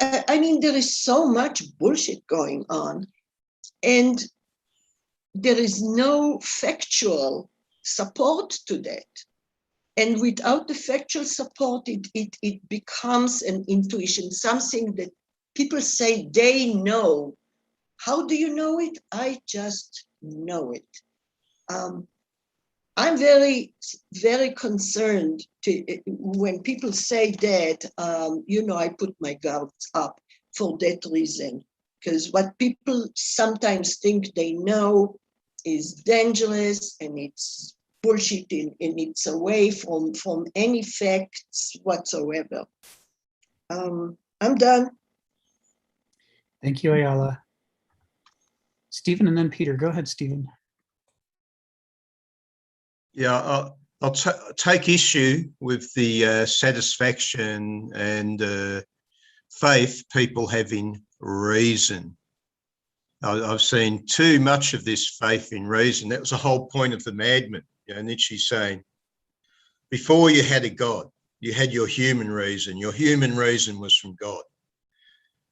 I mean, there is so much bullshit going on, and there is no factual support to that. And without the factual support, it becomes an intuition, something that people say they know. How do you know it? I just know it. I'm very, very concerned when people say that, I put my guards up for that reason, because what people sometimes think they know is dangerous, and it's bullshit, and it's away from any facts whatsoever. I'm done. Thank you, Ayala. Stephen and then Peter. Go ahead, Stephen. Yeah, I'll take issue with the satisfaction and faith people have in reason. I've seen too much of this faith in reason. That was the whole point of the Madman. Nietzsche saying, before you had a God, you had your human reason. Your human reason was from God.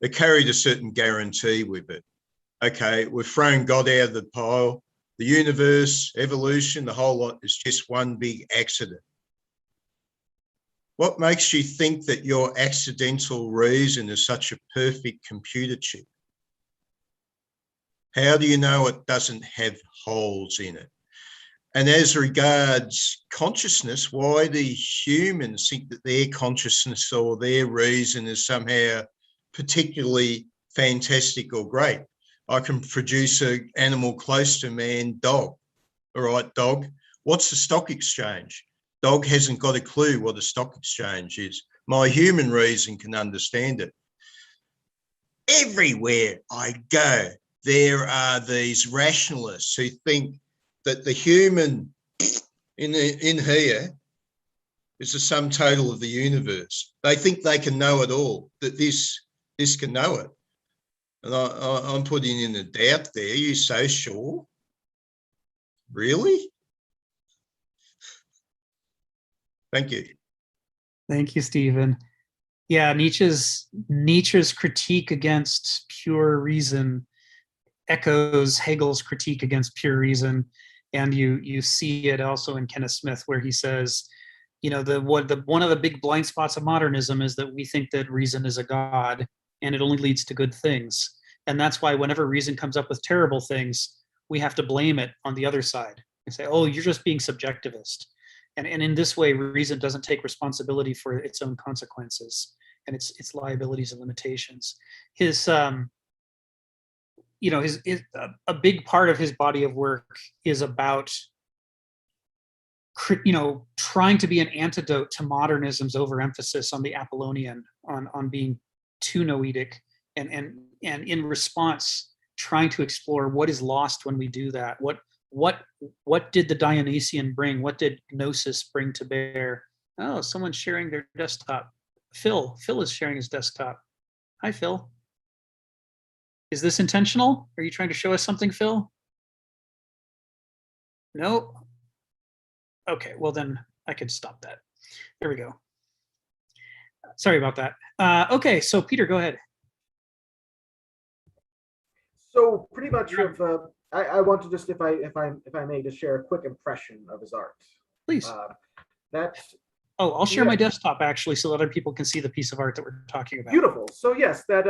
It carried a certain guarantee with it. Okay, we've thrown God out of the pile. The universe, evolution, the whole lot is just one big accident. What makes you think that your accidental reason is such a perfect computer chip? How do you know it doesn't have holes in it? And as regards consciousness, why do humans think that their consciousness or their reason is somehow particularly fantastic or great? I can produce an animal close to man, dog. All right, dog. What's the stock exchange? Dog hasn't got a clue what a stock exchange is. My human reason can understand it. Everywhere I go, there are these rationalists who think that the human in here is the sum total of the universe. They think they can know it all, that this can know it. And I'm putting in a doubt there. Are you so sure? Really? Thank you. Thank you, Stephen. Yeah, Nietzsche's critique against pure reason echoes Hegel's critique against pure reason, and you see it also in Kenneth Smith, where he says, one of the big blind spots of modernism is that we think that reason is a god, and it only leads to good things. And that's why whenever reason comes up with terrible things, we have to blame it on the other side and say, oh, you're just being subjectivist. And in this way, reason doesn't take responsibility for its own consequences and its liabilities and limitations. A big part of his body of work is about trying to be an antidote to modernism's overemphasis on the Apollonian, on being too noetic, and in response, trying to explore what is lost when we do that. What did the Dionysian bring? What did Gnosis bring to bear? Oh, someone's sharing their desktop. Phil is sharing his desktop. Hi, Phil. Is this intentional? Are you trying to show us something, Phil? No? Okay, well then I could stop that. There we go. Sorry about that. Okay, so Peter, go ahead. So pretty much, I want to just, if I may, just share a quick impression of his art. Please. That's. Oh, I'll share my desktop actually, so that other people can see the piece of art that we're talking about. Beautiful. So yes, that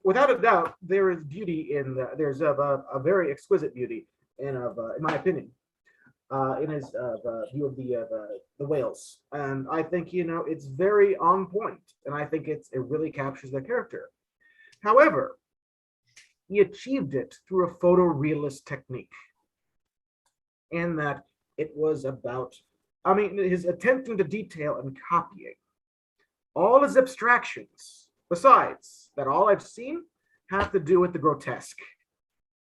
without a doubt, there is beauty in there's a very exquisite beauty in my opinion, in his view of the whales, and I think it's very on point, and I think it really captures the character. However, he achieved it through a photorealist technique, in that it was about, his attempting to detail and copying all his abstractions. Besides that, all I've seen have to do with the grotesque.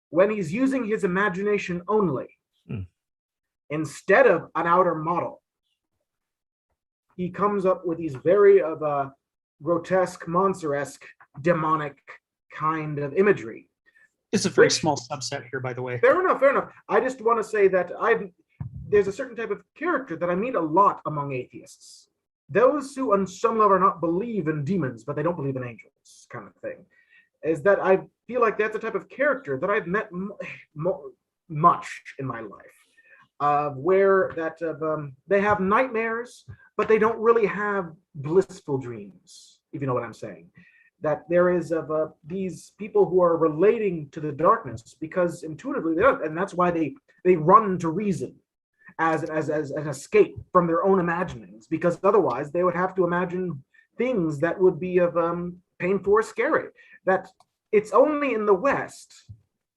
When he's using his imagination only, instead of an outer model, he comes up with these very grotesque, monster-esque, demonic kind of imagery. It's a very small subset here, by the way. Fair enough. I just want to say that there's a certain type of character that I meet a lot among atheists. Those who on some level not believe in demons, but they don't believe in angels, kind of thing. Is that I feel like that's the type of character that I've met much in my life, where that they have nightmares, but they don't really have blissful dreams, if you know what I'm saying. That there is these people who are relating to the darkness because intuitively they don't, and that's why they run to reason as an escape from their own imaginings, because otherwise they would have to imagine things that would be painful or scary. That it's only in the West,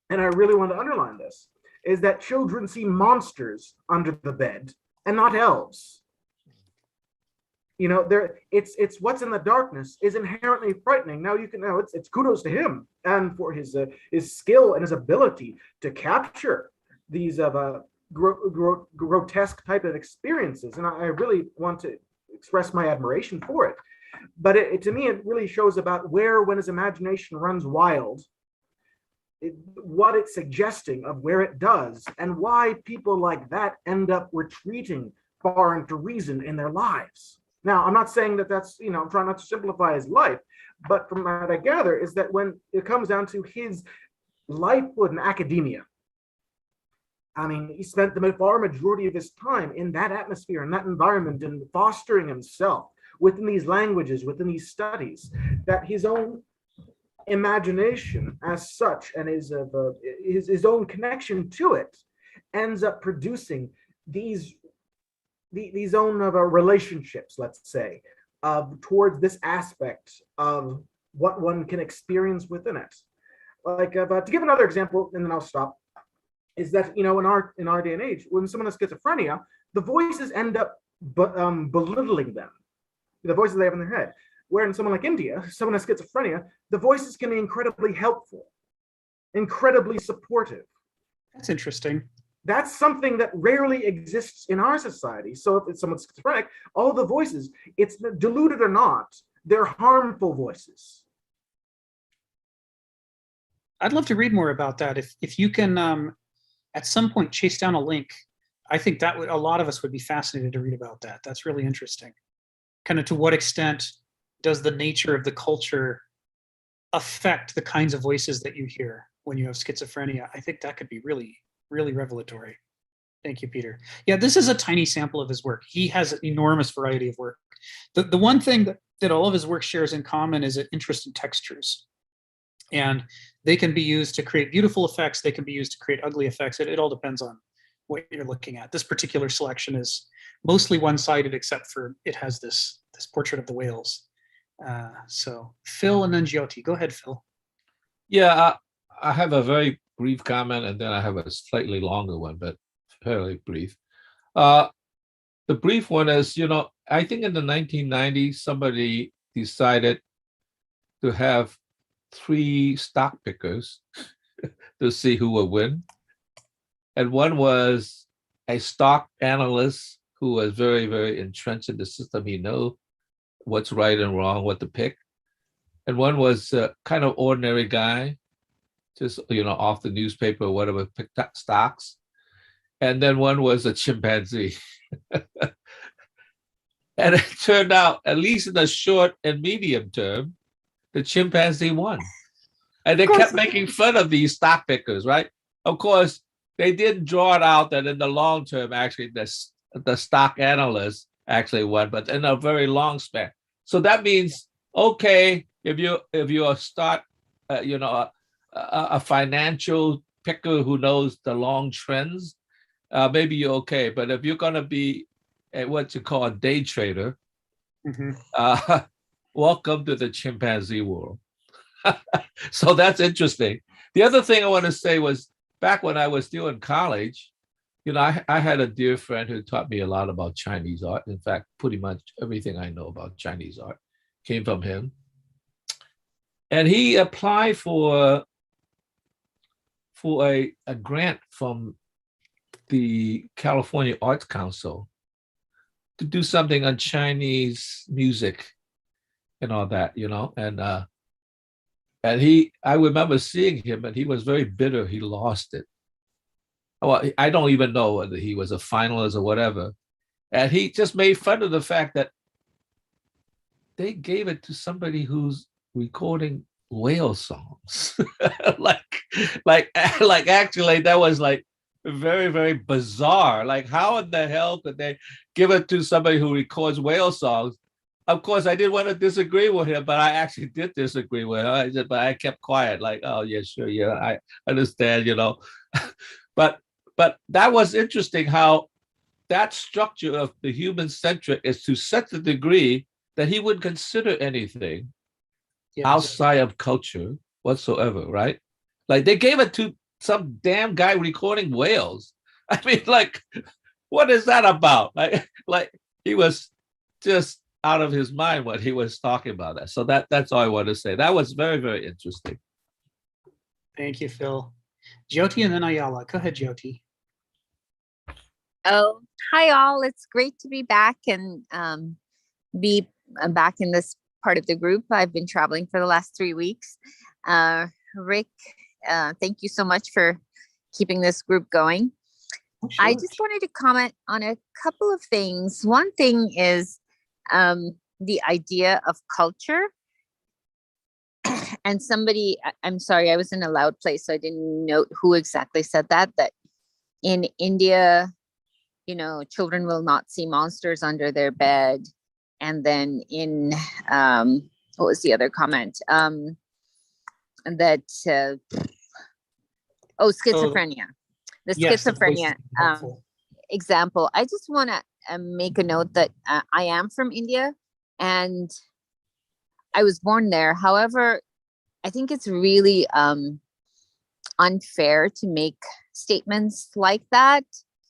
and I really want to underline this, is that children see monsters under the bed and not elves. It's what's in the darkness is inherently frightening. Now it's kudos to him and for his skill and his ability to capture these grotesque type of experiences, and I really want to express my admiration for it. But to me, it really shows about when his imagination runs wild, what it's suggesting of where it does, and why people like that end up retreating far into reason in their lives. Now, I'm not saying that's, I'm trying not to simplify his life, but from what I gather is that when it comes down to his lifehood in academia, he spent the far majority of his time in that atmosphere, in that environment, and fostering himself within these languages, within these studies, that his own imagination as such and his own connection to it ends up producing these own relationships, let's say, towards this aspect of what one can experience within it. Like, to give another example, and then I'll stop, is that in our day and age, when someone has schizophrenia, the voices end up belittling them, the voices they have in their head. Where in someone like India, someone has schizophrenia, the voices can be incredibly helpful, incredibly supportive. That's interesting. That's something that rarely exists in our society. So if it's someone schizophrenic, all the voices, it's diluted or not, they're harmful voices. I'd love to read more about that. If you can at some point chase down a link, I think that a lot of us would be fascinated to read about that. That's really interesting. Kind of to what extent does the nature of the culture affect the kinds of voices that you hear when you have schizophrenia? I think that could be really, really revelatory. Thank you, Peter. Yeah, this is a tiny sample of his work. He has an enormous variety of work. The one thing that all of his work shares in common is an interest in textures. And they can be used to create beautiful effects. They can be used to create ugly effects. It all depends on what you're looking at. This particular selection is mostly one-sided, except for it has this portrait of the whales. So Phil and then Jyoti. Go ahead, Phil. Yeah, I have a very brief comment, and then I have a slightly longer one, but fairly brief. the brief one is, I think in the 1990s, somebody decided to have 3 stock pickers to see who would win. And one was a stock analyst who was very, very entrenched in the system. He knew what's right and wrong, what to pick. And one was a kind of ordinary guy, just, off the newspaper or whatever, picked up stocks. And then one was a chimpanzee. And it turned out, at least in the short and medium term, the chimpanzee won. And they kept making fun of these stock pickers, right? Of course, they didn't draw it out that in the long term, actually, the stock analyst actually won, but in a very long span. So that means, okay, if you start, a financial picker who knows the long trends, maybe you're okay. But if you're going to be what you call a day trader, welcome to the chimpanzee world. So that's interesting. The other thing I want to say was, back when I was still in college, I had a dear friend who taught me a lot about Chinese art. In fact, pretty much everything I know about Chinese art came from him. And he applied for a grant from the California Arts Council to do something on Chinese music and all that, and I remember seeing him, and he was very bitter. He lost it. Well, I don't even know whether he was a finalist or whatever. And he just made fun of the fact that they gave it to somebody who's recording whale songs. like actually, that was like very, very bizarre. Like, how in the hell could they give it to somebody who records whale songs? Of course, I didn't want to disagree with him, but I actually did disagree with him. But I kept quiet, like, oh, yeah, sure, yeah, I understand, But that was interesting how that structure of the human-centric is to such a degree that he wouldn't consider anything outside of culture whatsoever, right? Like, they gave it to some damn guy recording whales. I mean, like, what is that about? Like he was just out of his mind when he was talking about that. So that's all I want to say. That was very, very interesting. Thank you, Phil. Jyoti and then Ayala. Go ahead, Jyoti. Oh, hi all. It's great to be back and be back in this part of the group. I've been traveling for the last 3 weeks. Rick, thank you so much for keeping this group going. Oh, sure. I just wanted to comment on a couple of things. One thing is the idea of culture. And somebody, I'm sorry, I was in a loud place, so I didn't note who exactly said that in India, children will not see monsters under their bed. And then in, what was the other comment? Schizophrenia. The schizophrenia example. I just want to make a note that I am from India and I was born there. However, I think it's really unfair to make statements like that.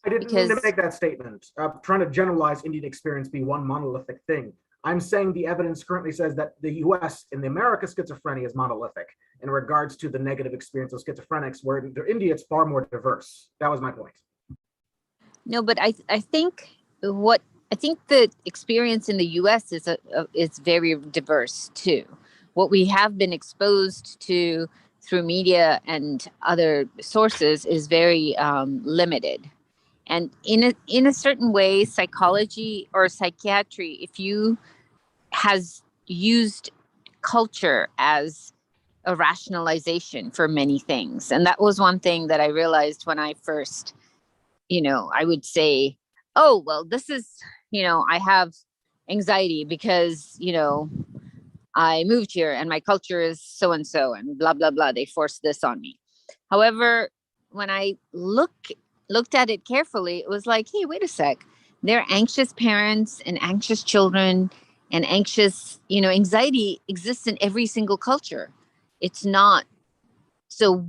I didn't mean to make that statement. Trying to generalize Indian experience be one monolithic thing. I'm saying the evidence currently says that the US, in the America, schizophrenia is monolithic in regards to the negative experience of schizophrenics, where in India it's far more diverse. That was my point. No, but I think the experience in the US is very diverse too. What we have been exposed to through media and other sources is very limited. And in a certain way, psychology or psychiatry, if you has used culture as a rationalization for many things. And that was one thing that I realized when I first, I would say, oh, well, this is, I have anxiety because, I moved here and my culture is so-and-so and blah, blah, blah. They forced this on me. However, when I looked at it carefully, it was like, hey, wait a sec. They're anxious parents and anxious children and anxious, anxiety exists in every single culture. It's not. So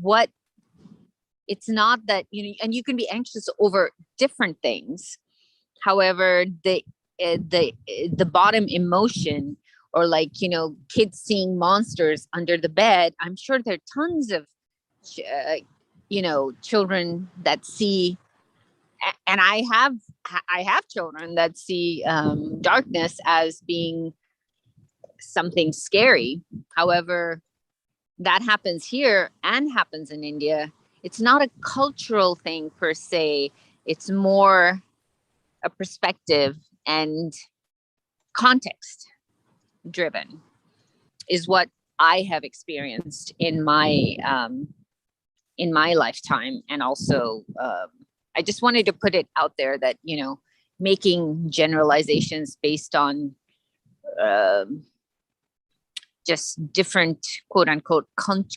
it's not that, and you can be anxious over different things. However, the bottom emotion, or like, you know, kids seeing monsters under the bed, I'm sure there are tons of you know, children that see, and I have children that see darkness as being something scary. However, that happens here and happens in India. It's not a cultural thing per se. It's more a perspective and context driven is what I have experienced in my lifetime. And also, I just wanted to put it out there that, you know, making generalizations based on just different quote unquote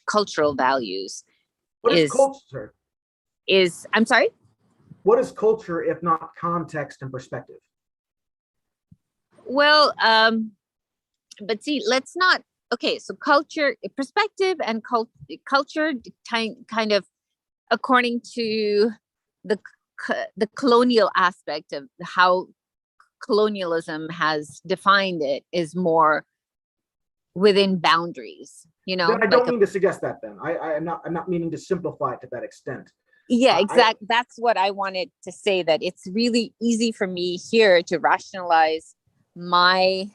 cultural values What is culture? I'm sorry? What is culture if not context and perspective? Well, but see, let's not, okay, so culture, perspective and culture kind of, according to the colonial aspect of how colonialism has defined it, is more within boundaries, you know. Then I don't mean to suggest that then. I'm not meaning to simplify it to that extent. Yeah, exactly. That's what I wanted to say, that it's really easy for me here to rationalize my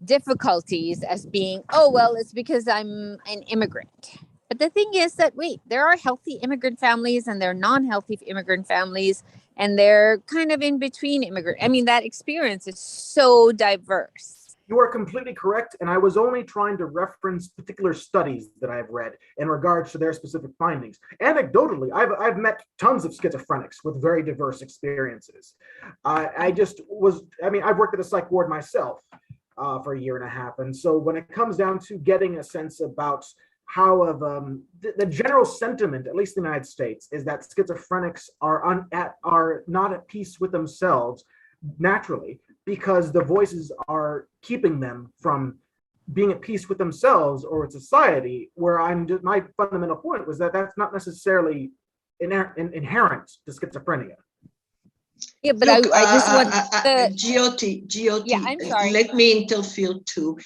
difficulties as being, oh, well, it's because I'm an immigrant. But the thing is that, wait, there are healthy immigrant families and there are non-healthy immigrant families, and they're kind of in between immigrant. I mean, that experience is so diverse. You are completely correct, and I was only trying to reference particular studies that I've read in regards to their specific findings. Anecdotally, I've met tons of schizophrenics with very diverse experiences. I've worked at a psych ward myself for a year and a half, and so when it comes down to getting a sense about how the general sentiment, at least in the United States, is that schizophrenics are not at peace with themselves naturally, because the voices are keeping them from being at peace with themselves or with society. Where my fundamental point was that that's not necessarily inherent to schizophrenia. Yeah, but Look, I just want GOT, yeah, I'm sorry. let me interfere too.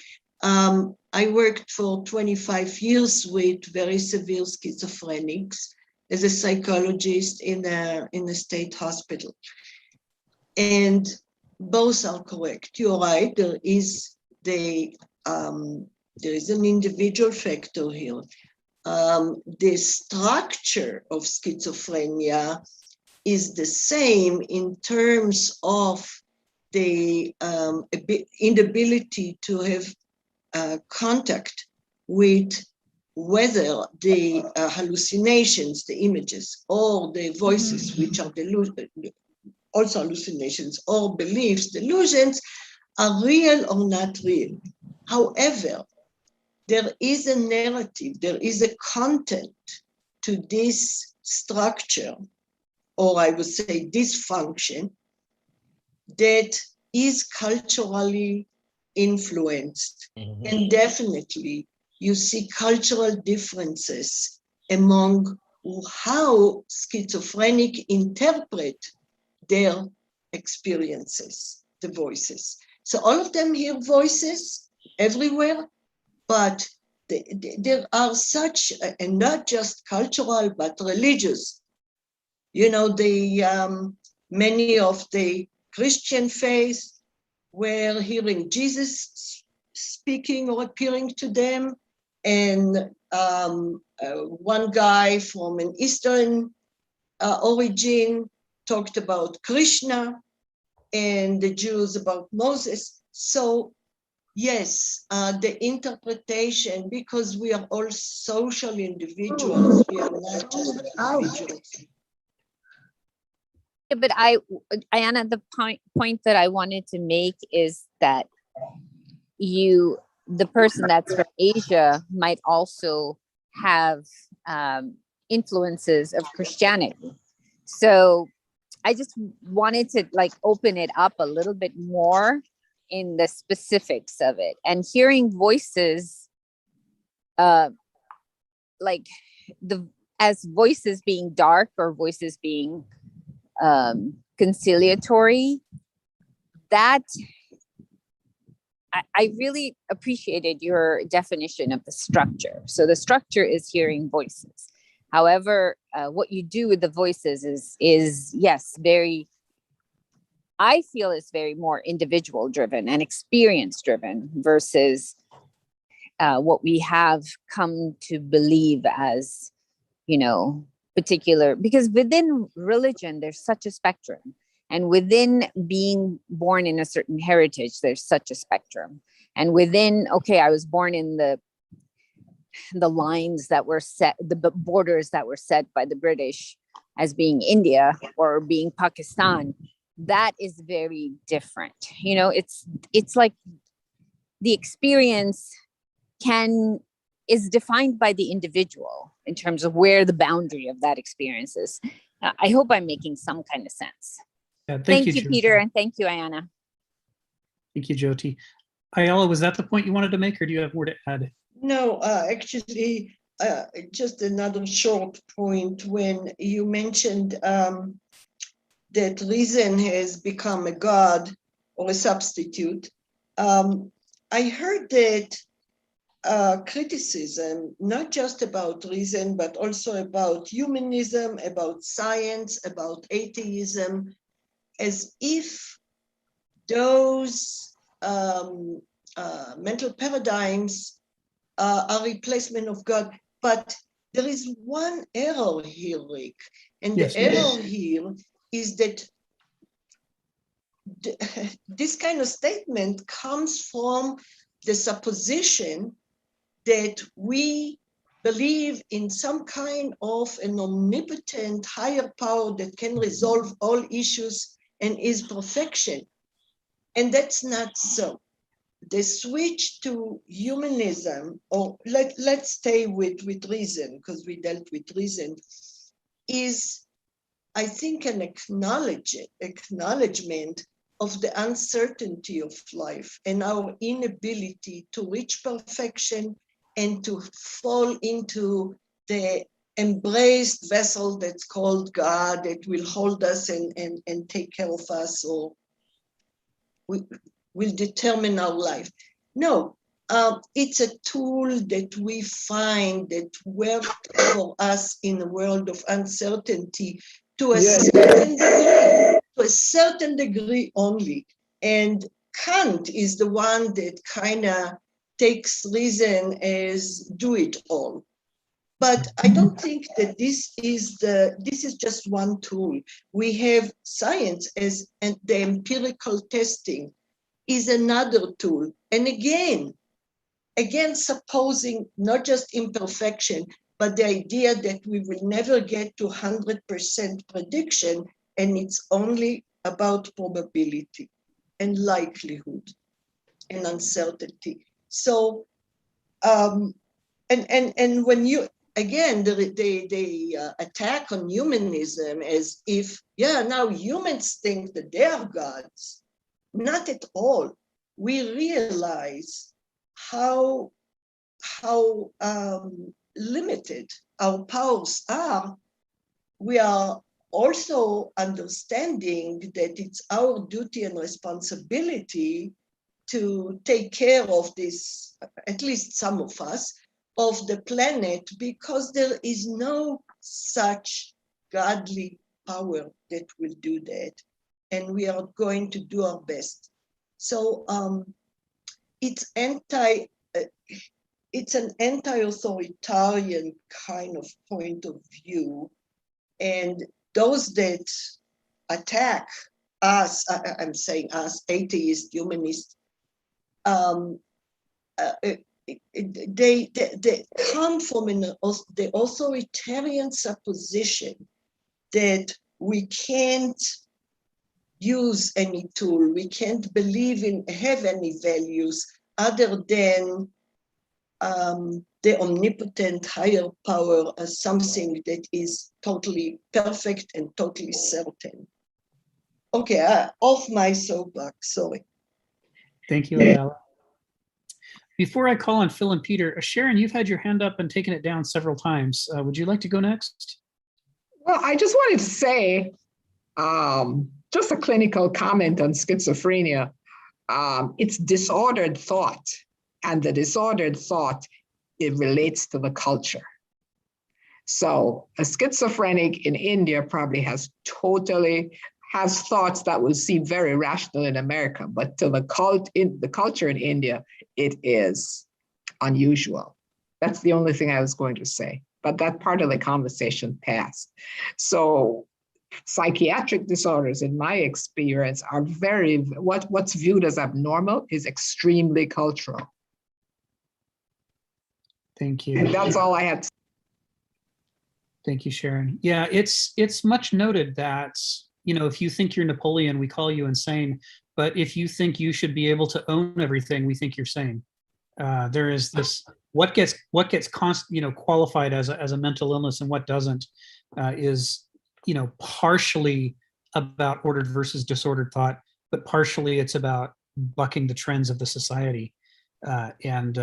I worked for 25 years with very severe schizophrenics as a psychologist in a state hospital. And both are correct. You're right. There is an individual factor here. The structure of schizophrenia is the same in terms of the inability to have contact with whether the hallucinations, the images, or the voices, which are also hallucinations, or beliefs, delusions, are real or not real. However, there is a narrative, there is a content to this structure, or I would say dysfunction, that is culturally influenced. Mm-hmm. And definitely you see cultural differences among how schizophrenic interpret their experiences, the voices. So all of them hear voices everywhere, but there are such, and not just cultural, but religious. You know, many of the Christian faith were hearing Jesus speaking or appearing to them. And one guy from an Eastern origin talked about Krishna, and the Jews about Moses. So yes, the interpretation, because we are all social individuals, we are not just individuals. Yeah, but Ayana, the point that I wanted to make is that the person that's from Asia might also have influences of Christianity. So I just wanted to open it up a little bit more in the specifics of it, and hearing voices, as voices being dark or voices being conciliatory, that I really appreciated your definition of the structure. So the structure is hearing voices. However, what you do with the voices is yes, very, I feel is very more individual driven and experience driven versus what we have come to believe as, particular, because within religion, there's such a spectrum. And within being born in a certain heritage, there's such a spectrum. And within, I was born in the lines that were set, the borders that were set by the British as being India or being Pakistan. That is very different. It's like the experience is defined by the individual in terms of where the boundary of that experience is. I hope I'm making some kind of sense. Yeah, thank you, Jyoti. Peter, and thank you, Ayana. Thank you, Jyoti. Ayala, was that the point you wanted to make, or do you have more to add? No, actually, just another short point. When you mentioned that reason has become a god or a substitute, I heard that criticism, not just about reason, but also about humanism, about science, about atheism, as if those mental paradigms are replacement of God. But there is one error here, Rick, and yes, the error here is that this kind of statement comes from the supposition that we believe in some kind of an omnipotent higher power that can resolve all issues and is perfection. And that's not so. The switch to humanism, or let's stay with reason, because we dealt with reason, is, I think, an acknowledgement of the uncertainty of life and our inability to reach perfection and to fall into the embraced vessel that's called God that will hold us and take care of us, or will determine our life. No, it's a tool that we find that works for us in a world of uncertainty to a certain degree only. And Kant is the one that kind of takes reason as do it all. But I don't think that this is just one tool. We have science and the empirical testing is another tool. And again, supposing not just imperfection, but the idea that we will never get to 100% prediction, and it's only about probability and likelihood and uncertainty. So, and when you, again, the attack on humanism as if, now humans think that they are gods. Not at all. We realize how limited our powers are. We are also understanding that it's our duty and responsibility to take care of this, at least some of us, of the planet, because there is no such godly power that will do that. And we are going to do our best. So it's an anti-authoritarian kind of point of view. And those that attack us, I'm saying us, atheists, humanists, they come from the authoritarian supposition that we can't use any tool, we can't have any values other than the omnipotent higher power as something that is totally perfect and totally certain. Okay, off my soapbox, sorry. Thank you, Ayala. Before I call on Phil and Peter, Sharon, you've had your hand up and taken it down several times. Would you like to go next? Well, I just wanted to say, just a clinical comment on schizophrenia. It's disordered thought, and the disordered thought, it relates to the culture. So a schizophrenic in India probably has thoughts that will seem very rational in America, but to the culture in India, it is unusual. That's the only thing I was going to say, but that part of the conversation passed. So psychiatric disorders, in my experience, are what's viewed as abnormal is extremely cultural. Thank you. And that's all I had to say. Thank you, Sharon. Yeah, it's much noted that, if you think you're Napoleon, we call you insane. But if you think you should be able to own everything, we think you're sane. There is this what gets qualified as a mental illness and what doesn't is partially about ordered versus disordered thought, but partially it's about bucking the trends of the society, and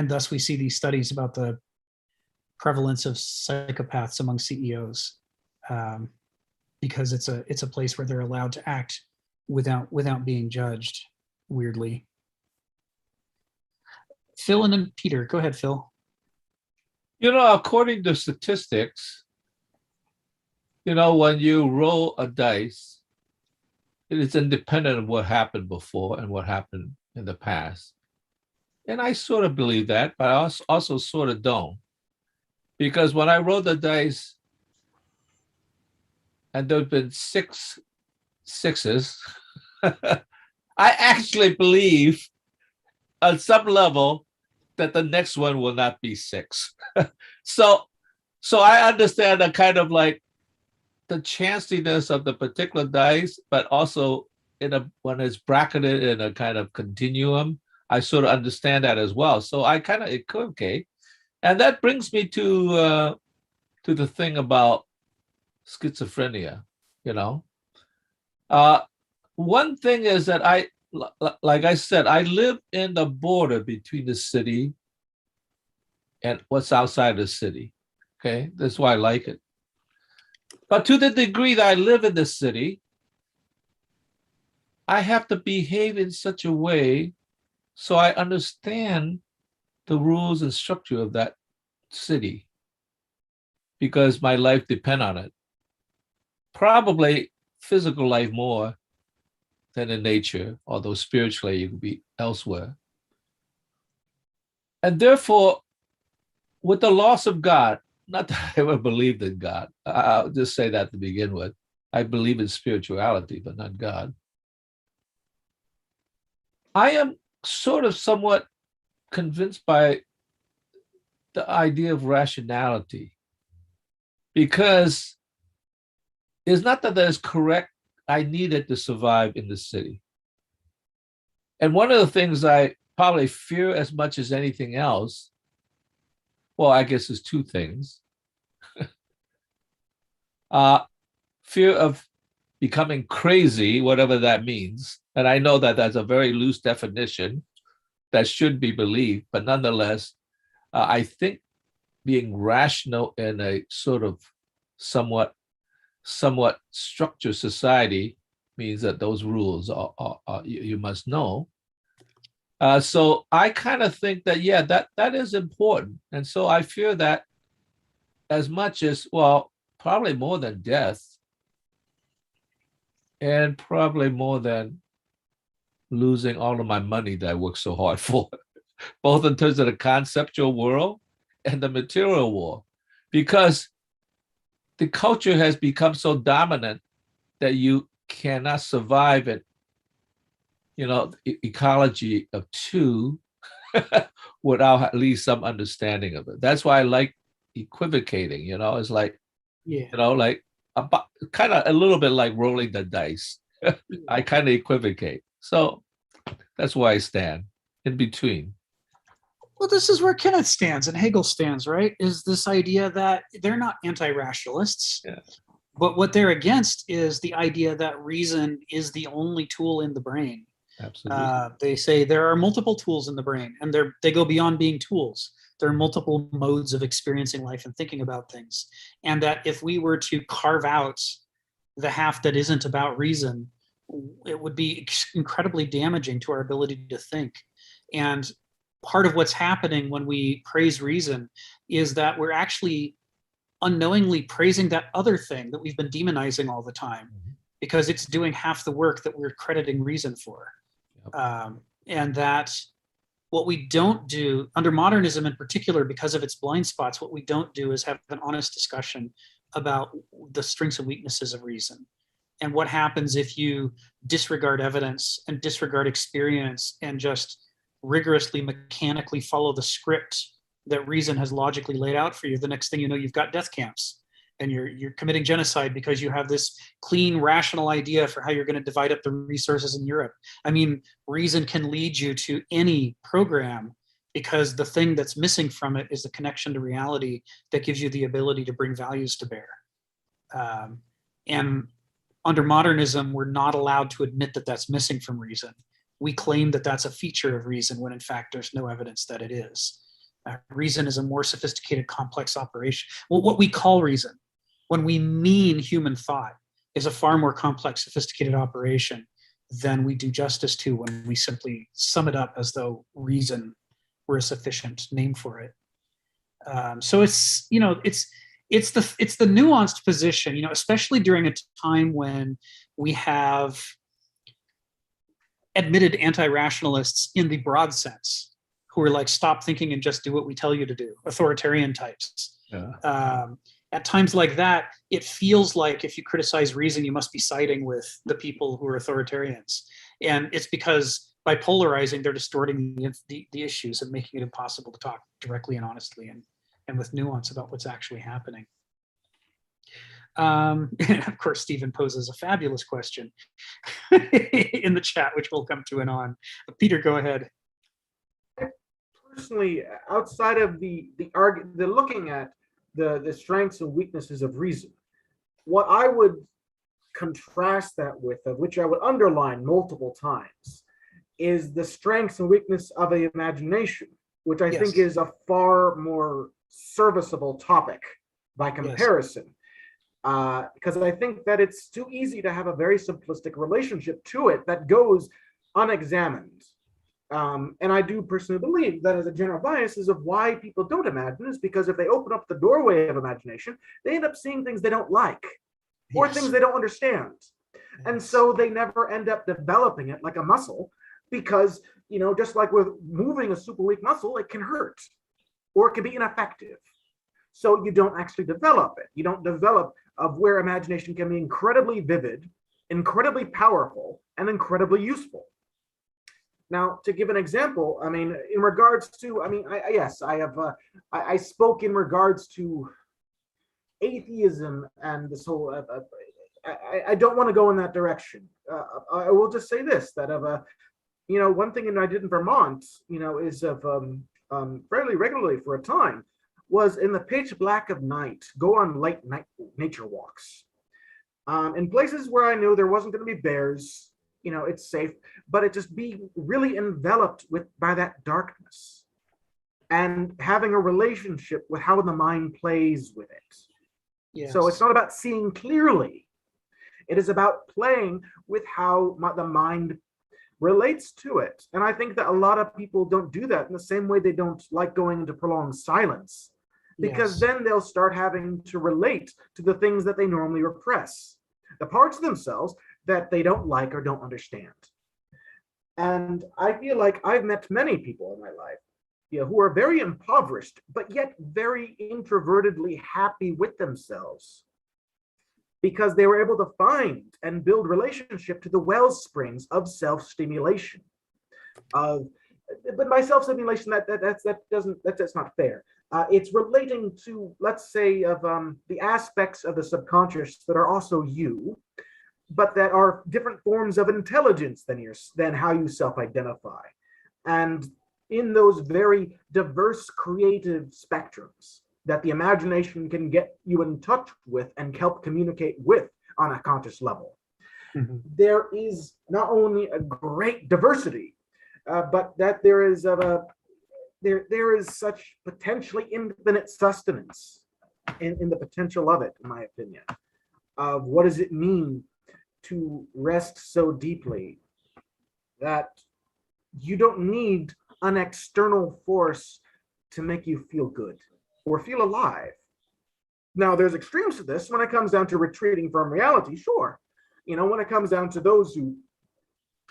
thus we see these studies about the prevalence of psychopaths among CEOs, because it's a place where they're allowed to act without being judged, weirdly. Phil and then Peter. Go ahead, Phil. According to statistics, when you roll a dice, it is independent of what happened before and what happened in the past. And I sort of believe that, but I also sort of don't. Because when I rolled the dice, and there have been 6 sixes, I actually believe on some level that the next one will not be 6. So I understand the kind of like the chanciness of the particular dice, but also when it's bracketed in a kind of continuum, I sort of understand that as well. So I kind of equivocate. And that brings me to the thing about schizophrenia, One thing is that like I said, I live in the border between the city and what's outside the city, okay? That's why I like it. But to the degree that I live in the city, I have to behave in such a way so I understand the rules and structure of that city, because my life depends on it. Probably physical life more than in nature, although spiritually you could be elsewhere. And therefore, with the loss of God, not that I ever believed in God, I'll just say that to begin with. I believe in spirituality, but not God. I am sort of somewhat convinced by the idea of rationality, because it's not that is correct. I need it to survive in the city. And one of the things I probably fear as much as anything else, well, I guess there's 2 things. Fear of becoming crazy, whatever that means. And I know that that's a very loose definition that should be believed, but nonetheless, I think being rational in a sort of somewhat structured society means that those rules are you must know. So I kind of think that, yeah, that is important. And so I fear that as much as, well, probably more than death, and probably more than losing all of my money that I worked so hard for, both in terms of the conceptual world and the material world, because the culture has become so dominant that you cannot survive it, ecology of 2 without at least some understanding of it. That's why I like equivocating, it's like, like about, kind of a little bit like rolling the dice. I kind of equivocate. So that's why I stand in between. Well, this is where Kenneth stands and Hegel stands, right? Is this idea that they're not anti-rationalists, but what they're against is the idea that reason is the only tool in the brain. Absolutely. They say there are multiple tools in the brain, and they go beyond being tools. There are multiple modes of experiencing life and thinking about things. And that if we were to carve out the half that isn't about reason, it would be incredibly damaging to our ability to think. And part of what's happening when we praise reason is that we're actually unknowingly praising that other thing that we've been demonizing all the time, because it's doing half the work that we're crediting reason for. And that what we don't do under modernism in particular, because of its blind spots, what we don't do is have an honest discussion about the strengths and weaknesses of reason. And what happens if you disregard evidence and disregard experience and just rigorously, mechanically follow the script that reason has logically laid out for you. The next thing you know, you've got death camps and you're committing genocide because you have this clean, rational idea for how you're going to divide up the resources in Europe. I mean, reason can lead you to any program, because the thing that's missing from it is the connection to reality that gives you the ability to bring values to bear. And under modernism, we're not allowed to admit that that's missing from reason. We claim that that's a feature of reason when in fact there's no evidence that it is. Reason is a more sophisticated, complex operation. Well, what we call reason, when we mean human thought, is a far more complex, sophisticated operation than we do justice to when we simply sum it up as though reason were a sufficient name for it. So it's, you know, it's the nuanced position, you know, especially during a time when we have admitted anti-rationalists in the broad sense, who are like, stop thinking and just do what we tell you to do, authoritarian types. Yeah. At times like that, it feels like if you criticize reason, you must be siding with the people who are authoritarians. And it's because by polarizing, they're distorting the issues and making it impossible to talk directly and honestly and with nuance about what's actually happening. And of course, Stephen poses a fabulous question in the chat, which we'll come to and on. But Peter, go ahead. Personally, outside of the looking at the strengths and weaknesses of reason, what I would contrast that with, of which I would underline multiple times, is the strengths and weakness of the imagination, which I think is a far more serviceable topic by comparison. Because I think that it's too easy to have a very simplistic relationship to it that goes unexamined. And I do personally believe that as a general bias is of why people don't imagine is because if they open up the doorway of imagination, they end up seeing things they don't like or things they don't understand. And so they never end up developing it like a muscle, because, you know, just like with moving a super weak muscle, it can hurt or it can be ineffective. So you don't actually develop it. You don't develop of where imagination can be incredibly vivid, incredibly powerful, and incredibly useful. Now, to give an example, I mean, in regards to, I mean, I spoke in regards to atheism and this whole, I don't want to go in that direction. I will just say this, that you know, one thing I did in Vermont, you know, is fairly regularly for a time, was in the pitch black of night, go on late night nature walks. In places where I knew there wasn't going to be bears, you know, it's safe, but it just be really enveloped by that darkness and having a relationship with how the mind plays with it. Yes. So it's not about seeing clearly. It is about playing with how the mind relates to it. And I think that a lot of people don't do that in the same way they don't like going into prolonged silence, because then they'll start having to relate to the things that they normally repress, the parts of themselves that they don't like or don't understand. And I feel like I've met many people in my life, you know, who are very impoverished, but yet very introvertedly happy with themselves, because they were able to find and build relationship to the wellsprings of self-stimulation. But by self-stimulation, that's not fair. It's relating to, let's say, of the aspects of the subconscious that are also you, but that are different forms of intelligence than how you self-identify. And in those very diverse creative spectrums that the imagination can get you in touch with and help communicate with on a conscious level, there is not only a great diversity, but that there is such potentially infinite sustenance in the potential of it, in my opinion. of what does it mean to rest so deeply that you don't need an external force to make you feel good or feel alive. Now, there's extremes to this when it comes down to retreating from reality, sure. You know, when it comes down to those who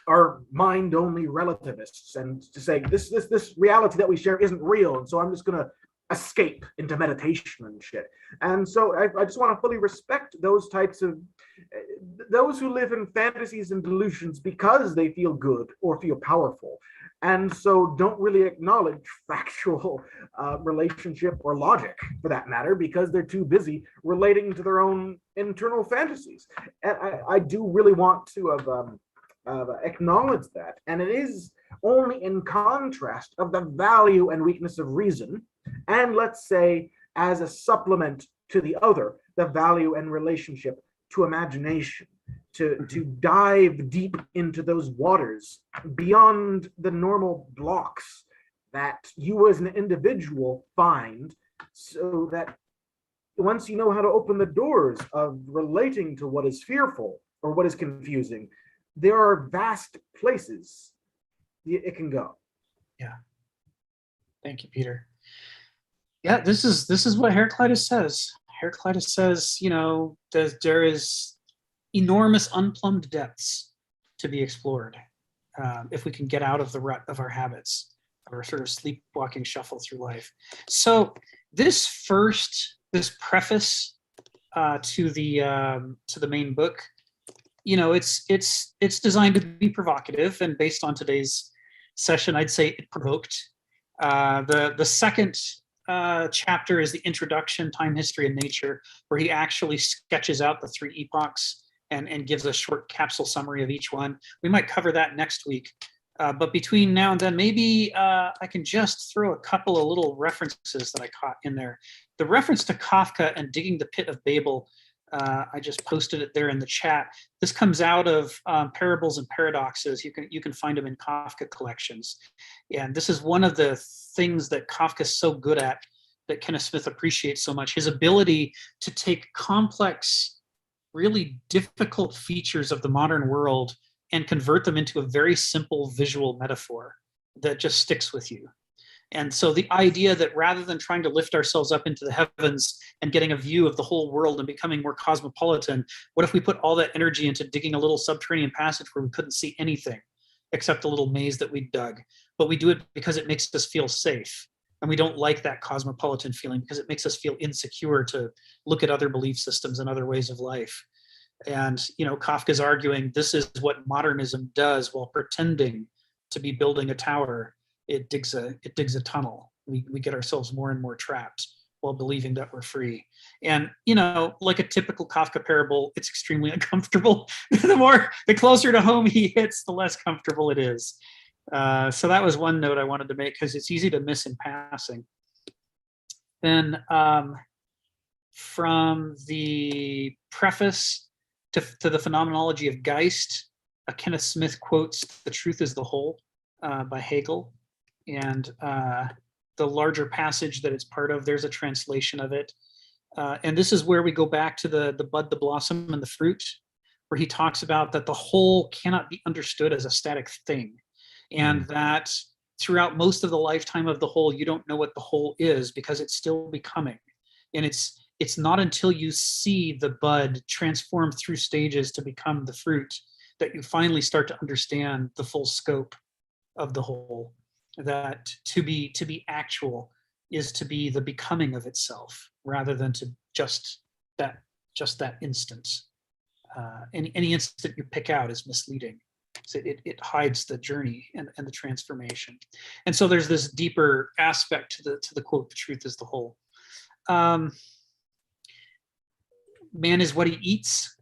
are mind-only relativists and to say this reality that we share isn't real, and so I'm just gonna escape into meditation and shit. And so I just want to fully respect those types of those who live in fantasies and delusions because they feel good or feel powerful, and so don't really acknowledge factual relationship or logic, for that matter, because they're too busy relating to their own internal fantasies. And I do really want to acknowledge that, and it is only in contrast of the value and weakness of reason, and let's say as a supplement to the other, the value and relationship to imagination, to dive deep into those waters beyond the normal blocks that you as an individual find, so that once you know how to open the doors of relating to what is fearful or what is confusing, there are vast places it can go. Yeah. Thank you, Peter. Yeah, this is what Heraclitus says. Heraclitus says, you know, there is enormous unplumbed depths to be explored if we can get out of the rut of our habits, or sort of sleepwalking shuffle through life. So this preface to the main book, you know, it's designed to be provocative, and based on today's session, I'd say it provoked. The second chapter is the introduction, time, history, and nature, where he actually sketches out the three epochs and gives a short capsule summary of each one. We might cover that next week. But between now and then, maybe I can just throw a couple of little references that I caught in there. The reference to Kafka and digging the pit of Babel, I just posted it there in the chat. This comes out of Parables and Paradoxes. You can find them in Kafka collections. And this is one of the things that Kafka's so good at, that Kenneth Smith appreciates so much, his ability to take complex, really difficult features of the modern world and convert them into a very simple visual metaphor that just sticks with you. And so the idea that rather than trying to lift ourselves up into the heavens and getting a view of the whole world and becoming more cosmopolitan, what if we put all that energy into digging a little subterranean passage where we couldn't see anything except a little maze that we dug? But we do it because it makes us feel safe. And we don't like that cosmopolitan feeling because it makes us feel insecure to look at other belief systems and other ways of life. And, you know, Kafka's arguing this is what modernism does while pretending to be building a tower. It digs a tunnel. We get ourselves more and more trapped while believing that we're free. And, you know, like a typical Kafka parable, it's extremely uncomfortable. The closer to home he hits, the less comfortable it is. So that was one note I wanted to make, because it's easy to miss in passing. Then from the preface to the phenomenology of Geist, Kenneth Smith quotes "The Truth is the Whole" by Hegel, and the larger passage that it's part of, there's a translation of it. And this is where we go back to the bud, the blossom, and the fruit, where he talks about that the whole cannot be understood as a static thing, and that throughout most of the lifetime of the whole, you don't know what the whole is because it's still becoming. And it's not until you see the bud transform through stages to become the fruit that you finally start to understand the full scope of the whole. That to be actual is to be the becoming of itself, rather than to just that instance. Any instant you pick out is misleading. So it hides the journey and the transformation. And so there's this deeper aspect to the quote, "The truth is the whole." Man is what he eats.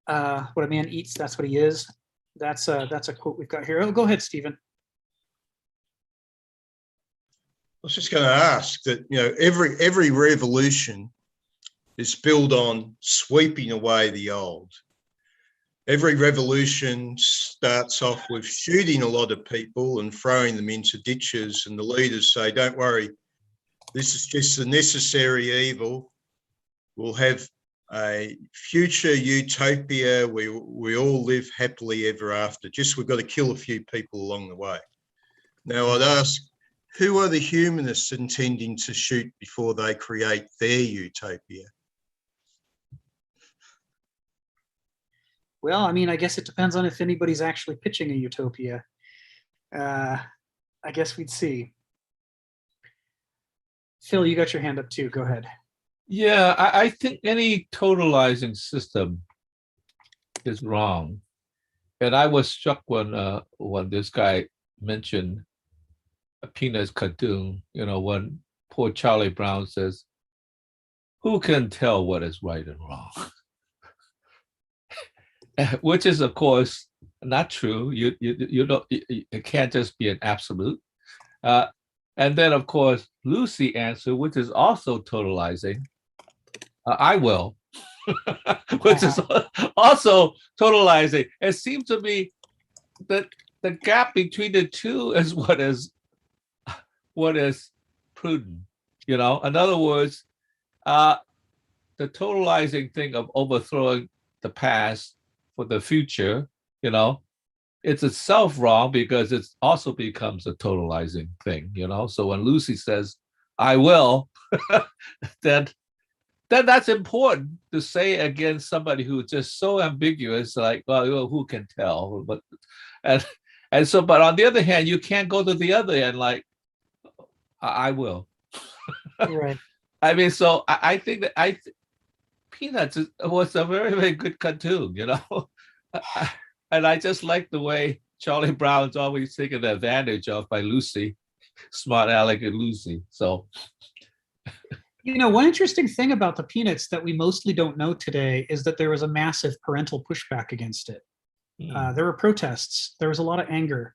What a man eats, that's what he is. That's a quote we've got here. Oh, go ahead, Stephen. I was just going to ask that, you know, every revolution is built on sweeping away the old. Every revolution starts off with shooting a lot of people and throwing them into ditches, and the leaders say, "Don't worry, this is just a necessary evil. We'll have a future utopia. We all live happily ever after. Just we've got to kill a few people along the way. Now, I'd ask, who are the humanists intending to shoot before they create their utopia? Well, I mean, I guess it depends on if anybody's actually pitching a utopia. I guess we'd see. Phil, you got your hand up too. Go ahead. Yeah, I think any totalizing system is wrong. And I was struck when this guy mentioned a Peanuts cartoon, you know, when poor Charlie Brown says, "Who can tell what is right and wrong?" Which is, of course, not true. You don't. It can't just be an absolute. And then, of course, Lucy answered, which is also totalizing. I will, which is also totalizing. It seems to me that the gap between the two is what is prudent. You know, in other words, the totalizing thing of overthrowing the past for the future, you know, it's itself wrong because it also becomes a totalizing thing, you know. So when Lucy says, "I will," then that's important to say against somebody who's just so ambiguous, like, well, who can tell? But but on the other hand, you can't go to the other end, like, I will. Right. I mean, so I think that Peanuts was a very, very good cartoon, you know. And I just like the way Charlie Brown's always taken advantage of by Lucy, smart aleck and Lucy. So, you know, one interesting thing about the Peanuts that we mostly don't know today is that there was a massive parental pushback against it. There were protests. There was a lot of anger.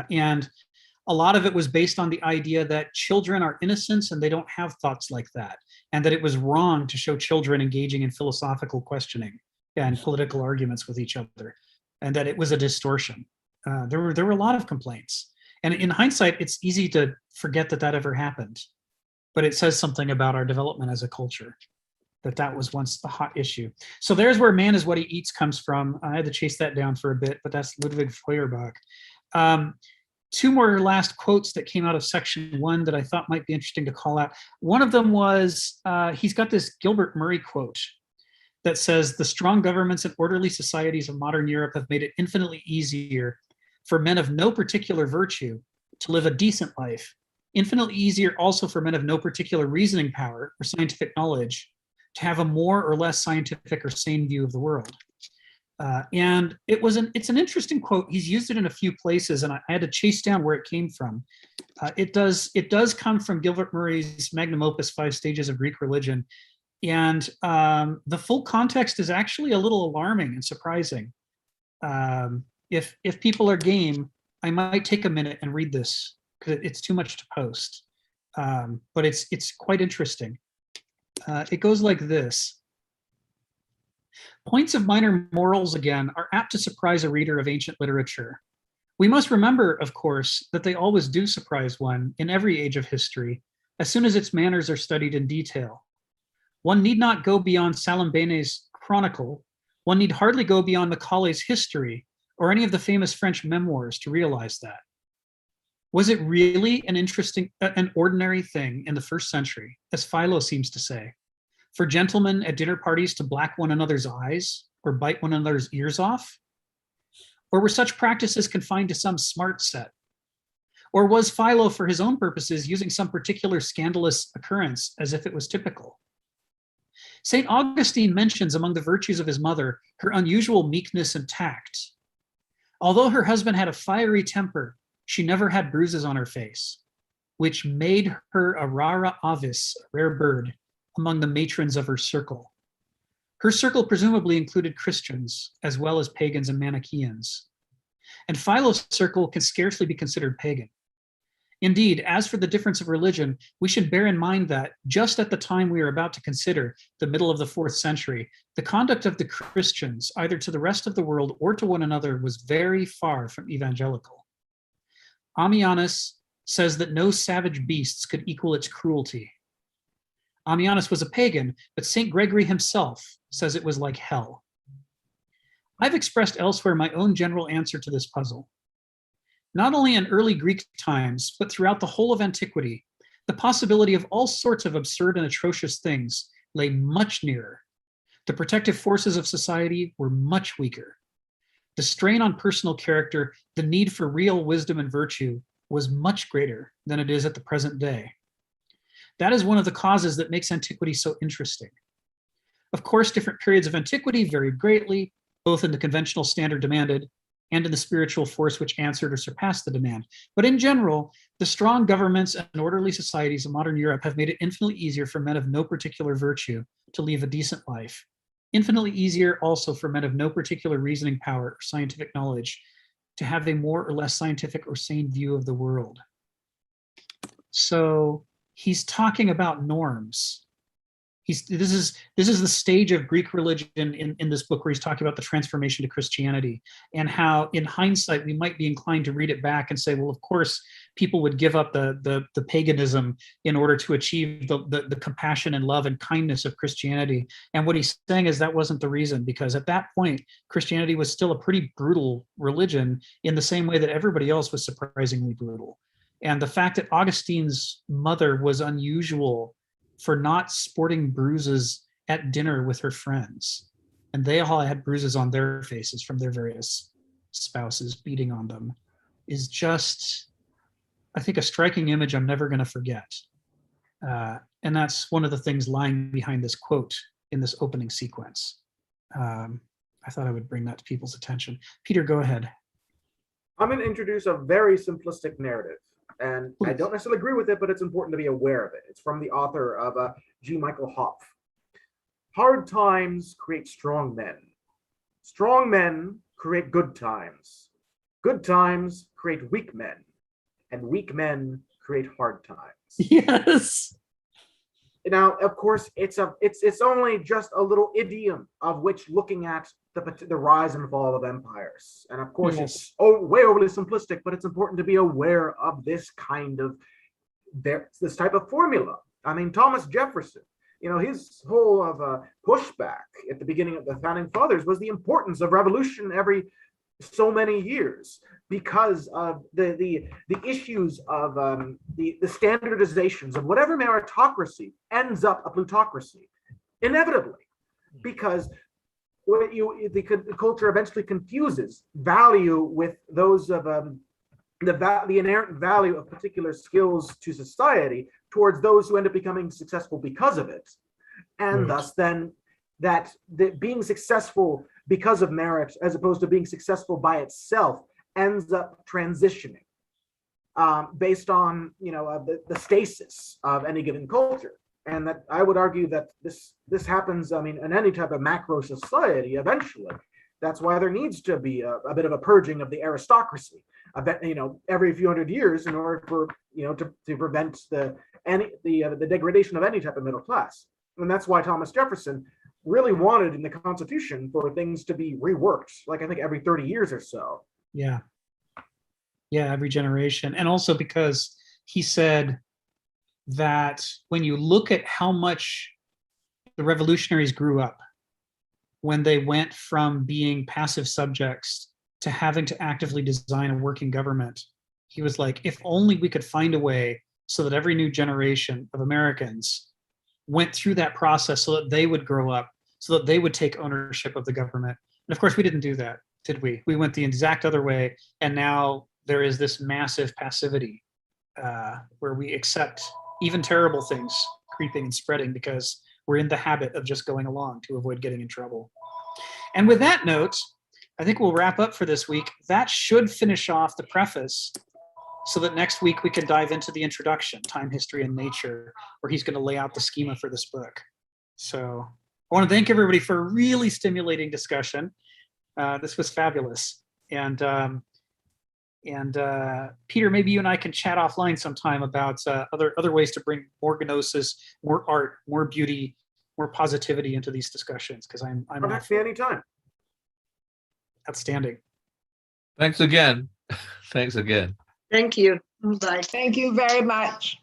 And a lot of it was based on the idea that children are innocent and they don't have thoughts like that. And that it was wrong to show children engaging in philosophical questioning and political arguments with each other. And that it was a distortion. There were a lot of complaints. And in hindsight, it's easy to forget that ever happened. But it says something about our development as a culture, that was once a hot issue. So there's where man is what he eats comes from. I had to chase that down for a bit, but that's Ludwig Feuerbach. Two more last quotes that came out of section 1 that I thought might be interesting to call out. One of them was, he's got this Gilbert Murray quote that says, "The strong governments and orderly societies of modern Europe have made it infinitely easier for men of no particular virtue to live a decent life, infinitely easier also for men of no particular reasoning power or scientific knowledge to have a more or less scientific or sane view of the world." And it's an interesting quote. He's used it in a few places, and I had to chase down where it came from. It does come from Gilbert Murray's magnum opus, 5 Stages of Greek Religion. And the full context is actually a little alarming and surprising. If people are game, I might take a minute and read this because it's too much to post. But it's quite interesting. It goes like this. Points of minor morals, again, are apt to surprise a reader of ancient literature. We must remember, of course, that they always do surprise one in every age of history, as soon as its manners are studied in detail. One need not go beyond Salammbêne's Chronicle. One need hardly go beyond Macaulay's History or any of the famous French memoirs to realize that. Was it really an ordinary thing in the first century, as Philo seems to say, for gentlemen at dinner parties to black one another's eyes or bite one another's ears off? Or were such practices confined to some smart set? Or was Philo, for his own purposes, using some particular scandalous occurrence as if it was typical? St. Augustine mentions among the virtues of his mother her unusual meekness and tact. Although her husband had a fiery temper, she never had bruises on her face, which made her a rara avis, a rare bird, among the matrons of her circle. Her circle presumably included Christians, as well as pagans and Manichaeans. And Philo's circle can scarcely be considered pagan. Indeed, as for the difference of religion, we should bear in mind that just at the time we are about to consider, the middle of the 4th century, the conduct of the Christians, either to the rest of the world or to one another, was very far from evangelical. Ammianus says that no savage beasts could equal its cruelty. Ammianus was a pagan, but St. Gregory himself says it was like hell. I've expressed elsewhere my own general answer to this puzzle. Not only in early Greek times, but throughout the whole of antiquity, the possibility of all sorts of absurd and atrocious things lay much nearer. The protective forces of society were much weaker. The strain on personal character, the need for real wisdom and virtue, was much greater than it is at the present day. That is one of the causes that makes antiquity so interesting. Of course, different periods of antiquity varied greatly, both in the conventional standard demanded and in the spiritual force which answered or surpassed the demand. But in general, the strong governments and orderly societies of modern Europe have made it infinitely easier for men of no particular virtue to live a decent life. Infinitely easier also for men of no particular reasoning power or scientific knowledge to have a more or less scientific or sane view of the world. So he's talking about norms. This is the stage of Greek religion in this book where he's talking about the transformation to Christianity and how in hindsight we might be inclined to read it back and say, well, of course, people would give up the paganism in order to achieve the compassion and love and kindness of Christianity. And what he's saying is that wasn't the reason, because at that point, Christianity was still a pretty brutal religion in the same way that everybody else was surprisingly brutal. And the fact that Augustine's mother was unusual for not sporting bruises at dinner with her friends, and they all had bruises on their faces from their various spouses beating on them, is just, I think, a striking image I'm never going to forget. And that's one of the things lying behind this quote in this opening sequence. I thought I would bring that to people's attention. Peter, go ahead. I'm going to introduce a very simplistic narrative. And I don't necessarily agree with it, but it's important to be aware of it. It's from the author of G. Michael Hopf. Hard times create strong men. Strong men create good times. Good times create weak men. And weak men create hard times. Yes. Now, of course, it's only just a little idiom of which looking at the rise and fall of empires. And of course, it's way overly simplistic, but it's important to be aware of this kind of, this type of formula. I mean, Thomas Jefferson, his whole of pushback at the beginning of the Founding Fathers was the importance of revolution every so many years, because of the issues of the standardizations of whatever meritocracy ends up a plutocracy, inevitably, because the culture eventually confuses value with those of the inherent value of particular skills to society towards those who end up becoming successful because of it, and thus then that being successful because of merit as opposed to being successful by itself ends up transitioning based on the stasis of any given culture. And that I would argue that this happens, in any type of macro society eventually. That's why there needs to be a bit of a purging of the aristocracy, every few hundred years in order for to prevent the degradation of any type of middle class. And that's why Thomas Jefferson really wanted in the Constitution for things to be reworked, like I think every 30 years or so. Yeah, every generation. And also because he said that when you look at how much the revolutionaries grew up when they went from being passive subjects to having to actively design a working government, he was like, if only we could find a way so that every new generation of Americans went through that process so that they would grow up, so that they would take ownership of the government. And of course, we didn't do that, did we? We went the exact other way. And now there is this massive passivity where we accept even terrible things creeping and spreading because we're in the habit of just going along to avoid getting in trouble. And with that note, I think we'll wrap up for this week. That should finish off the preface so that next week we can dive into the introduction, Time, History, and Nature, where he's going to lay out the schema for this book. So I want to thank everybody for a really stimulating discussion. This was fabulous. And Peter, maybe you and I can chat offline sometime about other ways to bring more gnosis, more art, more beauty, more positivity into these discussions, because I'm Ask me anytime. Outstanding. Thanks again. Thanks again. Thank you. Bye. Thank you very much.